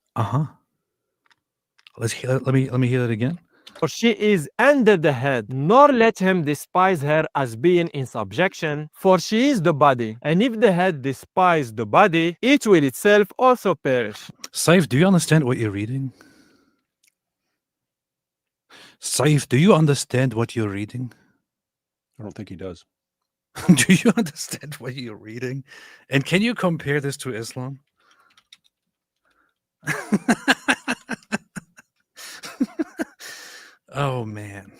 Let me hear that again. For she is under the head, nor let him despise her as being in subjection. For she is the body, and if the head despise the body, it will itself also perish. Saif, do you understand what you're reading? Saif, do you understand what you're reading? I don't think he does. Do you understand what you're reading? And can you compare this to Islam? Oh man.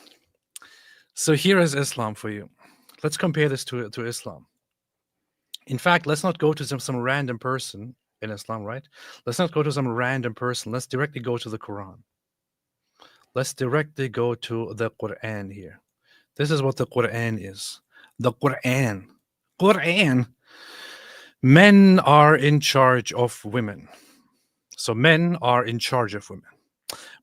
So here is Islam for you. Let's compare this to Islam. In fact, let's not go to some random person in Islam, right? Let's not go to some random person. Let's directly go to the Quran. Let's directly go to the Quran here. This is what the Quran is. The Quran. Men are in charge of women. So men are in charge of women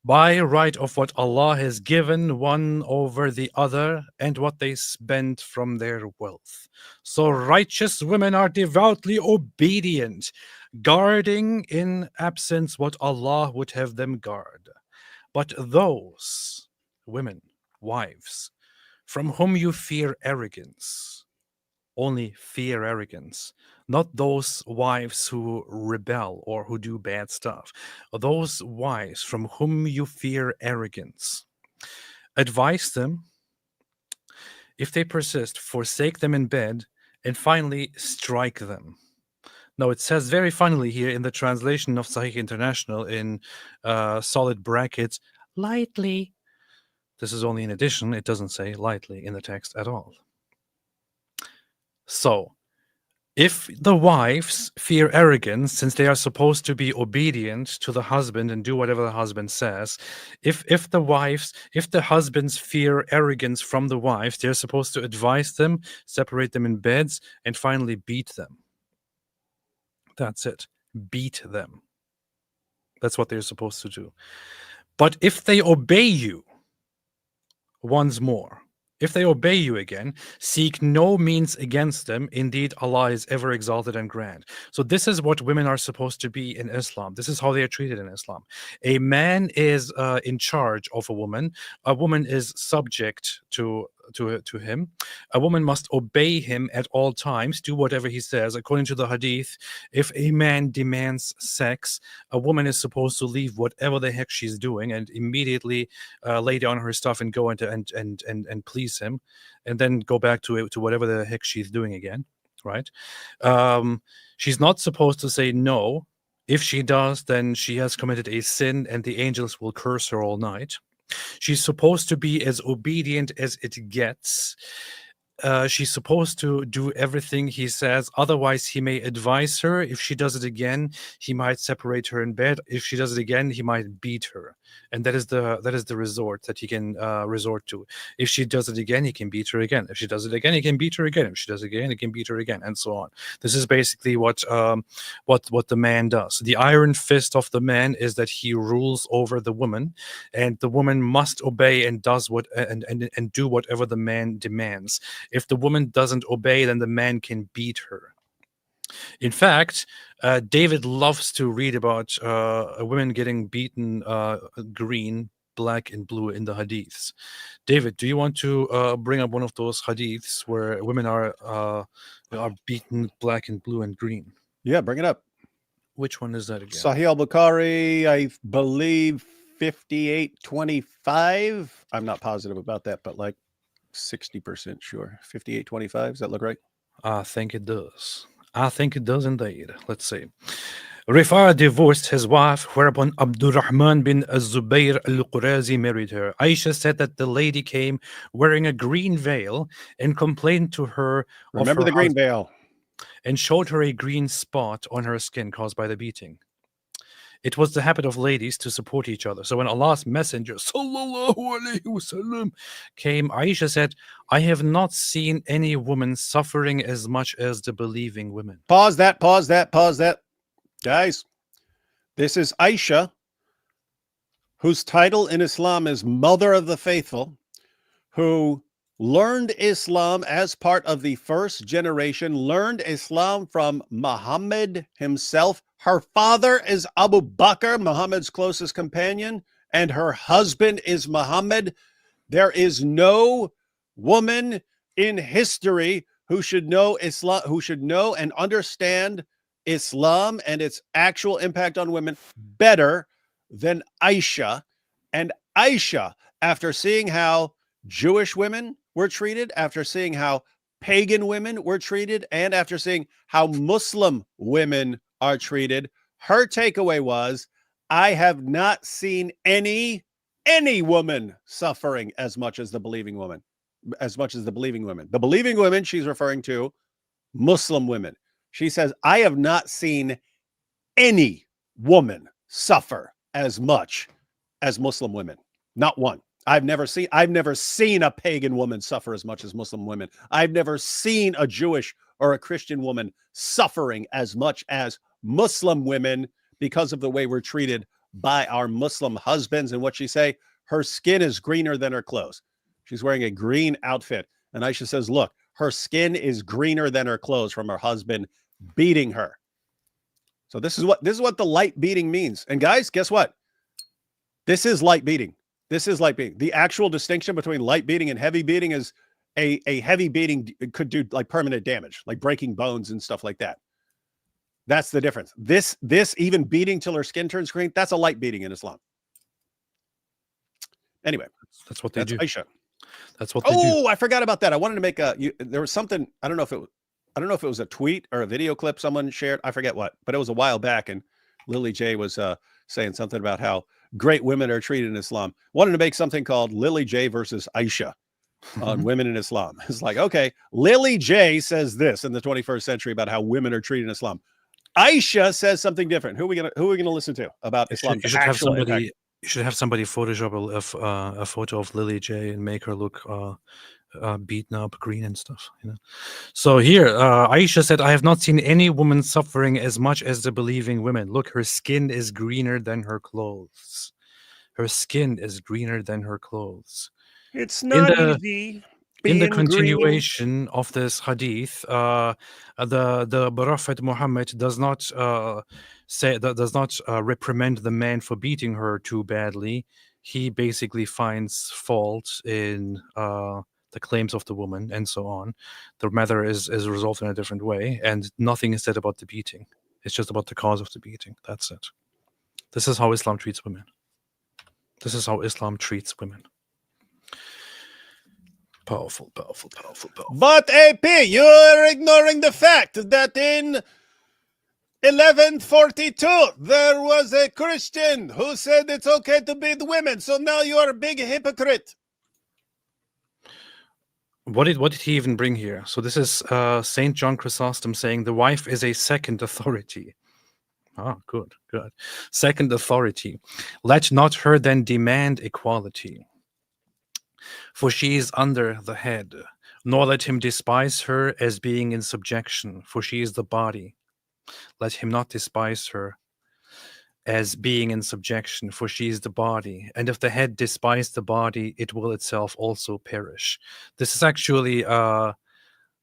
by right of what Allah has given one over the other and what they spend from their wealth. So righteous women are devoutly obedient, guarding in absence what Allah would have them guard. But those women, wives, from whom you fear arrogance, only fear arrogance, not those wives who rebel or who do bad stuff. Those wives from whom you fear arrogance, advise them. If they persist, forsake them in bed, and finally strike them. Now, it says very funnily here in the translation of Sahih International in solid brackets, lightly. This is only an addition. It doesn't say lightly in the text at all. So, if the wives fear arrogance, since they are supposed to be obedient to the husband and do whatever the husband says, if the husbands fear arrogance from the wives, they're supposed to advise them, separate them in beds, and finally beat them. That's it. Beat them. That's what they're supposed to do. But if they obey you once more, if they obey you again, seek no means against them. Indeed, Allah is ever exalted and grand. So this is what women are supposed to be in Islam. This is how they are treated in Islam. A man is in charge of a woman. A woman is subject to him. A woman must obey him at all times, do whatever he says. According to the Hadith, if a man demands sex, a woman is supposed to leave whatever the heck she's doing and immediately lay down her stuff and go and please him, and then go back to whatever the heck she's doing again, right? She's not supposed to say no. If she does, then she has committed a sin and the angels will curse her all night. She's supposed to be as obedient as it gets. She's supposed to do everything he says. Otherwise, he may advise her. If she does it again, he might separate her in bed. If she does it again, he might beat her. And that is the resort that he can resort to. If she does it again, he can beat her again. If she does it again, he can beat her again. If she does it again, he can beat her again, and so on. This is basically what the man does. The iron fist of the man is that he rules over the woman, and the woman must obey and does and do whatever the man demands. If the woman doesn't obey, then the man can beat her. In fact, David loves to read about women getting beaten green, black, and blue in the hadiths. David, do you want to bring up one of those hadiths where women are beaten black and blue and green? Yeah, bring it up. Which one is that again? Sahih al-Bukhari, I believe 5825. I'm not positive about that, but like 60% sure. 5825, does that look right? I think it does. I think it does indeed. Let's see. Rifa divorced his wife, whereupon Abdurrahman bin Az-Zubayr al-Qurazi married her. Aisha said that the lady came wearing a green veil and complained to her of Remember her the green husband veil. and showed her a green spot on her skin caused by the beating. It was the habit of ladies to support each other. So when Allah's messenger sallallahu alaihi wasallam came, Aisha said, I have not seen any woman suffering as much as the believing women. Pause that, pause that, pause that. Guys, this is Aisha, whose title in Islam is Mother of the Faithful, who learned Islam as part of the first generation, learned Islam from Muhammad himself. Her father is Abu Bakr, Muhammad's closest companion, and her husband is Muhammad. There is no woman in history who should know Islam, who should know and understand Islam and its actual impact on women better than Aisha. And Aisha, after seeing how Jewish women were treated, after seeing how pagan women were treated, and after seeing how Muslim women are treated, her takeaway was, I have not seen any woman suffering as much as the believing woman, The believing women she's referring to, Muslim women. She says, I have not seen any woman suffer as much as Muslim women. Not one. I've never seen a pagan woman suffer as much as Muslim women. I've never seen a Jewish or a Christian woman suffering as much as Muslim women because of the way we're treated by our Muslim husbands. And what she say, her skin is greener than her clothes. She's wearing a green outfit. And Aisha says, look, her skin is greener than her clothes from her husband beating her. So this is what the light beating means. And guys, guess what? This is light beating. This is light beating. The actual distinction between light beating and heavy beating is a heavy beating could do like permanent damage, like breaking bones and stuff like that. That's the difference. This even beating till her skin turns green, that's a light beating in Islam. Anyway, that's what they do. Aisha. That's what they do. Oh, I forgot about that. I wanted to make there was something, I don't know if it was a tweet or a video clip someone shared. I forget what, but it was a while back. And Lily J was saying something about how great women are treated in Islam. Wanted to make something called Lily J versus Aisha on women in Islam. It's like, okay, Lily J says this in the 21st century about how women are treated in Islam. Aisha says something different. Who are we gonna listen to about Islam? You should have somebody Photoshop a photo of Lily J and make her look beaten up, green and stuff. So here, Aisha said, "I have not seen any woman suffering as much as the believing women. Look, her skin is greener than her clothes. Her skin is greener than her clothes." It's not easy. In the continuation of this hadith, the Prophet Muhammad does not reprimand the man for beating her too badly. He basically finds fault in the claims of the woman and so on. The matter is resolved in a different way, and nothing is said about the beating. It's just about the cause of the beating. That's it. This is how Islam treats women. This is how Islam treats women. Powerful. But AP, you're ignoring the fact that in 1142 there was a Christian who said it's okay to beat women. So now you are a big hypocrite. What did he even bring here? So this is Saint John Chrysostom saying the wife is a second authority. Ah, good. Second authority. Let not her then demand equality, for she is under the head, nor let him despise her as being in subjection, for she is the body. Let him not despise her as being in subjection, for she is the body. And if the head despise the body, it will itself also perish. This is actually,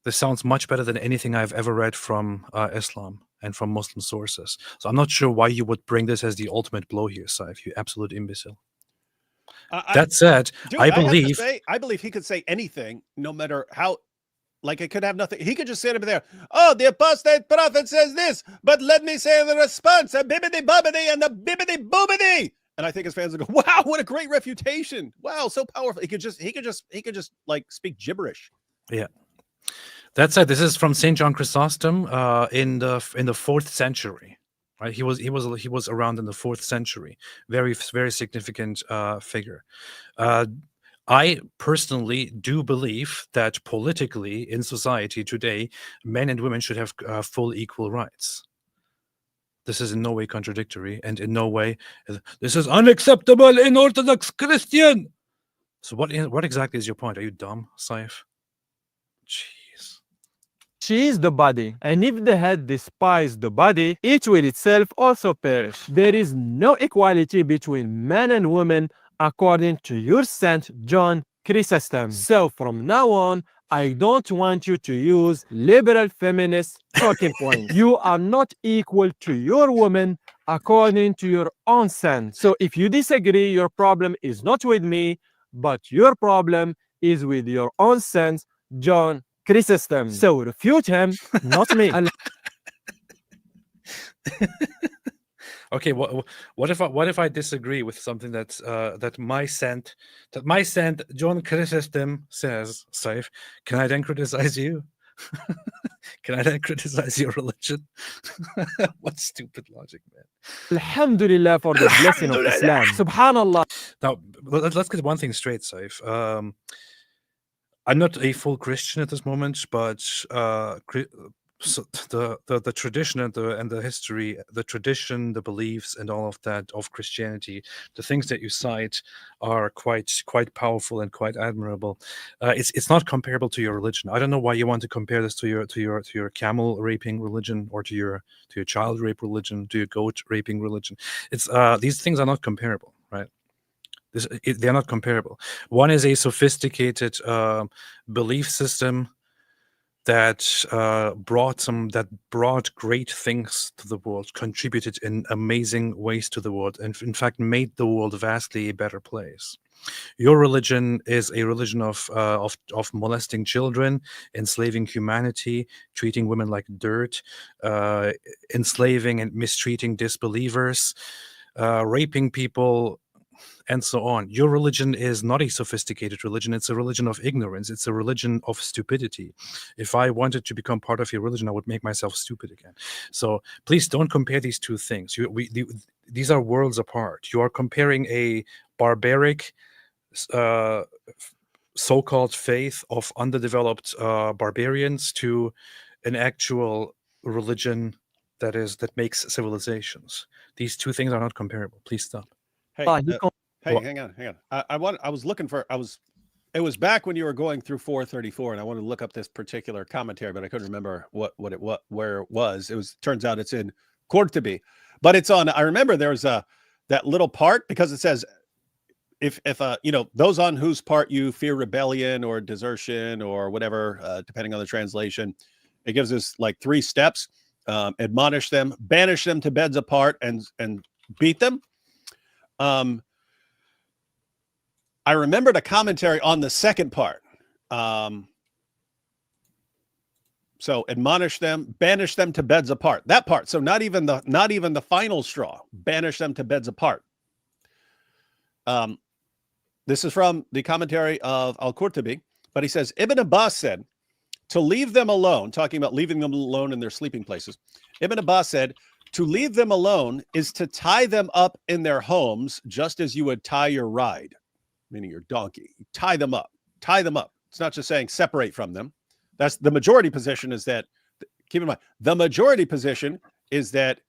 this sounds much better than anything I've ever read from Islam and from Muslim sources. So I'm not sure why you would bring this as the ultimate blow here, Saif, you absolute imbecile. That said, dude, I believe he could say anything, no matter how, like it could have nothing. He could just sit up there. Oh, the apostate prophet says this, but let me say the response: a bibbidi bobbidi and a bibbidi boobidi. And I think his fans would go, "Wow, what a great refutation! Wow, so powerful." He could just like speak gibberish. Yeah. That said, this is from Saint John Chrysostom in the 4th century. Right? He was around in the 4th century. Very significant figure. I personally do believe that politically in society today, men and women should have full equal rights. This is in no way contradictory, and in no way this is unacceptable in Orthodox Christian. So what exactly is your point? Are you dumb, Saif? Jeez. She is the body, and if the head despise the body, it will itself also perish. There is no equality between men and women according to your Saint John Chrysostom. So from now on, I don't want you to use liberal feminist talking points. You are not equal to your woman according to your own sense. So if you disagree, your problem is not with me, but your problem is with your own sense, John Chrysostom. So refute him, not me. Okay, what if I disagree with something that my saint John Chrysostom says, Saif? Can I then criticize you? Can I then criticize your religion? What stupid logic, man. Alhamdulillah for the blessing of Islam. Subhanallah. Now, let's get one thing straight, Saif. I'm not a full Christian at this moment, but so the tradition and the history, the tradition, the beliefs, and all of that of Christianity, the things that you cite are quite powerful and quite admirable. It's not comparable to your religion. I don't know why you want to compare this to your camel raping religion, or to your child rape religion, to your goat raping religion. It's these things are not comparable, right? They're not comparable. One is a sophisticated belief system that brought great things to the world, contributed in amazing ways to the world, and in fact made the world vastly a better place. Your religion is a religion of molesting children, enslaving humanity, treating women like dirt, enslaving and mistreating disbelievers, raping people, and so on. Your religion is not a sophisticated religion. It's a religion of ignorance. It's a religion of stupidity. If I wanted to become part of your religion, I would make myself stupid again. So please don't compare these two things. These are worlds apart. You are comparing a barbaric so-called faith of underdeveloped barbarians to an actual religion that makes civilizations. These two things are not comparable. Please stop. Hey, hang on. It was back when you were going through 434, and I wanted to look up this particular commentary, but I couldn't remember where it was. Turns out it's in Cordoba, but it's on. I remember there was that little part, because it says, if those on whose part you fear rebellion or desertion or whatever, depending on the translation, it gives us like 3 steps: admonish them, banish them to beds apart, and beat them. I remembered a commentary on the second part. So admonish them, banish them to beds apart. That part. So not even the final straw. Banish them to beds apart. This is from the commentary of Al-Qurtubi, but he says, Ibn Abbas said, to leave them alone, talking about leaving them alone in their sleeping places. Ibn Abbas said, to leave them alone is to tie them up in their homes, just as you would tie your ride, meaning your donkey. You tie them up. It's not just saying separate from them. That's the majority position, is that, keep in mind, the majority position is that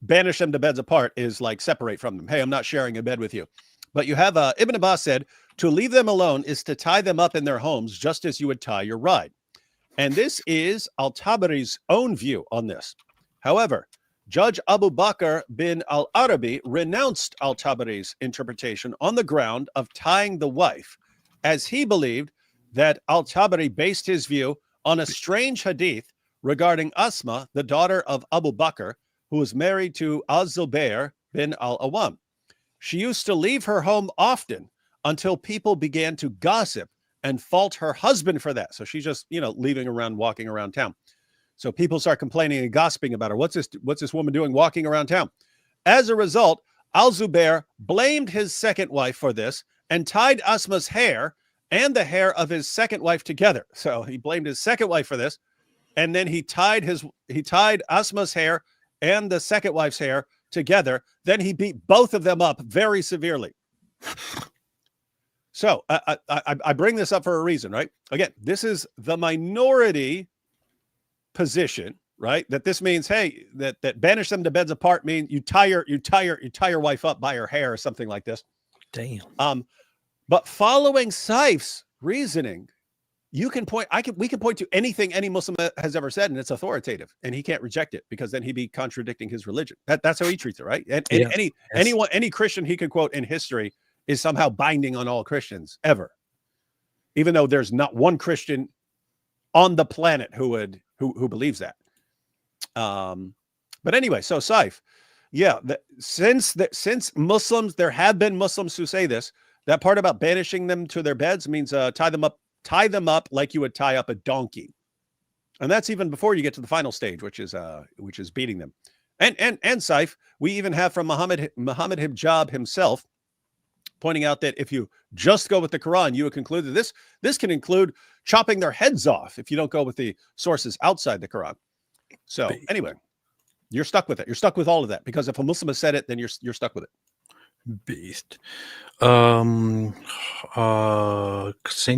banish them to beds apart is like separate from them. Hey, I'm not sharing a bed with you. But you have Ibn Abbas said, to leave them alone is to tie them up in their homes, just as you would tie your ride. And this is Al-Tabari's own view on this. However, Judge Abu Bakr bin al-Arabi renounced al-Tabari's interpretation on the ground of tying the wife, as he believed that al-Tabari based his view on a strange hadith regarding Asma, the daughter of Abu Bakr, who was married to al-Zubair bin al-Awam. She used to leave her home often until people began to gossip and fault her husband for that. So she's just, leaving around, walking around town. So people start complaining and gossiping about her. What's this woman doing walking around town? As a result, Al-Zubair blamed his second wife for this and tied Asma's hair and the hair of his second wife together. So he blamed his second wife for this, and then he tied Asma's hair and the second wife's hair together, then he beat both of them up very severely. So I bring this up for a reason, right? Again, this is the minority position, right? That this means, hey, that banish them to beds apart means you tie your wife up by her hair or something like this. Damn. But following Saif's reasoning, we can point to anything any Muslim has ever said, and it's authoritative, and he can't reject it because then he'd be contradicting his religion. That's how he treats it, right? And any Christian he could quote in history is somehow binding on all Christians ever, even though there's not one Christian on the planet who believes that. But anyway, so Saif, since Muslims, there have been Muslims who say this, that part about banishing them to their beds means tie them up like you would tie up a donkey. And that's even before you get to the final stage, which is beating them. And Saif, we even have from Muhammad Hijab himself pointing out that if you just go with the Quran, you would conclude that this can include chopping their heads off if you don't go with the sources outside the Quran. So anyway, you're stuck with it. You're stuck with all of that because if a Muslim has said it, then you're stuck with it. Beast. Saint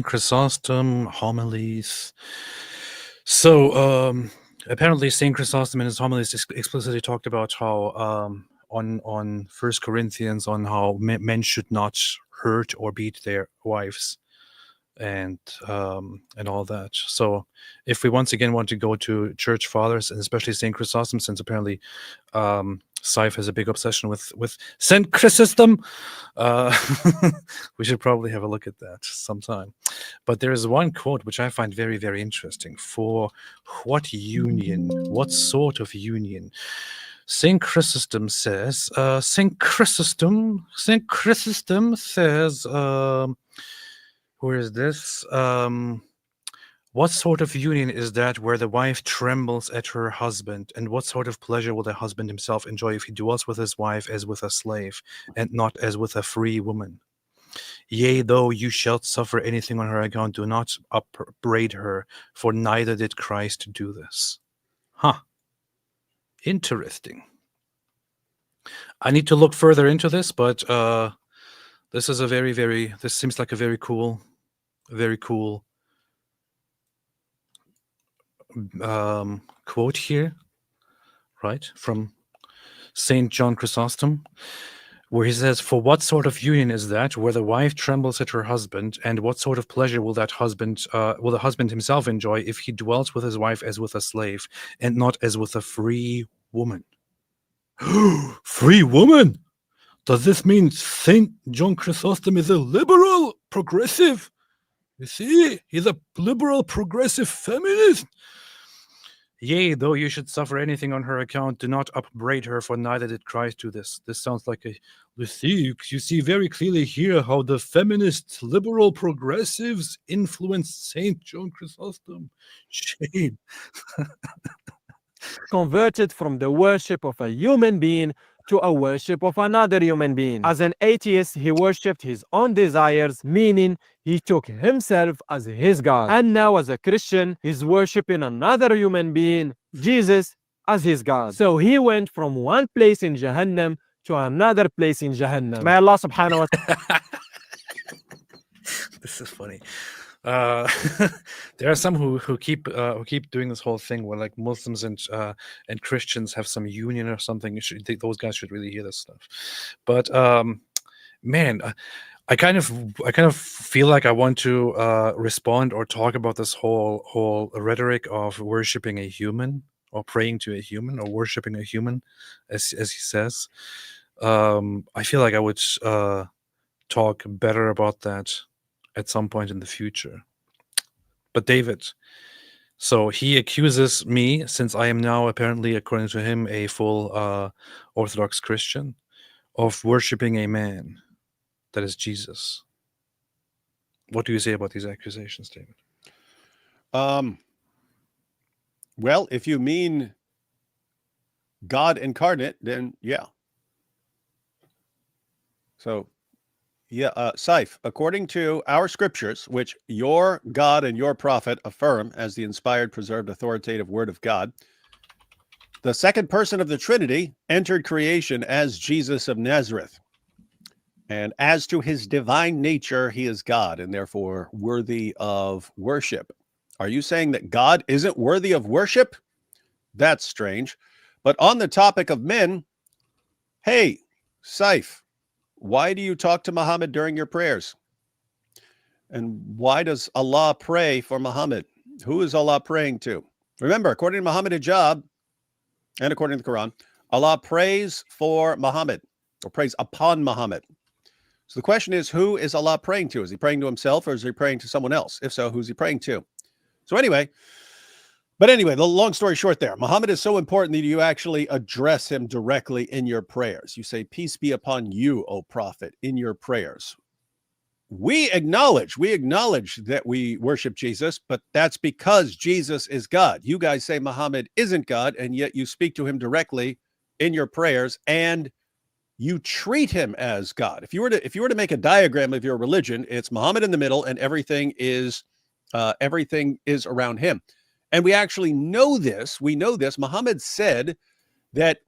Chrysostom, homilies. So apparently Saint Chrysostom in his homilies explicitly talked about how on 1 Corinthians on how men should not hurt or beat their wives and all that. So if we once again want to go to church fathers and especially Saint Chrysostom, since apparently Saif has a big obsession with Saint Chrysostom, we should probably have a look at that sometime. But there is one quote which I find very, very interesting. For what union, what sort of union? Saint Chrysostom says, Saint Chrysostom says, where is this? What sort of union is that where the wife trembles at her husband? And what sort of pleasure will the husband himself enjoy if he dwells with his wife as with a slave, and not as with a free woman? Yea, though you shalt suffer anything on her account, do not upbraid her, for neither did Christ do this. Interesting. I need to look further into this, but this is a this seems like a very cool quote here, right, from Saint John Chrysostom, where he says, for what sort of union is that where the wife trembles at her husband, and what sort of pleasure will the husband himself enjoy if he dwells with his wife as with a slave, and not as with a free woman? Free woman? Does this mean Saint John Chrysostom is a liberal progressive? You see, he's a liberal progressive feminist. Yea, though you should suffer anything on her account, do not upbraid her, for neither did Christ do this. This sounds like you see very clearly here how the feminist liberal progressives influenced Saint John Chrysostom. Shame. Converted from the worship of a human being to a worship of another human being. As an atheist, he worshipped his own desires, meaning he took himself as his God. And now as a Christian, he's worshipping another human being, Jesus, as his God. So he went from one place in Jahannam to another place in Jahannam. May Allah subhanahu wa ta'ala. This is funny. There are some who keep doing this whole thing where like Muslims and Christians have some union or something. Those guys should really hear this stuff. But man, I kind of feel like I want to respond or talk about this whole rhetoric of worshiping a human or praying to a human or worshiping a human, as he says. I feel like I would talk better about that at some point in the future. But David, so he accuses me, since I am now apparently, according to him, a full Orthodox Christian, of worshiping a man, that is Jesus. What do you say about these accusations, David? Well, if you mean God incarnate, then yeah. So Saif, according to our scriptures, which your God and your prophet affirm as the inspired, preserved, authoritative word of God, The second person of the Trinity entered creation as Jesus of Nazareth. And as to his divine nature, he is God and therefore worthy of worship. Are you saying that God isn't worthy of worship? That's strange. But on the topic of men, hey, Saif, why do you talk to Muhammad during your prayers? And why does Allah pray for Muhammad? Who is Allah praying to? Remember, according to Muhammad hijab and according to the Quran, Allah prays for Muhammad or prays upon Muhammad. So the question is, who is Allah praying to? Is he praying to himself or is he praying to someone else? If so, who's he praying to? So anyway, the long story short there, Muhammad is so important that you actually address him directly in your prayers. You say, peace be upon you, O prophet, in your prayers. We acknowledge that we worship Jesus, but that's because Jesus is God. You guys say Muhammad isn't God, and yet you speak to him directly in your prayers, and you treat him as God. If you were to make a diagram of your religion, it's Muhammad in the middle, and everything is around him. And we actually know this. We know this. Muhammad said that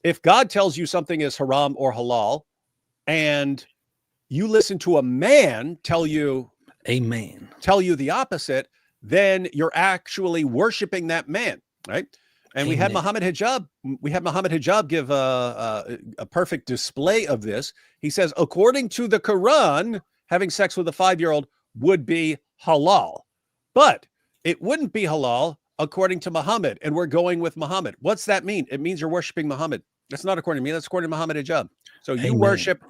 if God tells you something is haram or halal, and you listen to a man tell you the opposite, then you're actually worshiping that man, right? And we had Muhammad hijab give a perfect display of this. He says, according to the Quran, having sex with a 5-year-old would be halal, but it wouldn't be halal according to Muhammad. And we're going with Muhammad. What's that mean? It means you're worshiping Muhammad. That's not according to me. That's according to Muhammad hijab. So you worship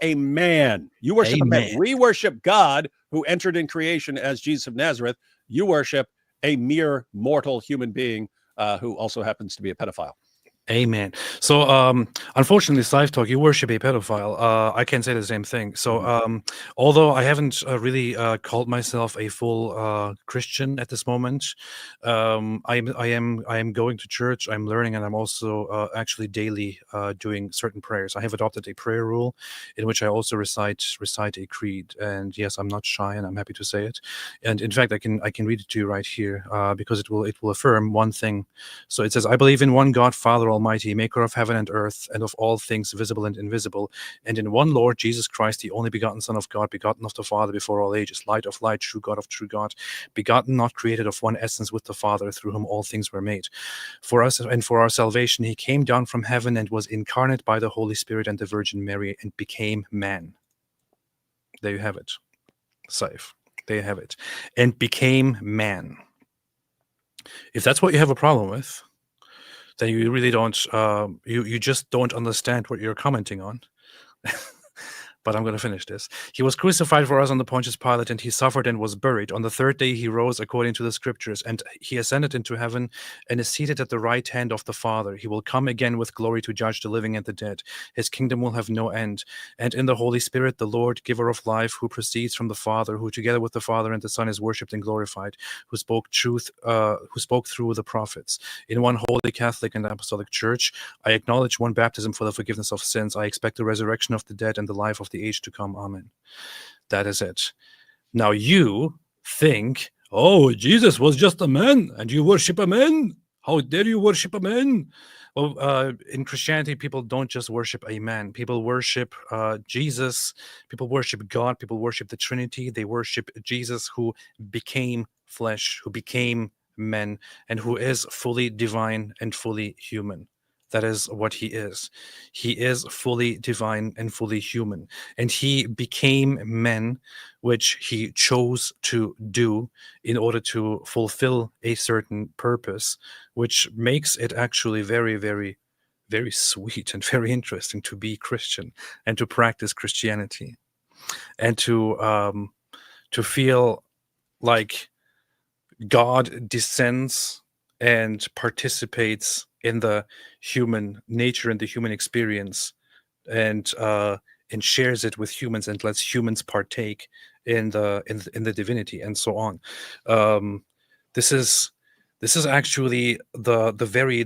a man. You worship a man. We worship God who entered in creation as Jesus of Nazareth. You worship a mere mortal human being who also happens to be a pedophile. Amen. So, unfortunately, Saif Talk, you worship a pedophile. I can say the same thing. So, although I haven't really called myself a full Christian at this moment, I am going to church. I'm learning, and I'm also actually daily doing certain prayers. I have adopted a prayer rule in which I also recite a creed. And yes, I'm not shy, and I'm happy to say it. And in fact, I can read it to you right here because it will affirm one thing. So it says, "I believe in one God, Father Almighty, maker of heaven and earth, and of all things visible and invisible, and in one Lord Jesus Christ, the only begotten Son of God, begotten of the Father before all ages, light of light, true God of true God, begotten, not created, of one essence with the Father, through whom all things were made. For us and for our salvation, he came down from heaven and was incarnate by the Holy Spirit and the Virgin Mary and became man." There you have it. Safe. There you have it. And became man. If that's what you have a problem with, then you really don't, you just don't understand what you're commenting on. But I'm going to finish this. "He was crucified for us on the Pontius Pilate, and he suffered and was buried. On the third day he rose according to the scriptures, and he ascended into heaven and is seated at the right hand of the Father. He will come again with glory to judge the living and the dead. His kingdom will have no end. And in the Holy Spirit, the Lord, giver of life, who proceeds from the Father, who together with the Father and the Son is worshipped and glorified, who spoke through the prophets. In one holy Catholic and Apostolic Church, I acknowledge one baptism for the forgiveness of sins. I expect the resurrection of the dead and the life of the age to come. Amen." That is it. Now you think, oh, Jesus was just a man and you worship a man? How dare you worship a man? Well, in Christianity, people don't just worship a man. People worship Jesus. People worship God. People worship the Trinity. They worship Jesus, who became flesh, who became man, and who is fully divine and fully human. That is what he is. He is fully divine and fully human. And he became man, which he chose to do in order to fulfill a certain purpose, which makes it actually very, very, very sweet and very interesting to be Christian and to practice Christianity and to feel like God descends and participates in the human nature and the human experience, and shares it with humans and lets humans partake in the divinity and so on. This is actually the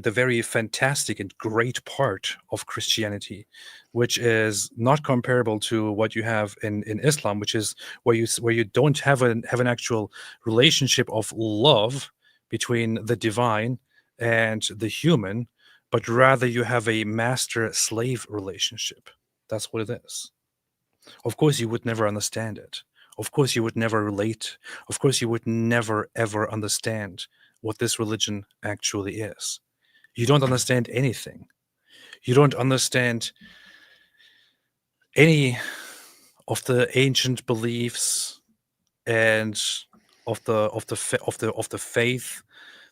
very fantastic and great part of Christianity, which is not comparable to what you have in Islam, which is where you don't have an actual relationship of love between the divine and the human, but rather you have a master-slave relationship. That's what it is. Of course, you would never understand it. Of course, you would never relate. Of course, you would never, ever understand what this religion actually is. You don't understand anything. You don't understand any of the ancient beliefs and of the faith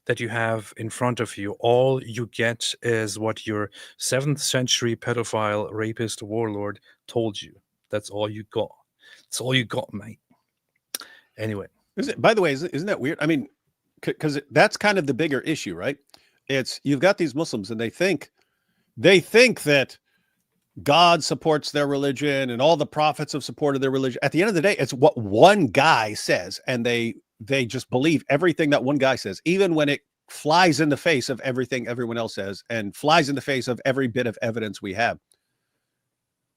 that you have in front of you. All you get is what your 7th century pedophile, rapist, warlord told you. That's all you got. That's all you got, mate. Anyway. By the way, isn't that weird? I mean, because that's kind of the bigger issue, right? It's you've got these Muslims and they think that God supports their religion and all the prophets have supported their religion. At the end of the day, it's what one guy says, and they just believe everything that one guy says, even when it flies in the face of everything everyone else says and flies in the face of every bit of evidence we have.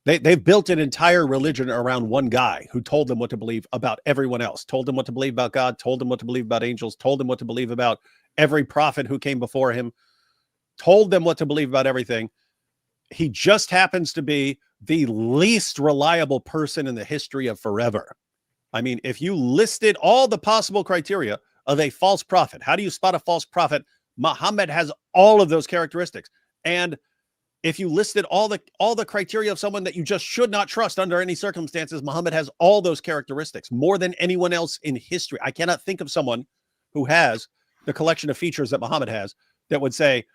They've built an entire religion around one guy who told them what to believe about everyone else, told them what to believe about God, told them what to believe about angels, told them what to believe about every prophet who came before him, told them what to believe about everything. He just happens to be the least reliable person in the history of forever. I mean, if you listed all the possible criteria of a false prophet, how do you spot a false prophet? Muhammad has all of those characteristics. And if you listed all the criteria of someone that you just should not trust under any circumstances, Muhammad has all those characteristics more than anyone else in history. I cannot think of someone who has the collection of features that Muhammad has that would say,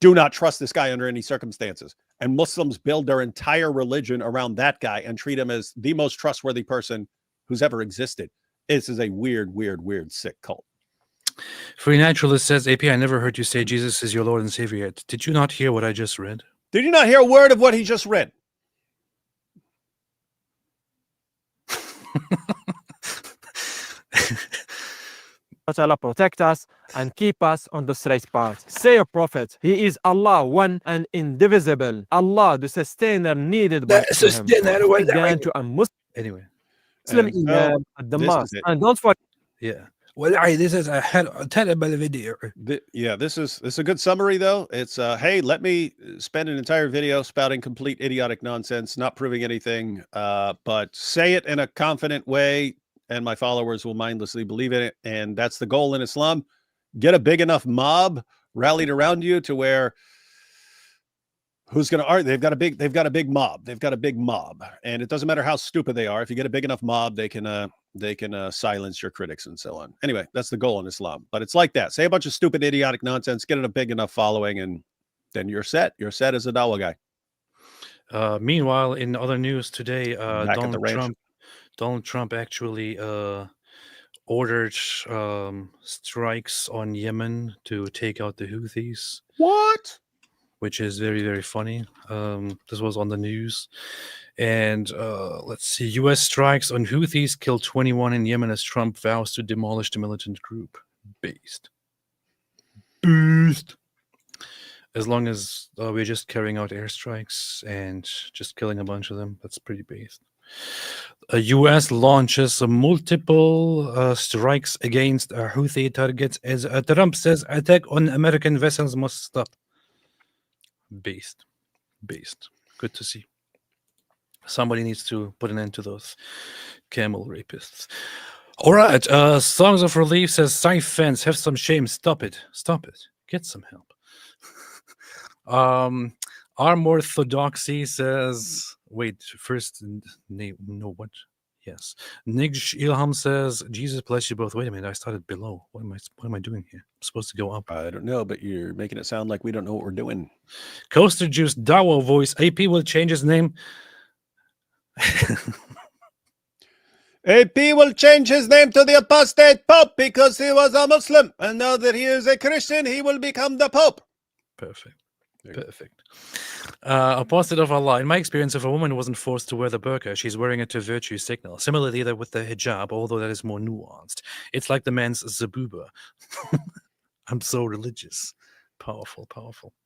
do not trust this guy under any circumstances. And Muslims build their entire religion around that guy and treat him as the most trustworthy person who's ever existed. This is a weird, sick cult. Free Naturalist says, AP, I never heard you say Jesus is your Lord and Savior yet. Did you not hear what I just read? Did you not hear a word of what he just read? Allah protect us and keep us on the straight path. Say a prophet, he is Allah, one and indivisible. Allah, the sustainer needed by him. Again to a Muslim Anyway. Imam at the mosque. And don't forget. Yeah. Well, this is a terrible video. This is a good summary, though. It's hey, let me spend an entire video spouting complete idiotic nonsense, not proving anything, but say it in a confident way, and my followers will mindlessly believe in it. And that's the goal in Islam. Get a big enough mob rallied around you to where who's going to argue? They've got a big mob. They've got a big mob, and it doesn't matter how stupid they are. If you get a big enough mob, they can silence your critics and so on. Anyway, that's the goal in Islam. But it's like that. Say a bunch of stupid, idiotic nonsense, get it a big enough following, and then you're set. You're set as a dawah guy. Meanwhile, in other news today, Donald Trump actually ordered strikes on Yemen to take out the Houthis. What? Which is very, very funny. This was on the news. And let's see. U.S. strikes on Houthis killed 21 in Yemen as Trump vows to demolish the militant group. Based. As long as we're just carrying out airstrikes and just killing a bunch of them, that's pretty based. U.S. launches multiple strikes against Houthi targets as Trump says attack on American vessels must stop. Based. Good to see. Somebody needs to put an end to those camel rapists. All right. Songs of Relief says, Scythe fans, have some shame. Stop it. Get some help. Arm Orthodoxy says, wait, first, no, what? Yes. Nigj Ilham says, Jesus bless you both. Wait a minute, I started below. What am I doing here? I'm supposed to go up. I don't know, but you're making it sound like we don't know what we're doing. Coaster Juice Dawo voice. AP will change his name. AP will change his name to the Apostate Pope because he was a Muslim. And now that he is a Christian, he will become the Pope. Perfect. Apostate of Allah. In my experience, if a woman wasn't forced to wear the burqa, she's wearing it to virtue signal. Similarly, that with the hijab, although that is more nuanced. It's like the man's zabuba. I'm so religious. Powerful.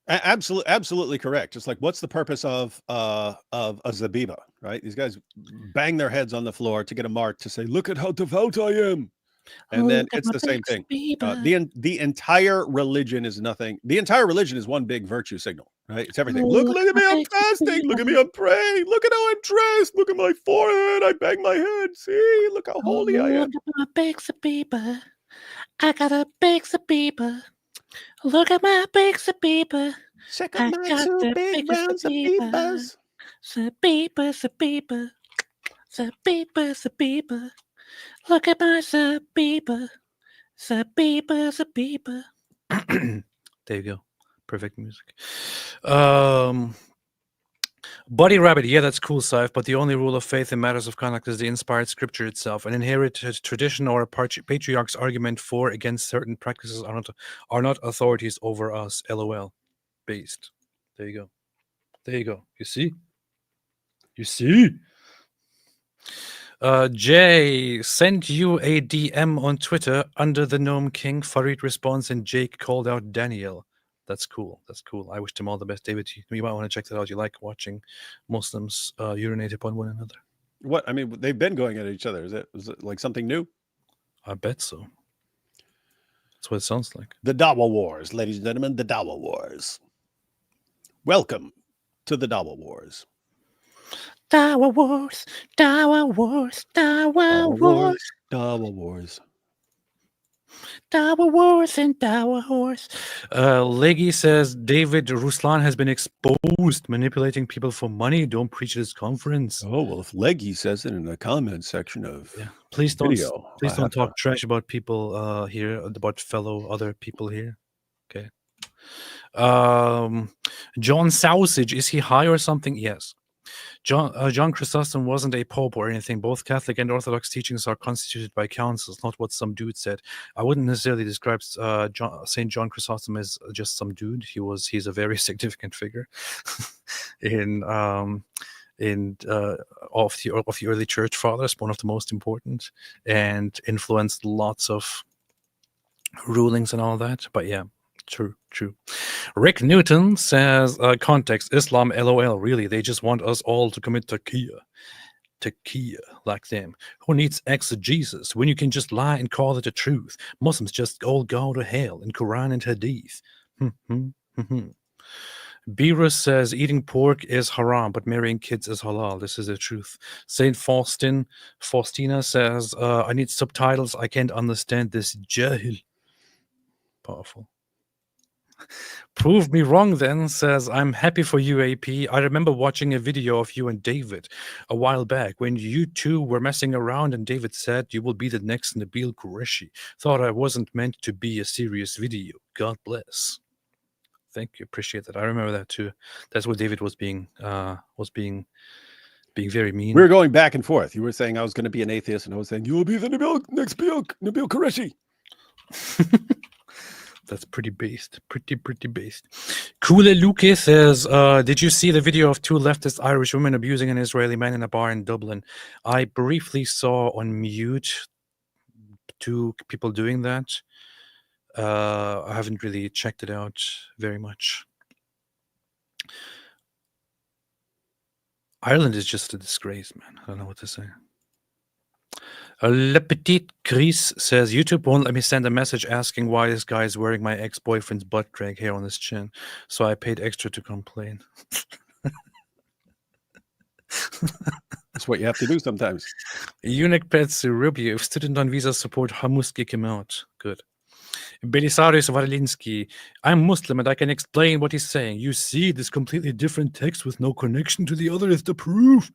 Absolutely correct. Just like, what's the purpose of a zabiba, right? These guys bang their heads on the floor to get a mark to say, look at how devout I am. And then it's the same thing. The entire religion is nothing. The entire religion is one big virtue signal, right? It's everything. Look at me, I'm fasting. Look at me, I'm praying. Look at how I'm dressed. Look at my forehead. I bang my head. See, look how holy I am. Look at my big Sabiba. I got a big Sabiba. Look at my big Sabiba. Check I out my got two the big biggest round Sabiba. Sabibas. Sabiba, Sabiba. Sabiba, Sabiba. Look at my Sabiba. Sabiba, Sabiba. There you go. Perfect music. Buddy Rabbit, yeah, that's cool, Saif, but the only rule of faith in matters of conduct is the inspired scripture itself. An inherited tradition or a patriarch's argument for against certain practices are not authorities over us. LOL. Based. There you go. There you go. You see? You see? Jay sent you a DM on Twitter under the Gnome King. Farid responds and Jake called out Daniel. That's cool. That's cool. I wish them all the best. David, you might want to check that out. You like watching Muslims urinate upon one another. What? I mean, they've been going at each other. Is it like something new? I bet so. That's what it sounds like. The Dawa Wars, ladies and gentlemen, the Dawa Wars. Welcome to the Dawa Wars. Dawa Wars, Dawa Wars, Dawa Wars, Dawa Wars. Dawa Wars, and Dawa Wars. Leggy says David Ruslan has been exposed manipulating people for money. Don't preach at his conference. Oh, well, if Leggy says it in the comment section of please video, don't talk trash about people here, about fellow other people here. Okay. John Sausage, is he high or something? Yes. John Chrysostom wasn't a pope or anything. Both Catholic and Orthodox teachings are constituted by councils, not what some dude said. I wouldn't necessarily describe Saint John Chrysostom as just some dude. He's a very significant figure in of the early church fathers, one of the most important, and influenced lots of rulings and all that. But yeah. True. Rick Newton says, context, Islam, LOL, really, they just want us all to commit taqiyya like them. Who needs exegesis when you can just lie and call it the truth? Muslims just all go to hell in Quran and Hadith. Beerus says, eating pork is haram, but marrying kids is halal. This is the truth. Saint Faustina says, I need subtitles. I can't understand this jahil. Powerful. Prove me wrong then, says, I'm happy for you, AP. I remember watching a video of you and David a while back when you two were messing around and David said you will be the next Nabil Qureshi. Thought I wasn't meant to be a serious video. God bless. Thank you. Appreciate that. I remember that too. That's what David was being very mean. We were going back and forth. You were saying I was going to be an atheist and I was saying you will be the next Nabil Qureshi. That's pretty based. Pretty based. Kule Luke says, did you see the video of two leftist Irish women abusing an Israeli man in a bar in Dublin? I briefly saw on mute two people doing that. I haven't really checked it out very much. Ireland is just a disgrace, man. I don't know what to say. Le Petit Chris says, YouTube won't let me send a message asking why this guy is wearing my ex-boyfriend's butt crack hair on his chin. So I paid extra to complain. That's what you have to do sometimes. Eunuch Pets Rubio, student on visa support, Hamus kick him out. Good. Belisarius Varlinsky, I'm Muslim and I can explain what he's saying. You see, this completely different text with no connection to the other is the proof.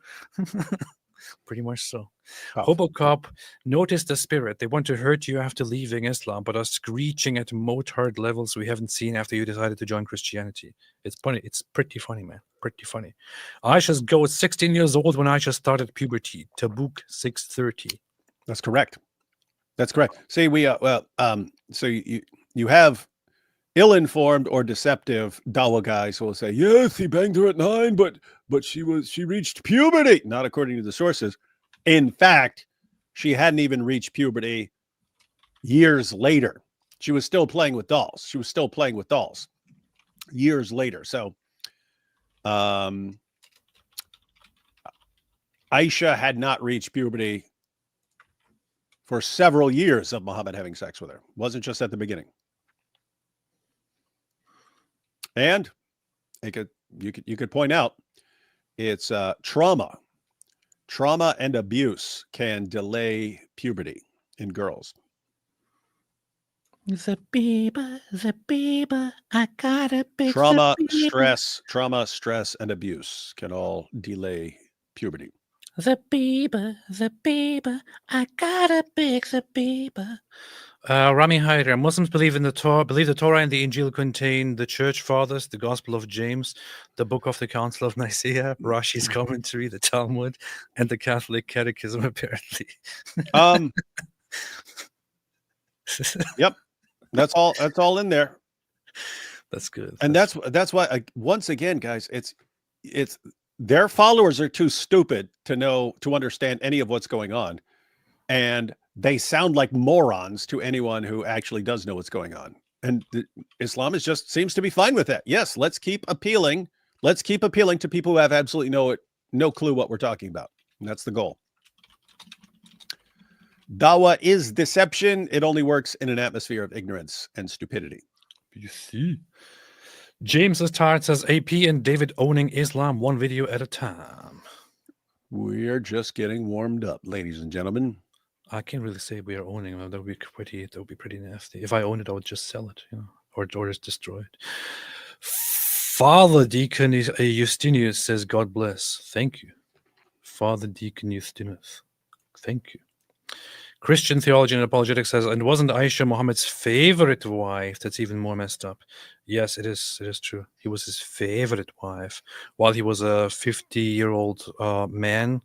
Pretty much so. Hobocop, notice the spirit. They want to hurt you after leaving Islam, but are screeching at motard levels we haven't seen after you decided to join Christianity. It's funny. It's pretty funny, man. Pretty funny. Aisha's goat was 16 years old when Aisha started puberty. Tabuk 630. That's correct. That's correct. See, so you have ill-informed or deceptive Dawa guys who will say, yes, he banged her at 9, but she reached puberty. Not according to the sources. In fact, she hadn't even reached puberty years later. She was still playing with dolls. Years later. So Aisha had not reached puberty for several years of Muhammad having sex with her. Wasn't just at the beginning. And you could point out it's trauma. Trauma and abuse can delay puberty in girls. The Bieber, I got a big Trauma, Bieber. stress, and abuse can all delay puberty. The Bieber, I got a big Bieber. Rami Haider, Muslims believe the Torah and the Injil contain the Church Fathers, the Gospel of James, the Book of the Council of Nicaea, Rashi's commentary, the Talmud, and the Catholic Catechism. Apparently, yep, that's all in there. That's good. And that's why once again, guys, it's their followers are too stupid to understand any of what's going on, and they sound like morons to anyone who actually does know what's going on. And Islam seems to be fine with that. Yes, let's keep appealing to people who have absolutely no clue what we're talking about. And that's the goal. Dawah is deception. It only works in an atmosphere of ignorance and stupidity. You see, James Astard says AP and David owning Islam one video at a time. We are just getting warmed up, ladies and gentlemen. I can't really say we are owning them. That would be pretty nasty. If I own it, I would just sell it, or just destroy it. Father Deacon Justinius says, "God bless." Thank you, Father Deacon Justinus. Thank you. Christian Theology and Apologetics says, and wasn't Aisha Muhammad's favorite wife? That's even more messed up. Yes, it is. It is true. He was his favorite wife while he was a 50-year-old man,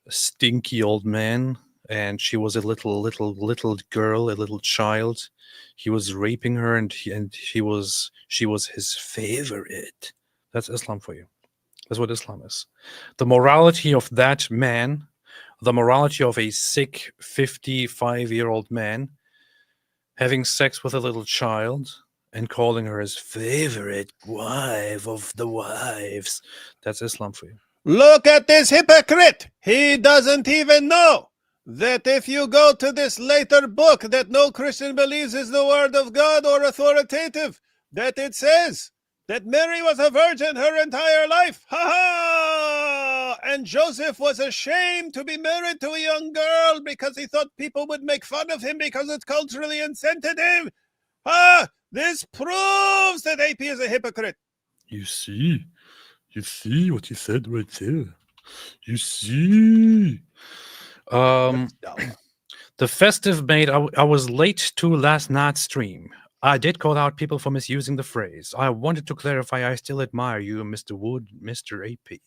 a stinky old man. And she was a little girl, a little child. He was raping her, and she was his favorite. That's Islam for you. That's what Islam is. The morality of that man, the morality of a sick 55-year-old man having sex with a little child and calling her his favorite wife of the wives. That's Islam for you. Look at this hypocrite. He doesn't even know that if you go to this later book that no Christian believes is the word of God or authoritative, that it says that Mary was a virgin her entire life. Ha ha! And Joseph was ashamed to be married to a young girl because he thought people would make fun of him because it's culturally insensitive. This proves that AP is a hypocrite. You see what you said right there. You see. The festive maid, I was late to last night's stream. I did call out people for misusing the phrase. I wanted to clarify I still admire you, Mr. Wood, Mr. AP.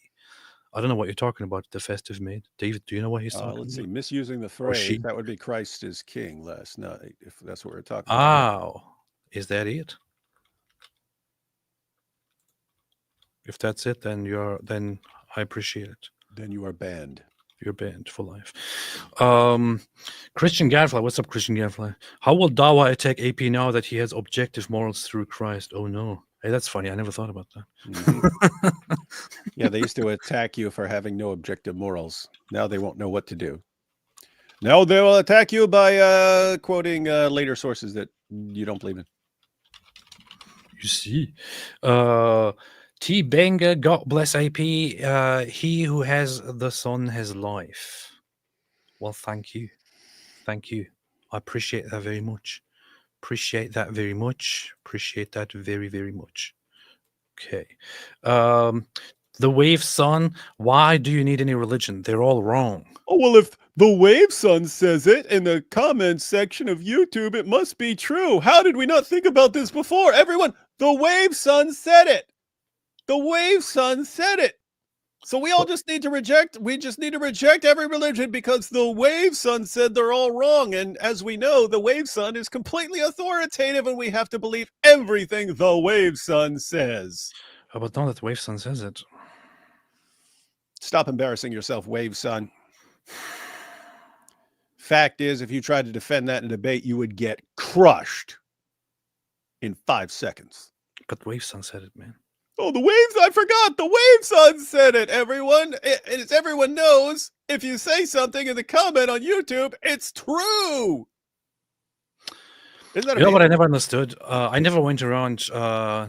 I don't know what you're talking about, the festive maid. David, do you know what he's talking let's about? see, misusing the phrase, that would be Christ is King last night, if that's what we're talking about. Oh, is that it? If that's it, then I appreciate it. Then you are banned. You're banned for life. Christian Gadfly, what's up, Christian Gadfly? How will Dawah attack AP now that he has objective morals through Christ? Oh no. Hey, that's funny. I never thought about that. Mm-hmm. Yeah, they used to attack you for having no objective morals. Now they won't know what to do. Now they will attack you by quoting later sources that you don't believe in. You see. T. Banger, God bless AP. He who has the Son has life. Well, thank you. Thank you. I appreciate that very much. Appreciate that very much. Appreciate that very, very much. Okay. The Wave Son, why do you need any religion? They're all wrong. Oh, well, if the Wave Son says it in the comments section of YouTube, it must be true. How did we not think about this before? Everyone, the Wave Son said it. The Wave Son said it. So we all just need to reject. We just need to reject every religion because the Wave Son said they're all wrong. And as we know, the Wave Son is completely authoritative and we have to believe everything the Wave Son says. Oh, but now that Wave Son says it. Stop embarrassing yourself, Wave Son. Fact is, if you tried to defend that in a debate, you would get crushed in 5 seconds. But Wave Son said it, man. Oh, the waves! I forgot. The wave son said it. Everyone, as everyone knows, if you say something in the comment on YouTube, it's true. Isn't that You know what I amazing? never understood? I never went around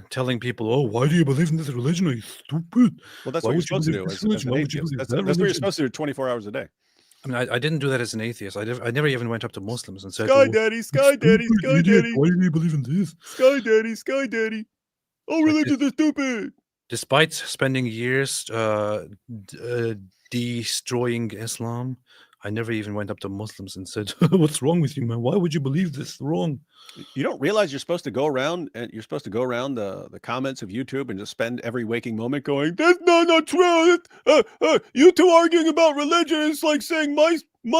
telling people, "Oh, why do you believe in this religion? Are you stupid?" Well, that's Why what you're would you supposed to believe do this as religion? an Why would you atheist. believe That's that what you're religion? supposed to do 24 hours a day. I mean, I didn't do that as an atheist. I never even went up to Muslims and said, Sky "Oh, Daddy, you Sky Daddy, stupid Sky idiot, Daddy, why do you believe in this?" Sky Daddy, Sky Daddy. Oh, Like religions are stupid. Despite spending years destroying Islam, I never even went up to Muslims and said, "What's wrong with you, man? Why would you believe this? Wrong." You don't realize you're supposed to go around and you're supposed to go around the comments of YouTube and just spend every waking moment going, "That's not true. You two arguing about religion is like saying my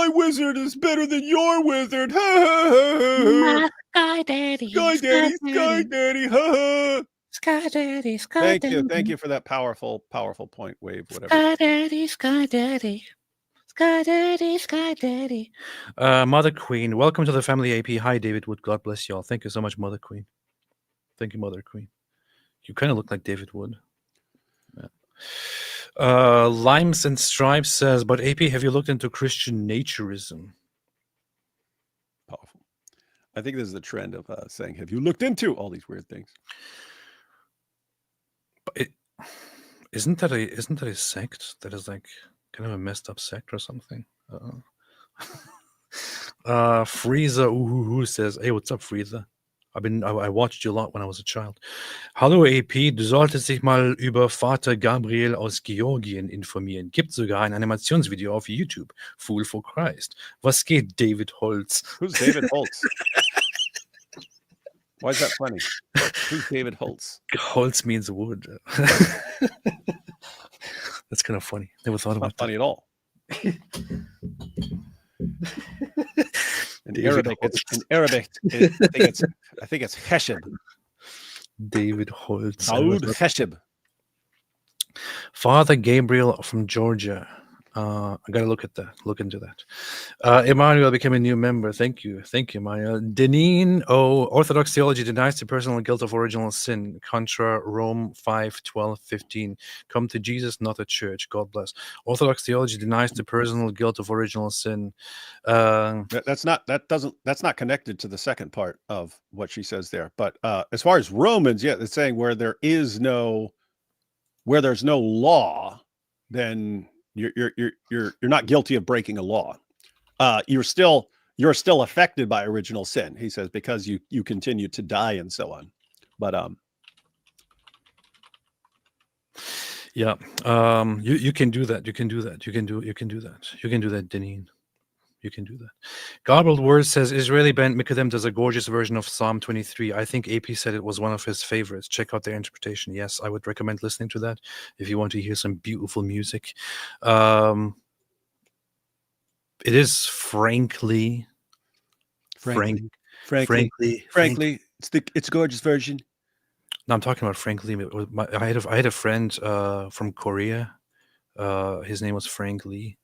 wizard is better than your wizard." My Sky Daddy. Sky Daddy, Sky Daddy, ha ha. Sky Daddy. Sky Daddy. Thank you for that powerful point, Wave, whatever. Sky Daddy. Sky Daddy. Sky Daddy. Sky Daddy. Mother Queen, welcome to the family, AP. Hi, David Wood. God bless y'all. Thank you so much, Mother Queen. Thank you, Mother Queen. You kind of look like David Wood. Yeah. Limes and Stripes says, but AP, have you looked into Christian naturism? Powerful. I think this is the trend of saying, have you looked into all these weird things? But isn't that a sect that is like kind of a messed up sect or something? Frieza who says, "Hey, what's up, Frieza? I watched you a lot when I was a child." Hallo AP, du solltest dich mal über Vater Gabriel aus Georgien informieren. Gibt sogar ein Animationsvideo auf YouTube. Fool for Christ. Was geht, David Holtz? Who's David Holtz? Why is that funny? Who's David Holtz? Holtz means wood. That's kind of funny. Never thought about Not funny that. at all. In Arabic, I think it's Heshib. David Holtz. Daoud Heshib. Father Gabriel from Georgia. I gotta look into that. Emmanuel became a new member. Thank you, Maya. Deneen, Orthodox theology denies the personal guilt of original sin. Contra Rome 5:12-15. Come to Jesus, not a church. God bless. Orthodox theology denies the personal guilt of original sin. That's not connected to the second part of what she says there. But as far as Romans, yeah, it's saying where there's no law, then you're not guilty of breaking a law. You're still affected by original sin, he says, because you continue to die and so on. But yeah, you can do that. You can do that, Deneen. You can do that. Garbled Words says Israeli band Mikadem does a gorgeous version of Psalm 23. I think AP said it was one of his favorites. Check out their interpretation. Yes, I would recommend listening to that if you want to hear some beautiful music. It is frankly, it's a gorgeous version. No, I'm talking about frankly. I had a friend from Korea. His name was Frank Lee.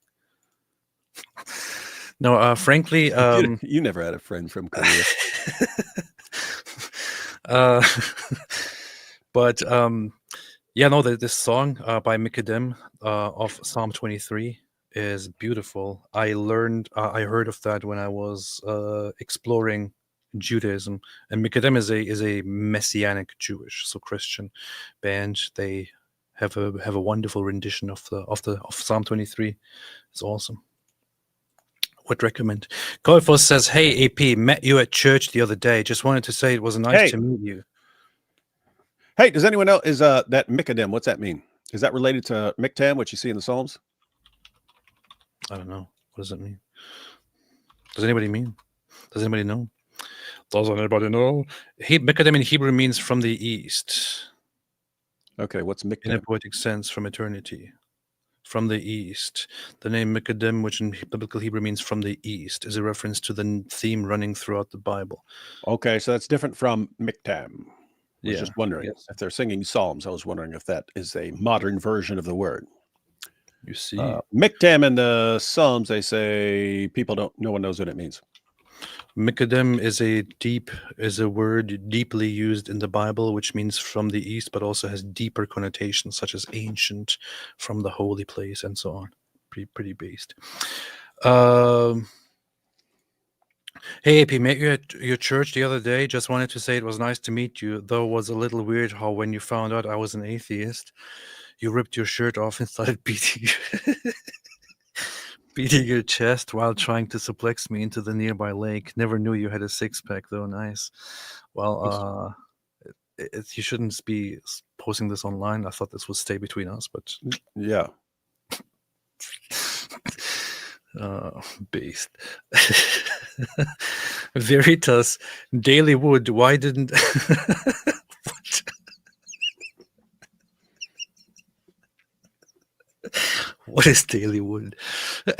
No, frankly, you never had a friend from Korea. But yeah, no, this song by Mikadem of Psalm 23 is beautiful. I heard of that when I was exploring Judaism, and Mikadem is a Messianic Jewish, so Christian band. They have a wonderful rendition of Psalm 23. It's awesome. Would recommend. Golfos says, "Hey AP, met you at church the other day. Just wanted to say it was nice to meet you." Hey, does anyone know is that Mikadem? What's that mean? Is that related to Miktam, which you see in the Psalms? I don't know. What does it mean? Does anybody know? Does anybody know? Mikadem in Hebrew means from the east. Okay, what's Miktam? In a poetic sense, from eternity. From the east. The name Mikadem, which in biblical Hebrew means from the east, is a reference to the theme running throughout the Bible. Okay, so that's different from Miktam. I was just wondering yes. if they're singing Psalms. I was wondering if that is a modern version of the word. You see. Miktam in the Psalms, they say no one knows what it means. Mikadem is a word deeply used in the Bible, which means from the east, but also has deeper connotations such as ancient, from the holy place, and so on. Pretty based. Hey AP, met you at your church the other day. Just wanted to say it was nice to meet you, though it was a little weird how when you found out I was an atheist, you ripped your shirt off and started beating your chest while trying to suplex me into the nearby lake. Never knew you had a six-pack though. Nice. Well, you shouldn't be posting this online. I thought this would stay between us, but Yeah. Based. Veritas, Daily Wood, why didn't what is Daily Wood? This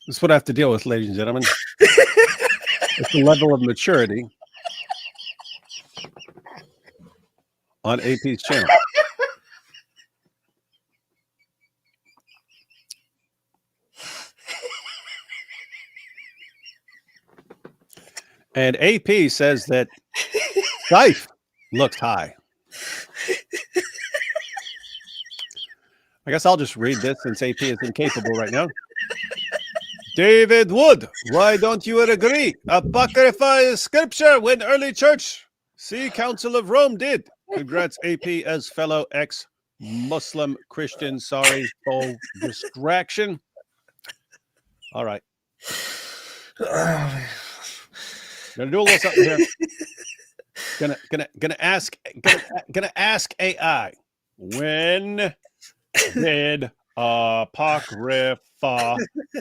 is what I have to deal with, ladies and gentlemen. It's the level of maturity on AP's channel. And AP says that Scythe looks high. I guess I'll just read this since AP is incapable right now. David Wood, why don't you agree? Apocrypha is scripture when early church, see Council of Rome did. Congrats, AP, as fellow ex-Muslim Christian. Sorry for distraction. All right. Gonna do a little something here. Gonna ask AI. When did Apocrypha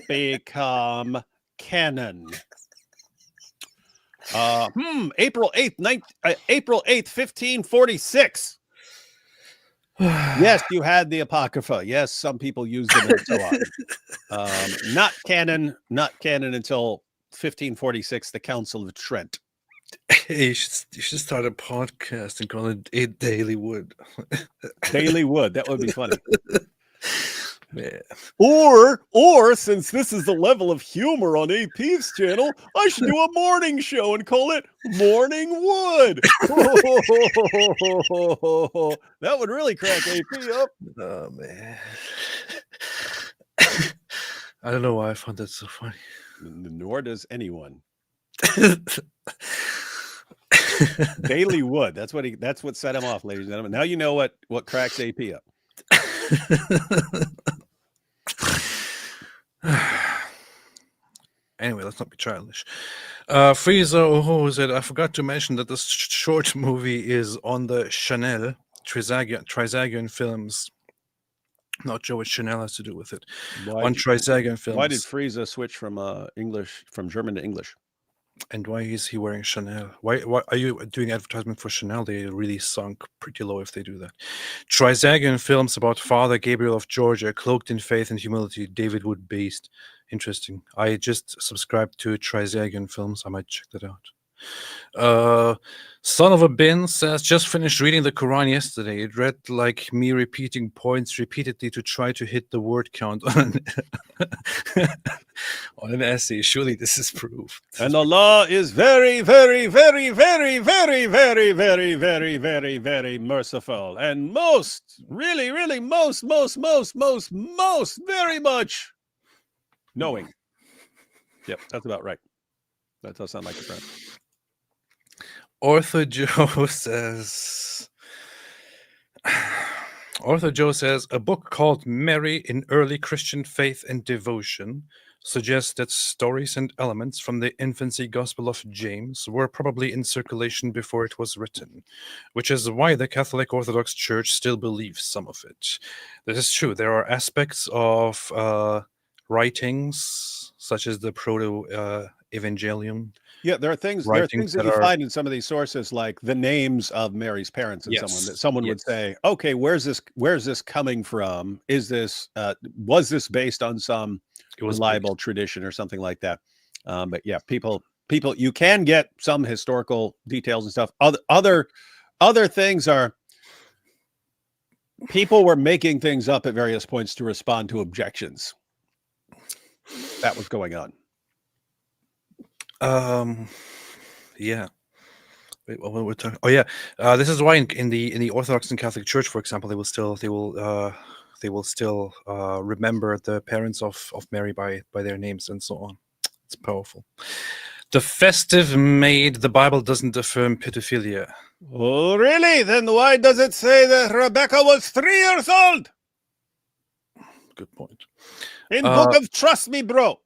become canon? April 8th, 1546. Yes, you had the Apocrypha. Yes, some people used them and so on. Not canon until 1546, the Council of Trent. Hey, you should start a podcast and call it Daily Wood. Daily Wood, that would be funny. Man. Or since this is the level of humor on AP's channel, I should do a morning show and call it Morning Wood. That would really crack AP up. Oh man. I don't know why I found that so funny. Nor does anyone. Daily Wood. That's what set him off, ladies and gentlemen. Now you know what cracks AP up. Anyway, let's not be childish. Frieza said, I forgot to mention that this short movie is on the Chanel Trisagion Films. Not sure what Chanel has to do with it. On Trisagion Films. Why did Frieza switch from German to English? And why is he wearing Chanel? Why are you doing advertisement for Chanel? They really sunk pretty low if they do that. Trisagion Films about Father Gabriel of Georgia, cloaked in faith and humility, David Wood based. Interesting. I just subscribed to Trisagion Films. I might check that out. Son of a Bin says, just finished reading the Quran yesterday. It read like me repeating points repeatedly to try to hit the word count on an essay. Surely this is proof. And Allah is very, very, very, very, very, very, very, very, very, very merciful. And most, really, really, most, very much knowing. Yep, that's about right. That does sound like a friend. Arthur Joe says, a book called Mary in Early Christian Faith and Devotion suggests that stories and elements from the infancy Gospel of James were probably in circulation before it was written, which is why the Catholic Orthodox Church still believes some of it. This is true. There are aspects of writings, such as the Proto-Evangelium. Yeah, there are things that you find in some of these sources, like the names of Mary's parents and someone would say, okay, where's this coming from? Is this was this based on some reliable tradition or something like that? But yeah, people, you can get some historical details and stuff. Other things are People were making things up at various points to respond to objections. That was going on. Yeah. Wait, what we're talking? Oh yeah, this is why in the Orthodox and Catholic Church, for example, they will still remember the parents of Mary by their names and so on. It's powerful. The festive maid. The Bible doesn't affirm pedophilia. Oh, really? Then why does it say that Rebecca was 3 years old? Good point. In book of Trust Me, bro.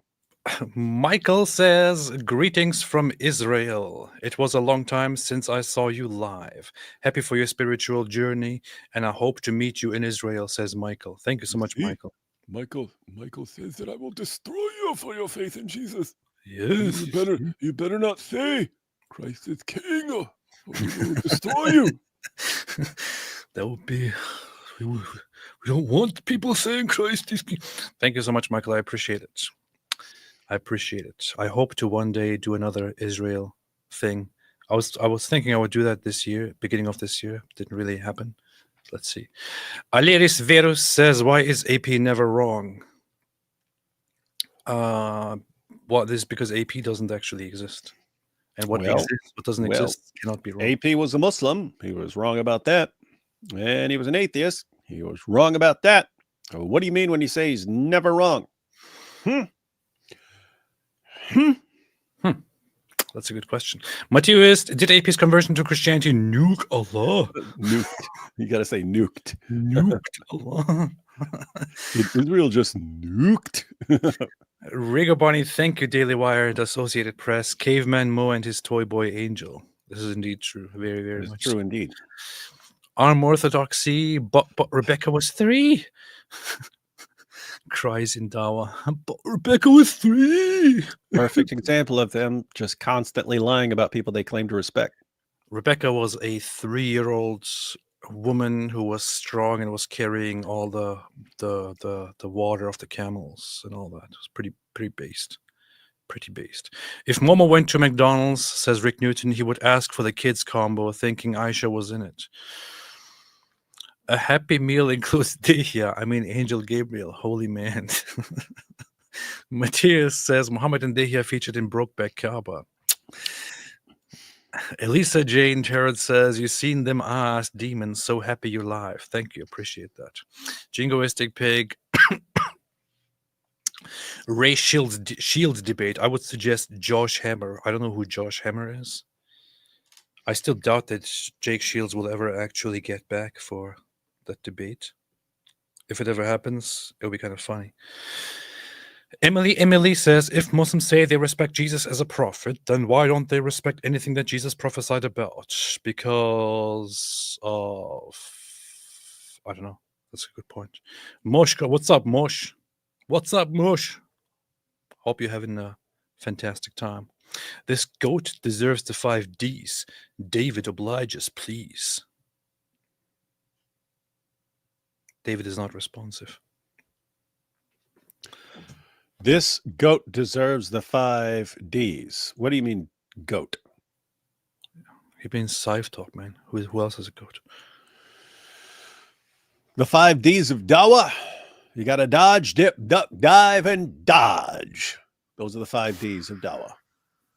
Michael says, greetings from Israel. It was a long time since I saw you live. Happy for your spiritual journey, and I hope to meet you in Israel, says Michael. Thank you so much, Michael. Michael says that I will destroy you for your faith in Jesus. Yes. You better not say Christ is king, or we will destroy you. That would be... We don't want people saying Christ is king. Thank you so much, Michael. I appreciate it. I hope to one day do another Israel thing. I was thinking I would do that this year, beginning of this year. Didn't really happen. Let's see. Aleris Verus says, why is AP never wrong? Well, this is because AP doesn't actually exist. And what exists, what doesn't exist cannot be wrong. AP was a Muslim. He was wrong about that. And he was an atheist. He was wrong about that. So what do you mean when you say he's never wrong? That's a good question. Matthias, did AP's conversion to Christianity nuke Allah? Nuked. You got to say nuked. Nuked Allah. Israel just nuked. Rigo Bonnie, thank you, Daily Wire and Associated Press. Caveman Mo and his toy boy Angel. This is indeed true. Very, very much true indeed. Arm Orthodoxy, but Rebecca was 3. Cries in Dawa. But Rebecca was 3. Perfect example of them just constantly lying about people they claim to respect. Rebecca was a 3-year-old woman who was strong and was carrying all the water of the camels and all that. It was pretty based. Pretty based. If Momo went to McDonald's, says Rick Newton, he would ask for the kids combo, thinking Aisha was in it. A happy meal includes Dihya. I mean, Angel Gabriel. Holy man. Matthias says Muhammad and Dihya featured in Brokeback Kaaba. Elisa Jane Tarot says, you've seen them ass demons. So happy you're live. Thank you. Appreciate that. Jingoistic Pig. Ray Shield debate. I would suggest Josh Hammer. I don't know who Josh Hammer is. I still doubt that Jake Shields will ever actually get back for that debate. If it ever happens, it'll be kind of funny. Emily says, if Muslims say they respect Jesus as a prophet, then why don't they respect anything that Jesus prophesied about? Because of... I don't know. That's a good point. Moshka, what's up, Mosh? What's up, Mosh? Hope you're having a fantastic time. This goat deserves the 5 Ds. David obliges, please. David is not responsive. This goat deserves the 5 Ds. What do you mean, goat? He means Scythe talk, man. Who else has a goat? The 5 Ds of Dawah. You got to dodge, dip, duck, dive, and dodge. Those are the 5 Ds of Dawah.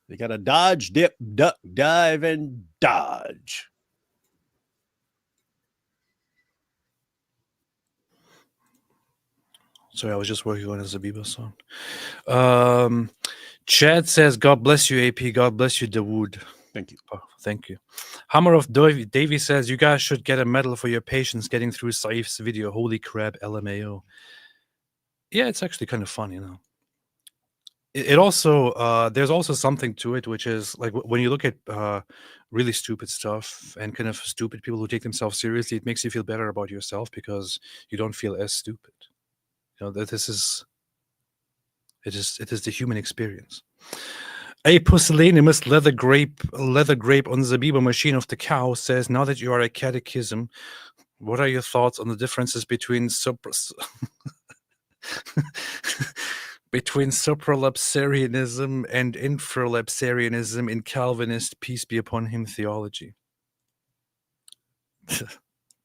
You got to dodge, dip, duck, dive, and dodge. Sorry, I was just working on a Zabiba song. Chad says, God bless you, AP. God bless you, Dawood. Thank you. Oh, thank you. Hammer of Davy says, you guys should get a medal for your patience getting through Saif's video. Holy crap, LMAO. Yeah, it's actually kind of fun, you know. It also, there's also something to it, which is like when you look at really stupid stuff and kind of stupid people who take themselves seriously, it makes you feel better about yourself because you don't feel as stupid. You know, that it is the human experience. A pusillanimous leather grape on the Zabiba machine of the cow says, now that you are a catechism, what are your thoughts on the differences between supralapsarianism and infralapsarianism in Calvinist, peace be upon him, theology? This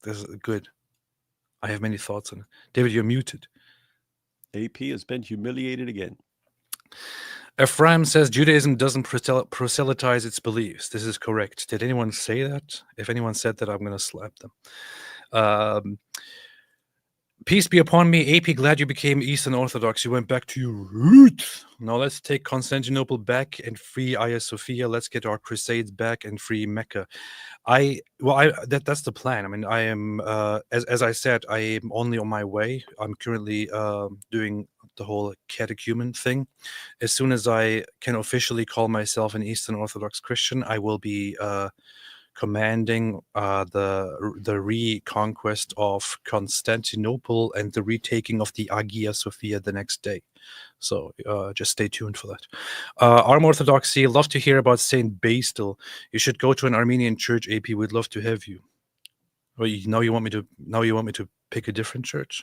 is good. I have many thoughts on it. David, you're muted. AP has been humiliated again. Ephraim says Judaism doesn't proselytize its beliefs. This is correct. Did anyone say that? If anyone said that, I'm going to slap them. Peace be upon me. AP, glad you became Eastern Orthodox. You went back to your roots. Now let's take Constantinople back and free Hagia Sophia. Let's get our crusades back and free Mecca. That's the plan. I mean, I am, as I said, I am only on my way. I'm currently doing the whole catechumen thing. As soon as I can officially call myself an Eastern Orthodox Christian, I will be commanding the reconquest of Constantinople and the retaking of the Hagia Sophia the next day. So just stay tuned for that. Arm Orthodoxy, love to hear about Saint Basil. You should go to an Armenian church, AP. We'd love to have you. Well, now you want me to pick a different church?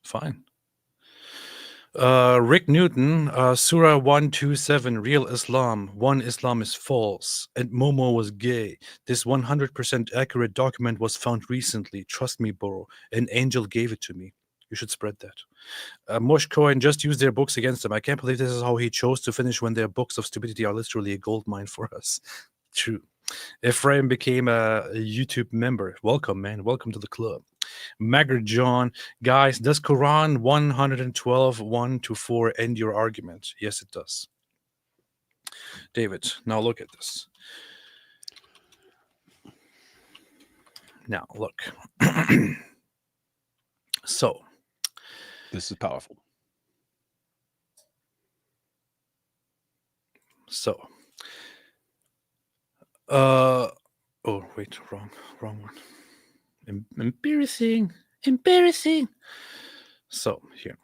Fine. Rick Newton, Surah 127, Real Islam, One Islam is false, and Momo was gay. This 100% accurate document was found recently. Trust me, bro. An angel gave it to me. You should spread that. Mosh Cohen, just use their books against them. I can't believe this is how he chose to finish when their books of stupidity are literally a goldmine for us. True. Ephraim became a YouTube member. Welcome, man. Welcome to the club. Maggard John, guys, does Quran 112, 1-4 end your argument? Yes, it does. David, now look at this. Now, look. So. This is powerful. So. Oh, wait, wrong one. Embarrassing. So here,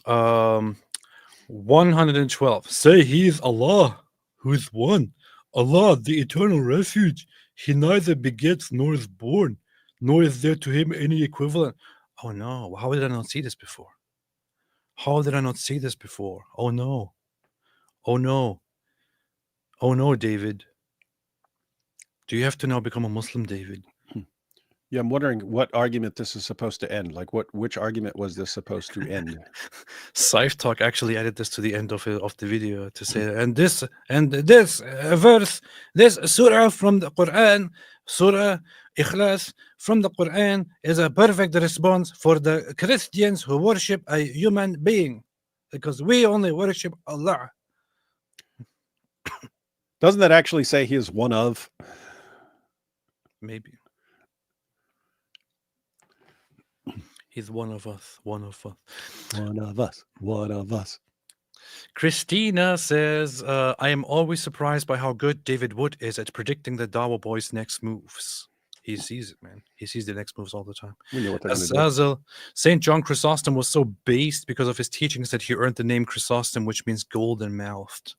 112. Say he is Allah, who is one. Allah, the eternal refuge. He neither begets nor is born, nor is there to him any equivalent. Oh no! How did I not see this before? Oh no! Oh no! Oh no, David. Do you have to now become a Muslim, David? Yeah, I'm wondering what argument this is supposed to end. Like, which argument was this supposed to end? Saif Talk actually added this to the end of the video to say, and this verse, this surah from the Quran, Surah Ikhlas from the Quran, is a perfect response for the Christians who worship a human being, because we only worship Allah. Doesn't that actually say he is one of? Maybe. He's one of us. Christina says, I am always surprised by how good David Wood is at predicting the Dawa Boys' next moves. He sees it, man. He sees the next moves all the time. We know what they're going to do. St. John Chrysostom was so based because of his teachings that he earned the name Chrysostom, which means golden-mouthed.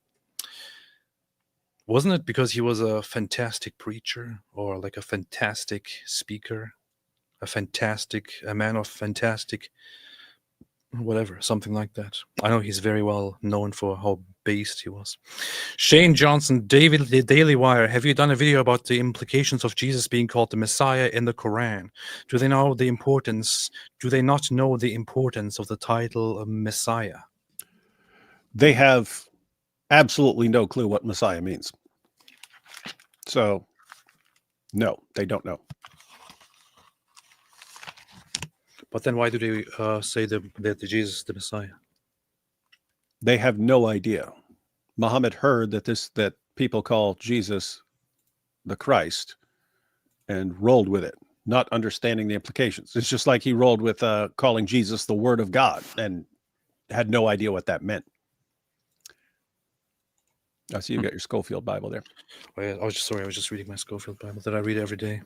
Wasn't it because he was a fantastic preacher or like a fantastic speaker? A man of fantastic, whatever, something like that. I know he's very well known for how based he was. Shane Johnson, David, the Daily Wire. Have you done a video about the implications of Jesus being called the Messiah in the Quran? Do they know the importance? Do they not know the importance of the title of Messiah? They have absolutely no clue what Messiah means. So, no, they don't know. But then why do they say that Jesus is the Messiah? They have no idea. Muhammad heard that people call Jesus the Christ and rolled with it, not understanding the implications. It's just like he rolled with calling Jesus the Word of God and had no idea what that meant. I see you got your Schofield Bible there. Oh, yeah, I was just reading my Schofield Bible that I read every day.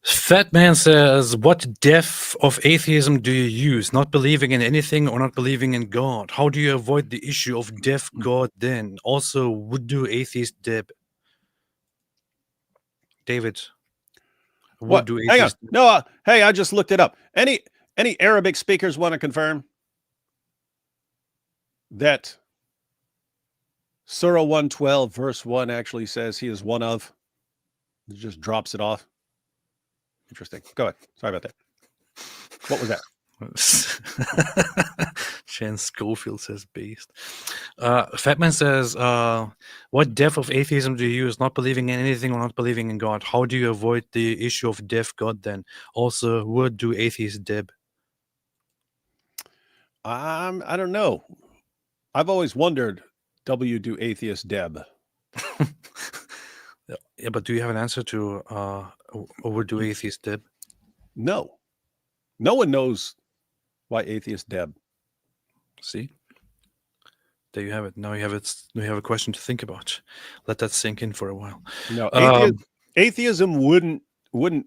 Fat Man says, what depth of atheism do you use? Not believing in anything or not believing in God? How do you avoid the issue of deaf God then? Also, would do atheist David? What? Do Hang on. No, hey, I just looked it up. Any Arabic speakers want to confirm that Surah 112 verse 1 actually says he is one of? It just drops it off. Interesting. Go ahead. Sorry about that. What was that? Chan Schofield says based. Fatman says, what depth of atheism do you use? Not believing in anything or not believing in God? How do you avoid the issue of deaf God then? Also, what do atheists deb? I don't know. I've always wondered, W do atheist deb? Yeah, but do you have an answer to what do atheists deb? No. No one knows why atheist deb. See? There you have it. Now you have it. Now you have a question to think about. Let that sink in for a while. No, atheism wouldn't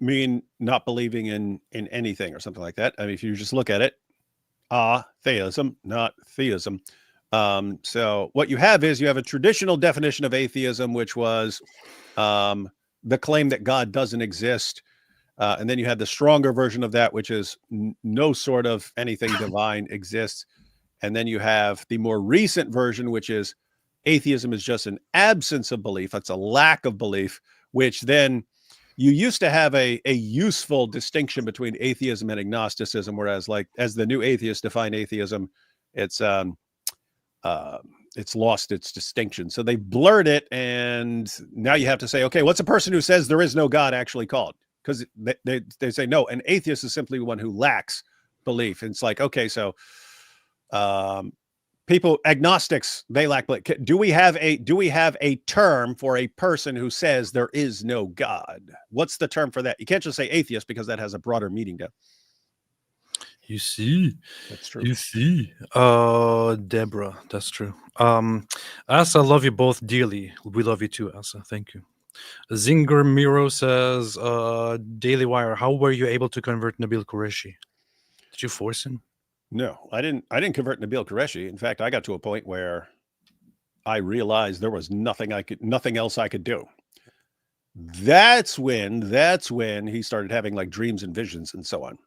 mean not believing in anything or something like that. I mean, if you just look at it, theism, not theism. So what you have is you have a traditional definition of atheism, which was the claim that God doesn't exist. And then you have the stronger version of that, which is no sort of anything divine exists. And then you have the more recent version, which is atheism is just an absence of belief. It's a lack of belief, which then you used to have a useful distinction between atheism and agnosticism, whereas like as the new atheists define atheism, it's lost its distinction. So they blurred it. And now you have to say, okay, what's a person who says there is no God actually called? Because they say, no, an atheist is simply one who lacks belief. And it's like, okay, so people, agnostics, they lack belief. Do we have a term for a person who says there is no God? What's the term for that? You can't just say atheist because that has a broader meaning to. You see, that's true. You see, Deborah, that's true. Asa, I love you both dearly. We love you too, Asa. Thank you. Zinger Miro says, Daily Wire, how were you able to convert Nabil Qureshi? Did you force him? No, I didn't convert Nabil Qureshi. In fact, I got to a point where I realized there was nothing else I could do. That's when he started having like dreams and visions and so on.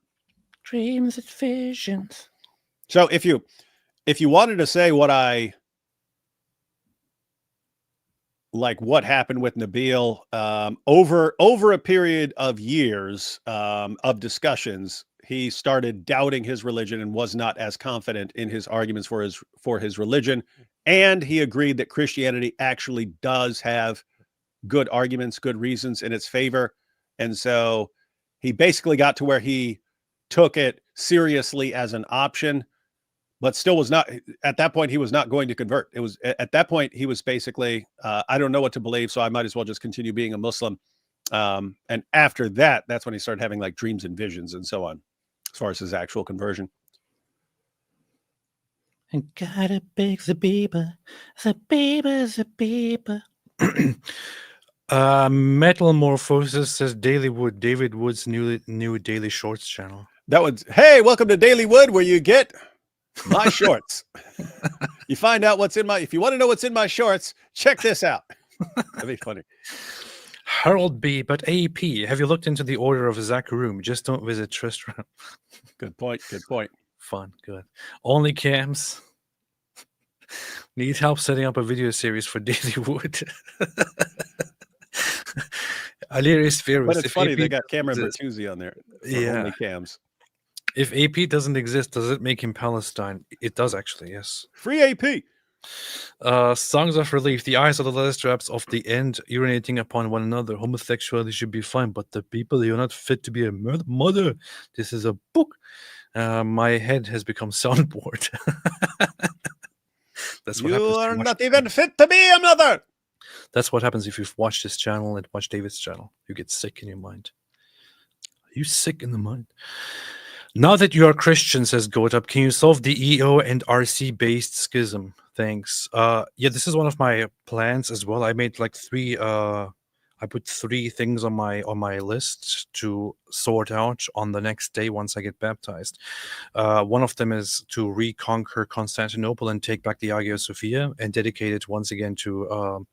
Dreams and visions. So if you wanted to say what happened with Nabil over a period of years of discussions, he started doubting his religion and was not as confident in his arguments for his religion. And he agreed that Christianity actually does have good arguments, good reasons in its favor. And so he basically got to where he took it seriously as an option, but still was not, at that point, he was not going to convert. It was at that point, he was basically, I don't know what to believe, so I might as well just continue being a Muslim. And after that, that's when he started having like dreams and visions and so on, as far as his actual conversion. And gotta beg the beaver. Metalmorphosis says David Wood's new Daily Shorts channel. That was, hey, welcome to Daily Wood, where you get my shorts. You find out what's in if you want to know what's in my shorts, check this out. That'd be funny. Harold B, but AP, have you looked into the order of Zach Room? Just don't visit Tristram. Good point. Fun, good. Only cams. Need help setting up a video series for Daily Wood. Hilarious Fearless. But it's funny, they got Cameron Bertuzzi on there. Yeah. Only cams. If AP doesn't exist, does it make him Palestine? It does actually, yes. Free AP. Songs of Relief. The eyes of the leather straps of the end urinating upon one another. Homosexuality should be fine, but the people, you're not fit to be a mother. This is a book. My head has become soundboard. That's what happens. You are not even fit to be a mother. That's what happens if you've watched this channel and watched David's channel. You get sick in your mind. Are you sick in the mind? Now that you are Christian, says Gotup, can you solve the EO and RC based schism? Thanks. Yeah, this is one of my plans as well. I made like I put 3 things on my list to sort out on the next day once I get baptized. One of them is to reconquer Constantinople and take back the Hagia Sophia and dedicate it once again to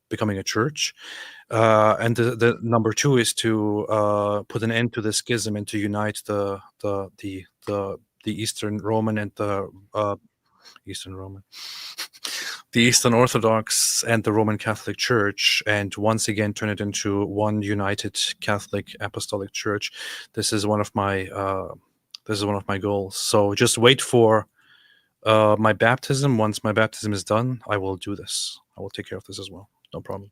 becoming a church. And the number 2 is to put an end to the schism and to unite the Eastern Roman and the Eastern Roman, the Eastern Orthodox and the Roman Catholic Church, and once again turn it into one united Catholic Apostolic Church. This is one of my goals. So just wait for my baptism. Once my baptism is done, I will do this. I will take care of this as well. No problem.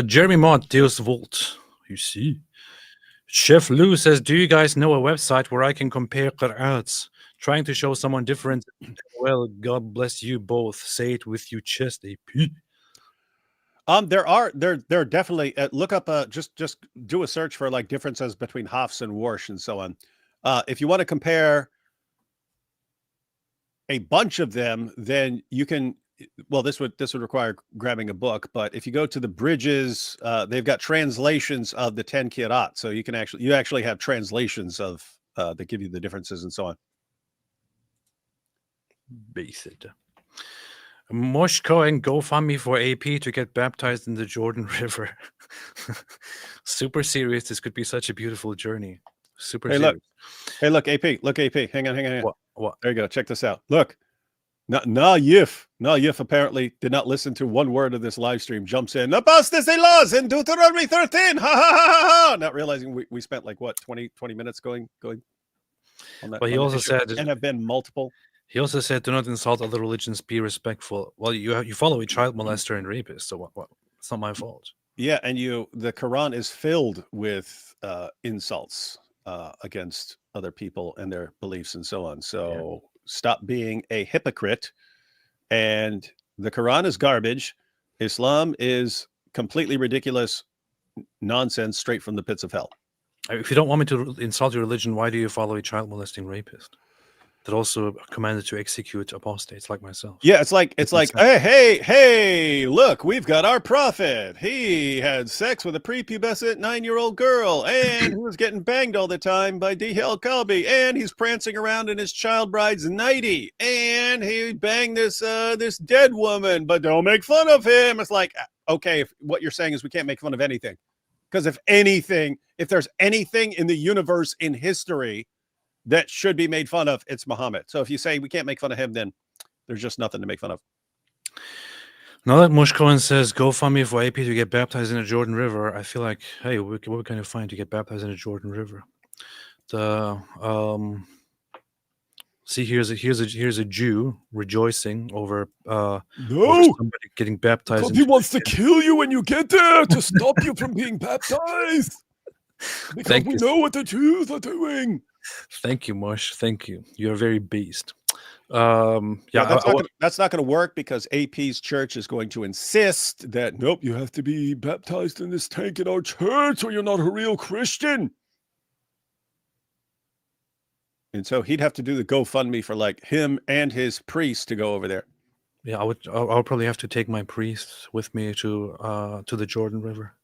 Jeremy Mott, Deus Volt. You see. Chef Lou says, do you guys know a website where I can compare qira'ats? Trying to show someone different. Well, God bless you both. Say it with your chest, AP. There are definitely look up just do a search for like differences between Hafs and Warsh and so on. If you want to compare a bunch of them, then you can. Well, this would require grabbing a book, but if you go to the bridges, they've got translations of the 10 Qira'at, so you actually have translations of that give you the differences and so on. Based. Mosh Cohen, GoFundMe for AP to get baptized in the Jordan River. Super serious. This could be such a beautiful journey. Super serious. Look, AP. Look, AP. Hang on. What? There you go. Check this out. Look. Yif apparently did not listen to one word of this live stream. Jumps in. Apostasy laws in Deuteronomy 13. Ha ha ha ha. Not realizing we spent like what 20 minutes going on that. But he also said, and have been multiple. He also said, do not insult other religions, be respectful. Well, you follow a child molester and rapist, so what? It's not my fault. Yeah, and the Quran is filled with insults against other people and their beliefs and so on. So stop being a hypocrite. And the Quran is garbage. Islam is completely ridiculous nonsense straight from the pits of hell. If you don't want me to insult your religion, why do you follow a child molesting rapist that also commanded to execute apostates like myself? Yeah, it's like, hey, look, we've got our prophet. He had sex with a prepubescent 9-year-old girl, and he was getting banged all the time by D.L. Kalbi, and he's prancing around in his child bride's nightie, and he banged this dead woman, but don't make fun of him. It's like, okay, if what you're saying is we can't make fun of anything. Because if there's anything in the universe in history that should be made fun of, it's Muhammad. So if you say we can't make fun of him, then there's just nothing to make fun of. Now that Mush Cohen says, GoFundMe for AP to get baptized in the Jordan River, I feel like, hey, what can I find to get baptized in the Jordan River? See, here's a Jew rejoicing over somebody getting baptized. He wants to kill you when you get there to stop you from being baptized. Because we know what the Jews are doing. Thank you, Mush. Thank you. You're very beast. That's not going to work because AP's church is going to insist that nope, you have to be baptized in this tank in our church or you're not a real Christian. And so he'd have to do the GoFundMe for like him and his priest to go over there. Yeah, I'll probably have to take my priest with me to the Jordan River.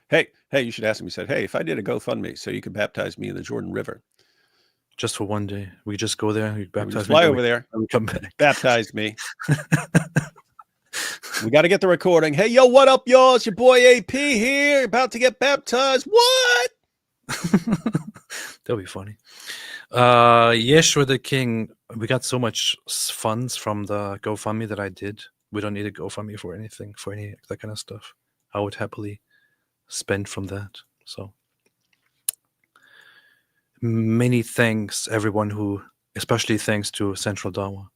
Hey, you should ask him. He said, hey, if I did a GoFundMe so you could baptize me in the Jordan River. Just for one day. We just go there, we baptize me. Fly over there, and come back. Baptize me. We got to get the recording. Hey, yo, what up, y'all? It's your boy AP here, about to get baptized. What? That'll be funny. Yeshua the King, we got so much funds from the GoFundMe that I did. We don't need a GoFundMe for anything, for any that kind of stuff. I would happily spend from that. So many thanks, everyone who, especially thanks to Central Dawa,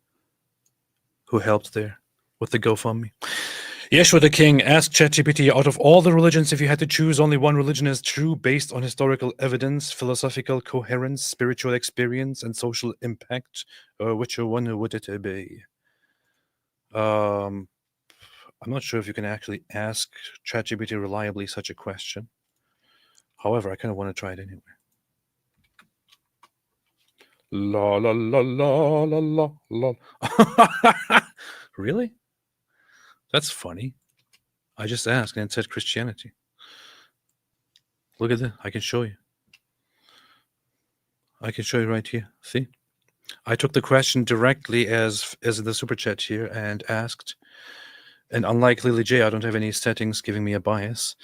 who helped there with the GoFundMe. Yeshua the King asked ChatGPT, out of all the religions, if you had to choose only one religion as true based on historical evidence, philosophical coherence, spiritual experience, and social impact, which one would it be? I'm not sure if you can actually ask ChatGPT reliably such a question. However, I kind of want to try it anyway. La la la la la la la. Really? That's funny. I just asked and it said Christianity. Look at that. I can show you. I can show you right here. See? I took the question directly as in the super chat here and asked. And unlike Lily J, I don't have any settings giving me a bias.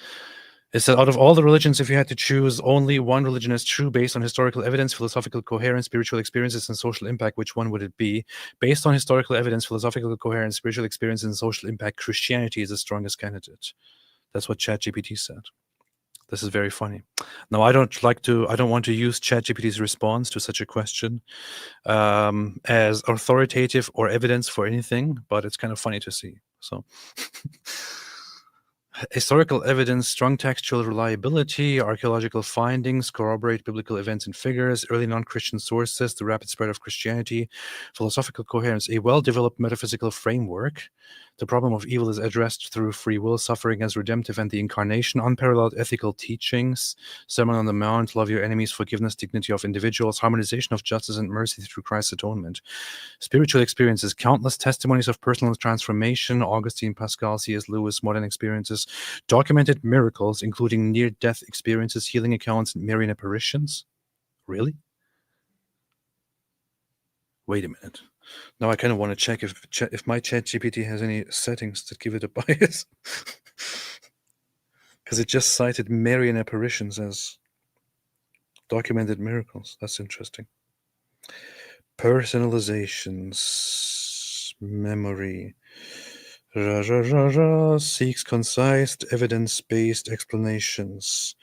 It said, out of all the religions, if you had to choose only one religion as true based on historical evidence, philosophical coherence, spiritual experiences, and social impact, which one would it be? Based on historical evidence, philosophical coherence, spiritual experiences, and social impact, Christianity is the strongest candidate. That's what ChatGPT said. This is very funny. Now, I don't want to use ChatGPT's response to such a question as authoritative or evidence for anything, but it's kind of funny to see. So, historical evidence, strong textual reliability, archaeological findings, corroborate biblical events and figures, early non-Christian sources, the rapid spread of Christianity, philosophical coherence, a well-developed metaphysical framework. The problem of evil is addressed through free will, suffering as redemptive, and the incarnation, unparalleled ethical teachings, Sermon on the Mount, love your enemies, forgiveness, dignity of individuals, harmonization of justice and mercy through Christ's atonement, spiritual experiences, countless testimonies of personal transformation, Augustine, Pascal, C.S. Lewis, modern experiences, documented miracles, including near-death experiences, healing accounts, and Marian apparitions. Really? Wait a minute. Now I kind of want to check if my ChatGPT has any settings that give it a bias. Because it just cited Marian apparitions as documented miracles. That's interesting. Personalizations, memory, seeks concise, evidence-based explanations.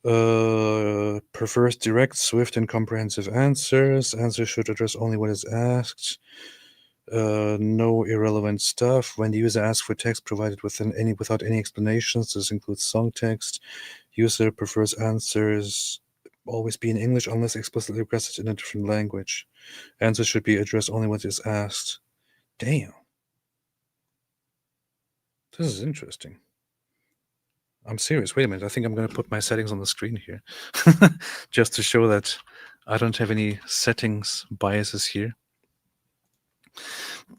Prefers direct, swift, and comprehensive answers. Answers should address only what is asked. No irrelevant stuff. When the user asks for text provided without any explanations, this includes song text. User prefers answers always be in English unless explicitly requested in a different language. Answers should be addressed only what is asked. Damn. This is interesting. I'm serious. Wait a minute. I think I'm going to put my settings on the screen here just to show that I don't have any settings biases here.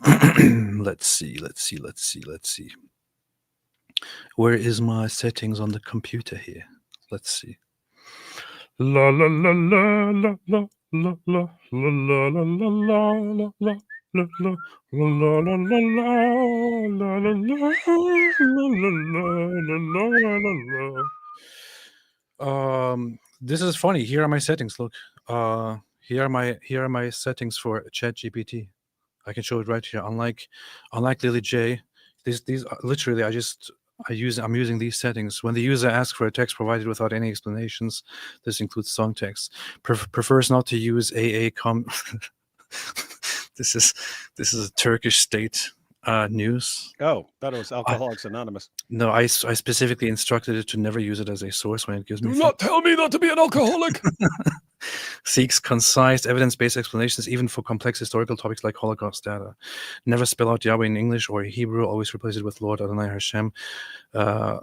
Let's see. Where is my settings on the computer here? Let's see. La la la la la la la la la la la la la. La la la la la la la la la. This is funny. Here are my settings. Look, here are my settings for ChatGPT. I can show it right here. Unlike Lily J, these are literally I'm using these settings. When the user asks for a text provided without any explanations, this includes song text. Prefers not to use AA This is a Turkish state news. Oh, thought it was Alcoholics Anonymous. No, I specifically instructed it to never use it as a source when it gives me. Do not tell me not to be an alcoholic. Seeks concise, evidence-based explanations, even for complex historical topics like Holocaust data. Never spell out Yahweh in English or Hebrew. Always replace it with Lord Adonai Hashem. I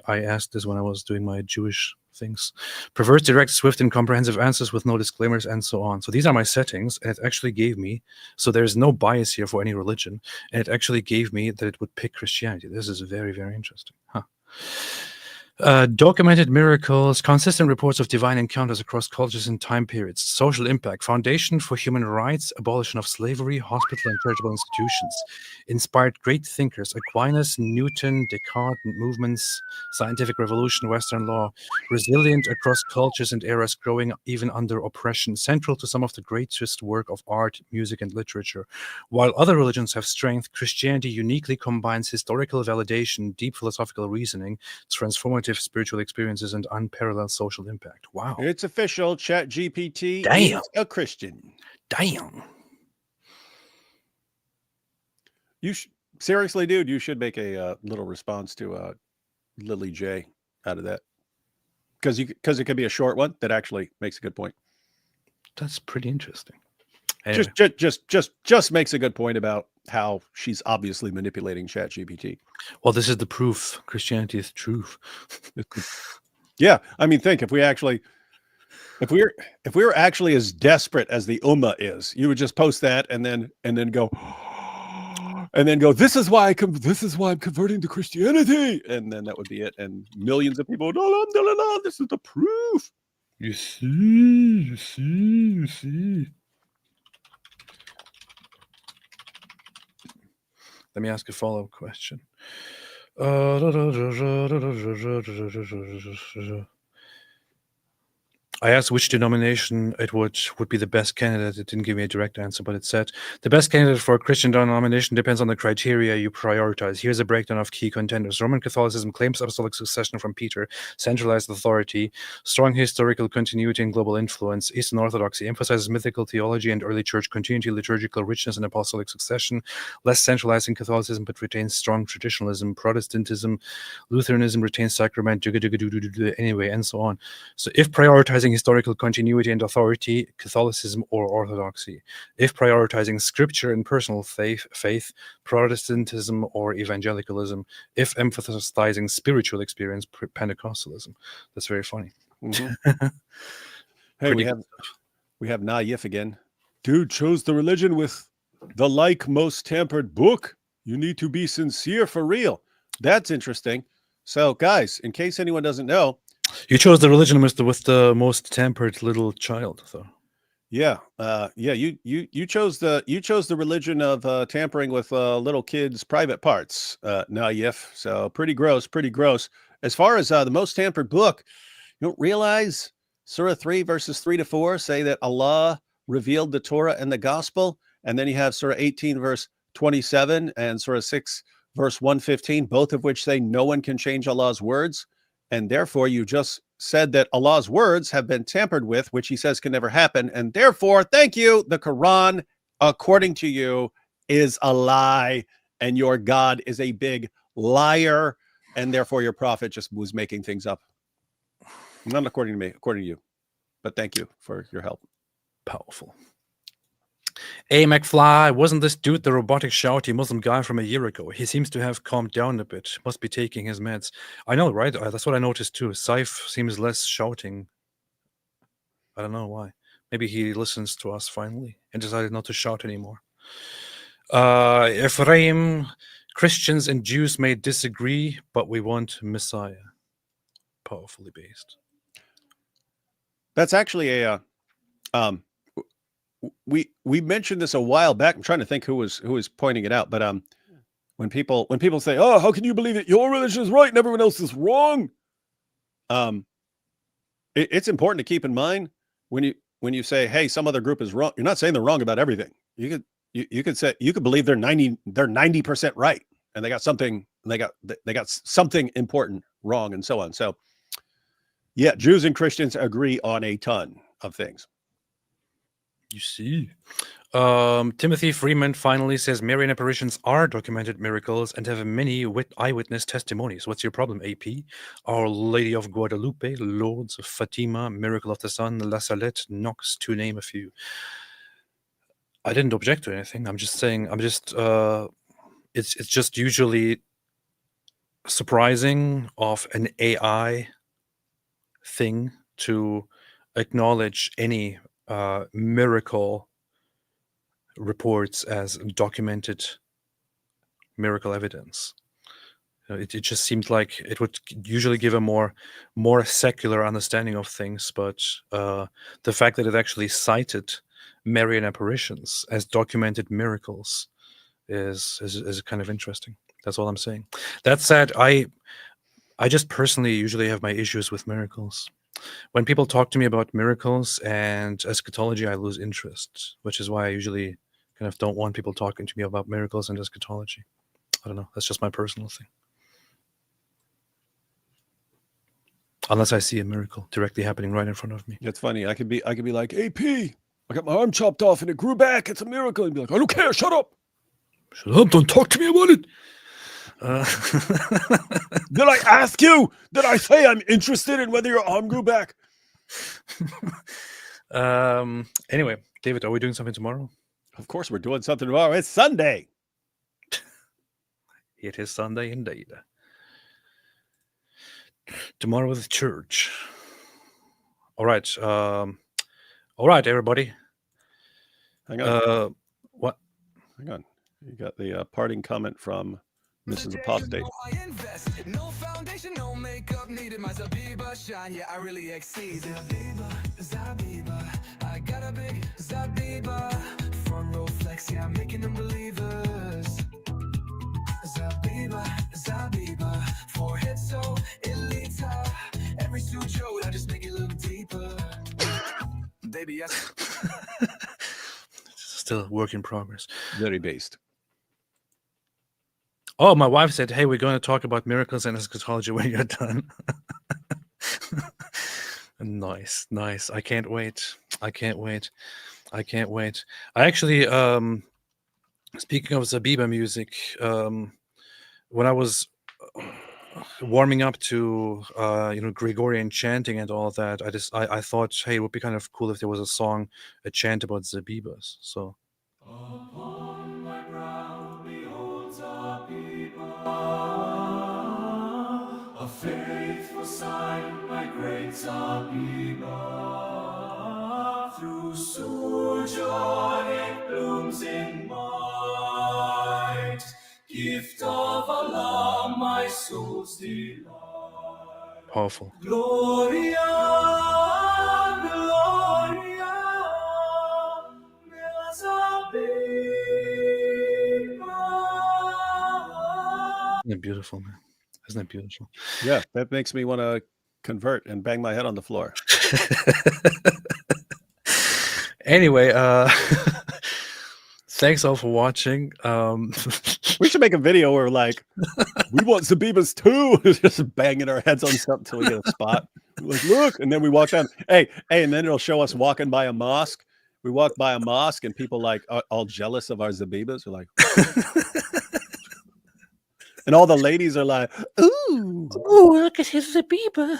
asked this when I was doing my Jewish things. Prefers direct, swift, and comprehensive answers with no disclaimers, and so on. So these are my settings, and it actually gave me. So there's no bias here for any religion, and it actually gave me that it would pick Christianity. This is very, very interesting. Documented miracles, consistent reports of divine encounters across cultures and time periods, social impact, foundation for human rights, abolition of slavery, hospital and charitable institutions, inspired great thinkers, Aquinas, Newton, Descartes, movements, scientific revolution, Western law, resilient across cultures and eras, growing even under oppression, central to some of the greatest work of art, music, and literature. While other religions have strength, Christianity uniquely combines historical validation, deep philosophical reasoning, transformative spiritual experiences, and unparalleled social impact. Wow. It's official. ChatGPT Damn. is a Christian. Damn. Seriously, dude, you should make a little response to Lily J out of that. Because it could be a short one that actually makes a good point. That's pretty interesting. Anyway. Just makes a good point about how she's obviously manipulating ChatGPT. Well, this is the proof. Christianity is truth. Yeah, I mean, think if we were actually as desperate as the Ummah is, you would just post that and then go, this is why I'm converting to Christianity, and then that would be it, and millions of people, no, this is the proof. You see. Let me ask a follow-up question. I asked which denomination it would be the best candidate. It didn't give me a direct answer, but it said the best candidate for a Christian denomination depends on the criteria you prioritize. Here's a breakdown of key contenders. Roman Catholicism claims apostolic succession from Peter, centralized authority, strong historical continuity and global influence. Eastern Orthodoxy emphasizes mythical theology and early church continuity, liturgical richness, and apostolic succession. Less centralized in Catholicism, but retains strong traditionalism. Protestantism, Lutheranism retains sacrament, anyway, and so on. So if prioritizing historical continuity and authority, Catholicism or Orthodoxy. If prioritizing scripture and personal faith, Protestantism or evangelicalism. If emphasizing spiritual experience, Pentecostalism. That's very funny. Mm-hmm. Hey, we have Naif again. Dude chose the religion with the most tampered book. You need to be sincere for real. That's interesting. So, guys, in case anyone doesn't know, you chose the religion with the most tempered little child, though. Yeah, you chose the religion of tampering with little kids' private parts, Naif. So pretty gross. As far as the most tampered book, you don't realize Surah 3 verses 3-4 say that Allah revealed the Torah and the Gospel, and then you have Surah 18 verse 27 and Surah 6 verse 115, both of which say no one can change Allah's words. And therefore, you just said that Allah's words have been tampered with, which he says can never happen. And therefore, thank you, the Quran, according to you, is a lie. And your God is a big liar. And therefore, your prophet just was making things up. Not according to me, according to you. But thank you for your help. Powerful. Hey, McFly, wasn't this dude the robotic shouty Muslim guy from a year ago? He seems to have calmed down a bit. Must be taking his meds. I know, right? That's what I noticed too. Saif seems less shouting. I don't know why. Maybe he listens to us finally and decided not to shout anymore. Ephraim, Christians and Jews may disagree, but we want Messiah. Powerfully based. That's actually a... We mentioned this a while back. I'm trying to think who was pointing it out, but when people say, "Oh, how can you believe that your religion is right and everyone else is wrong?" It's important to keep in mind when you say, "Hey, some other group is wrong." You're not saying they're wrong about everything. You could say you could believe they're 90% right, and they got something important wrong, and so on. So, yeah, Jews and Christians agree on a ton of things. You see. Timothy Freeman finally says Marian apparitions are documented miracles and have many eyewitness testimonies. What's your problem, AP? Our Lady of Guadalupe, Lourdes, Fatima, Miracle of the Sun, La Salette, Knox, to name a few. I didn't object to anything. I'm just saying, it's just usually surprising of an AI thing to acknowledge any miracle reports as documented miracle evidence. It just seemed like it would usually give a more secular understanding of things, but the fact that it actually cited Marian apparitions as documented miracles is kind of interesting. That's all I'm saying. That said, I just personally usually have my issues with miracles. When people talk to me about miracles and eschatology, I lose interest, which is why I usually kind of don't want people talking to me about miracles and eschatology. I don't know. That's just my personal thing. Unless I see a miracle directly happening right in front of me. It's funny. I could be like, AP, I got my arm chopped off and it grew back. It's a miracle. And be like, I don't care. Shut up. Shut up. Don't talk to me about it. Did I ask you? Did I say I'm interested in whether your arm grew back? Anyway, David, are we doing something tomorrow? Of course we're doing something tomorrow. It's Sunday. It is Sunday indeed. Tomorrow is church. All right. Everybody. Hang on. What? Hang on. You got the parting comment from Mrs. Apostate. No foundation, no makeup needed. My Zabiba shine, yeah, I really exceed. Zabiba, I got a big Zabiba. Front row flex, yeah, I'm making them believers. Zabiba, Still a work in progress. Very based. Oh, my wife said, "Hey, we're going to talk about miracles and eschatology when you're done." Nice. I can't wait. I actually, speaking of Zabiba music, when I was warming up to Gregorian chanting and all that, I thought, hey, it would be kind of cool if there was a chant about Zabibas. So Upon my brow beholds a faithful sign, my great Zabiba. Through sujood it blooms in might, gift of Allah, my soul's delight. powerful. Gloria, Gloria, nella Zabiba. Isn't it beautiful, man? Isn't it beautiful? Yeah, that makes me want to convert and bang my head on the floor. Anyway, thanks all for watching. We should make a video where like we want Zabibas too, just banging our heads on something until we get a spot. We're like, look, and then we walk down. Hey, and then it'll show us walking by a mosque. We walk by a mosque, and people like are all jealous of our Zabibas. We're like, and all the ladies are like, ooh, look at his Zabiba.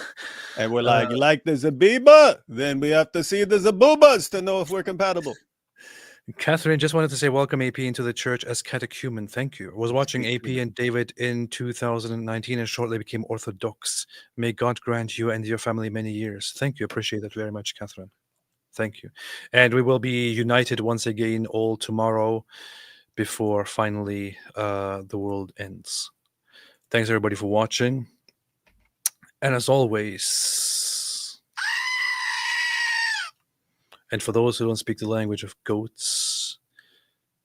and we're like, you like the Zabiba? Then we have to see the Zabubas to know if we're compatible. Catherine just wanted to say welcome AP into the church as catechumen. Thank you. I was watching AP and David in 2019 and shortly became Orthodox. May God grant you and your family many years. Thank you. Appreciate that very much, Catherine. Thank you. And we will be united once again all tomorrow before finally the world ends. Thanks everybody for watching. And as always, and for those who don't speak the language of goats,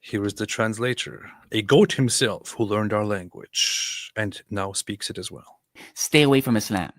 here is the translator, a goat himself who learned our language and now speaks it as well. Stay away from Islam.